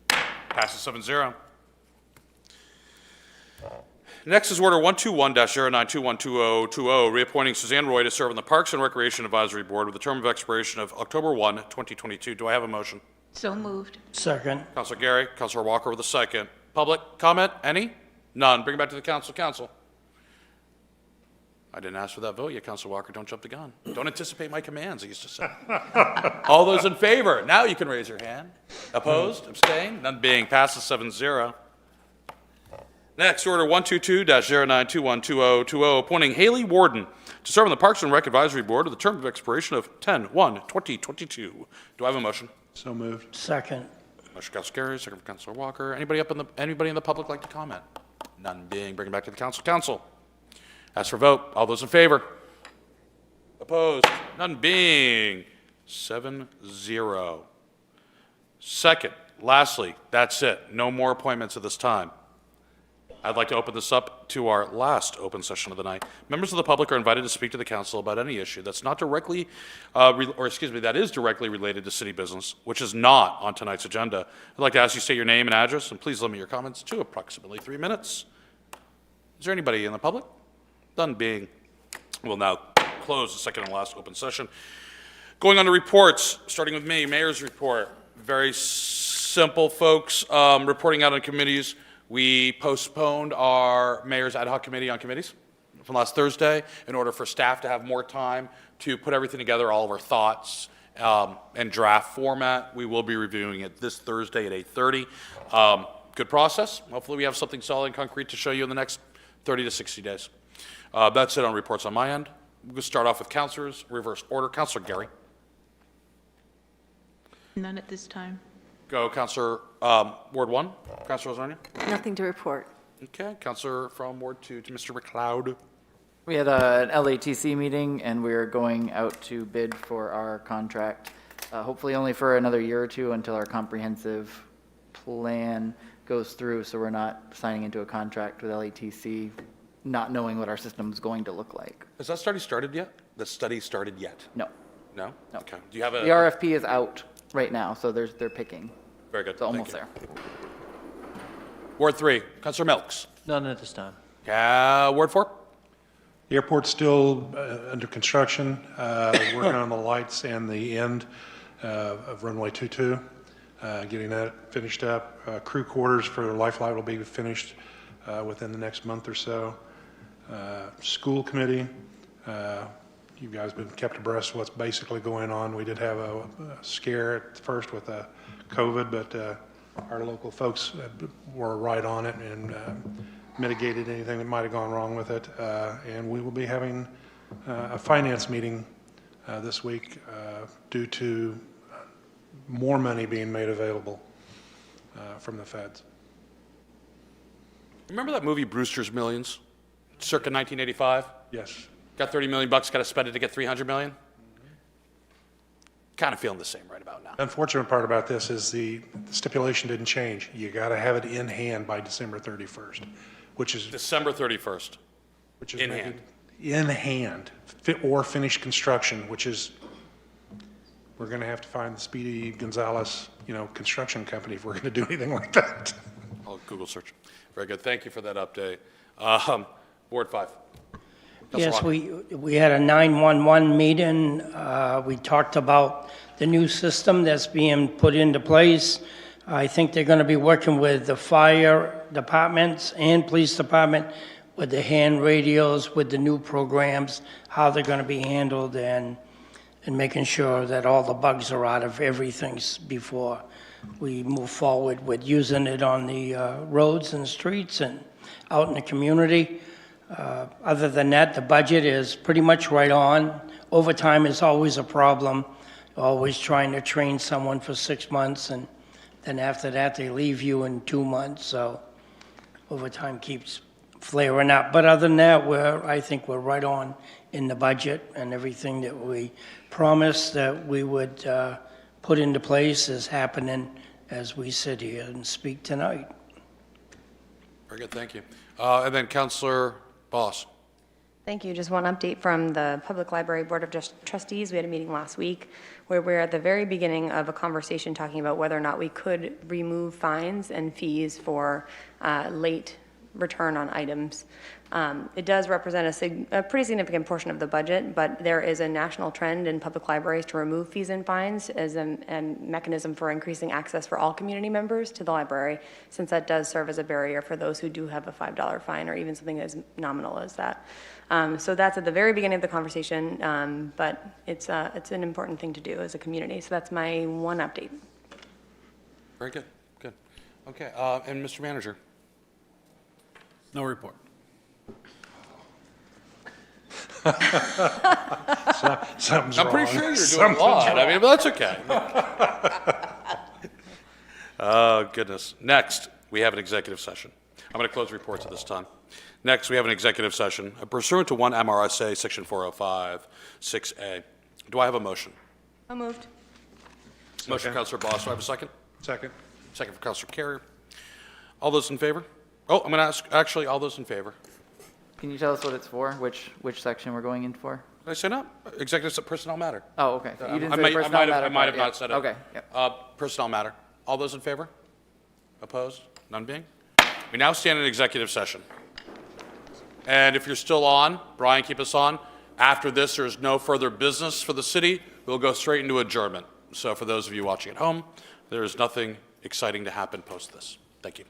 Passes 7-0. Next is Order 121-09212020, reappointing Suzanne Roy to serve on the Parks and Recreation Advisory Board with a term of expiration of October 1, 2022. Do I have a motion? So moved. Second. Counselor Gary, Counselor Walker with a second. Public comment? Any? None. Bring it back to the council. Council. I didn't ask for that vote yet, Counselor Walker. Don't jump the gun. Don't anticipate my commands, I used to say. All those in favor? Now you can raise your hand. Opposed? Abstained? None being passes 7-0. Next, Order 122-09212020, appointing Haley Warden to serve on the Parks and Rec Advisory Board with a term of expiration of 10/1/2022. Do I have a motion? So moved. Second. Motion, Counselor Gary, second from Counselor Walker. Anybody in the public like to comment? None being. Bring it back to the council. Council. Ask for vote. All those in favor? Opposed? None being. 7-0. Second, lastly, that's it. No more appointments at this time. I'd like to open this up to our last open session of the night. Members of the public are invited to speak to the council about any issue that's not directly, that is directly related to city business, which is not on tonight's agenda. I'd like to ask you to state your name and address, and please limit your comments to approximately 3 minutes. Is there anybody in the public? None being. We'll now close the second and last open session. Going on to reports, starting with me, mayor's report. Very simple, folks. Reporting out on committees. We postponed our mayor's ad hoc committee on committees from last Thursday in order for staff to have more time to put everything together, all of our thoughts in draft format. We will be reviewing it this Thursday at 8:30. Good process. Hopefully we have something solid and concrete to show you in the next 30 to 60 days. That's it on reports on my end. We're going to start off with councilors, reverse order. Councilor Gary. None at this time. Go, Councilor, Ward 1. Councilor Lasagna. Nothing to report. Okay, Councilor from Ward 2 to Mr. McLeod. We had an LATC meeting, and we're going out to bid for our contract, hopefully only for another year or two until our comprehensive plan goes through, so we're not signing into a contract with LATC, not knowing what our system's going to look like. Has that study started yet? The study started yet? No. No? No. Okay. Do you have a... The RFP is out right now, so they're picking. Very good. It's almost Thank there. you. Ward 3, Councilor Milks. None at this time. Ward 4. The airport's still under construction, working on the lights and the end of runway 22, getting that finished up. Crew quarters for Lifeline will be finished within the next month or so. School committee, you guys have been kept abreast of what's basically going on. We did have a scare at first with COVID, but our local folks were right on it and mitigated anything that might have gone wrong with it. And we will be having a finance meeting this week due to more money being made available from the feds. Remember that movie Brewster's Millions, circa 1985? Yes. Got $30 million, got to spend it to get $300 million? Kind of feeling the same right about now. Unfortunate part about this is the stipulation didn't change. You got to have it in hand by December 31st, which is December 31st. which is in making- hand. in hand, or finished construction, which is we're going to have to find the Speedy Gonzalez, construction company if we're going to do anything like that. I'll Google search. Very good. Thank you for that update. Ward 5. Yes, we had a 911 meeting. We talked about the new system that's being put into place. I think they're going to be working with the fire departments and police department with the hand radios, with the new programs, how they're going to be handled, and making sure that all the bugs are out of everything before we move forward with using it on the roads and streets and out in the community. Other than that, the budget is pretty much right on. Overtime is always a problem, always trying to train someone for 6 months, and then after that, they leave you in 2 months, so overtime keeps flaring up. But other than that, I think we're right on in the budget, and everything that we promised that we would put into place is happening as we sit here and speak tonight. Very good, thank you. And then Councilor Boss. Thank you. Just one update from the Public Library Board of Trustees. We had a meeting last week where we're at the very beginning of a conversation talking about whether or not we could remove fines and fees for late return on items. It does represent a pretty significant portion of the budget, but there is a national trend in public libraries to remove fees and fines as a mechanism for increasing access for all community members to the library, since that does serve as a barrier for those who do have a $5 fine or even something as nominal as that. So that's at the very beginning of the conversation, but it's an important thing to do as a community. So that's my one update. Very good, good. Okay, and Mr. Manager. No report. Something's I'm wrong. pretty sure you're doing Something's a lot. I wrong. mean, but that's okay. Oh, goodness. Next, we have an executive session. I'm going to close reports at this time. Next, we have an executive session pursuant to 1 MRSA Section 405, 6A. Do I have a motion? So moved. Motion for Councilor Boss. Do I have a second? Second. Second for Councilor Carrier. All those in favor? Oh, I'm going to ask, actually, all those in favor. Can you tell us what it's for, which section we're going in for? Did I say no? Executive personnel matter. Oh, okay. You didn't I say might personnel matter. I might have part, not said it. Okay, yep. Personnel matter. All those in favor? Opposed? None being? We now stand in executive session. And if you're still on, Brian, keep us on. After this, there's no further business for the city. We'll go straight into adjournment. So for those of you watching at home, there is nothing exciting to happen post this. Thank you.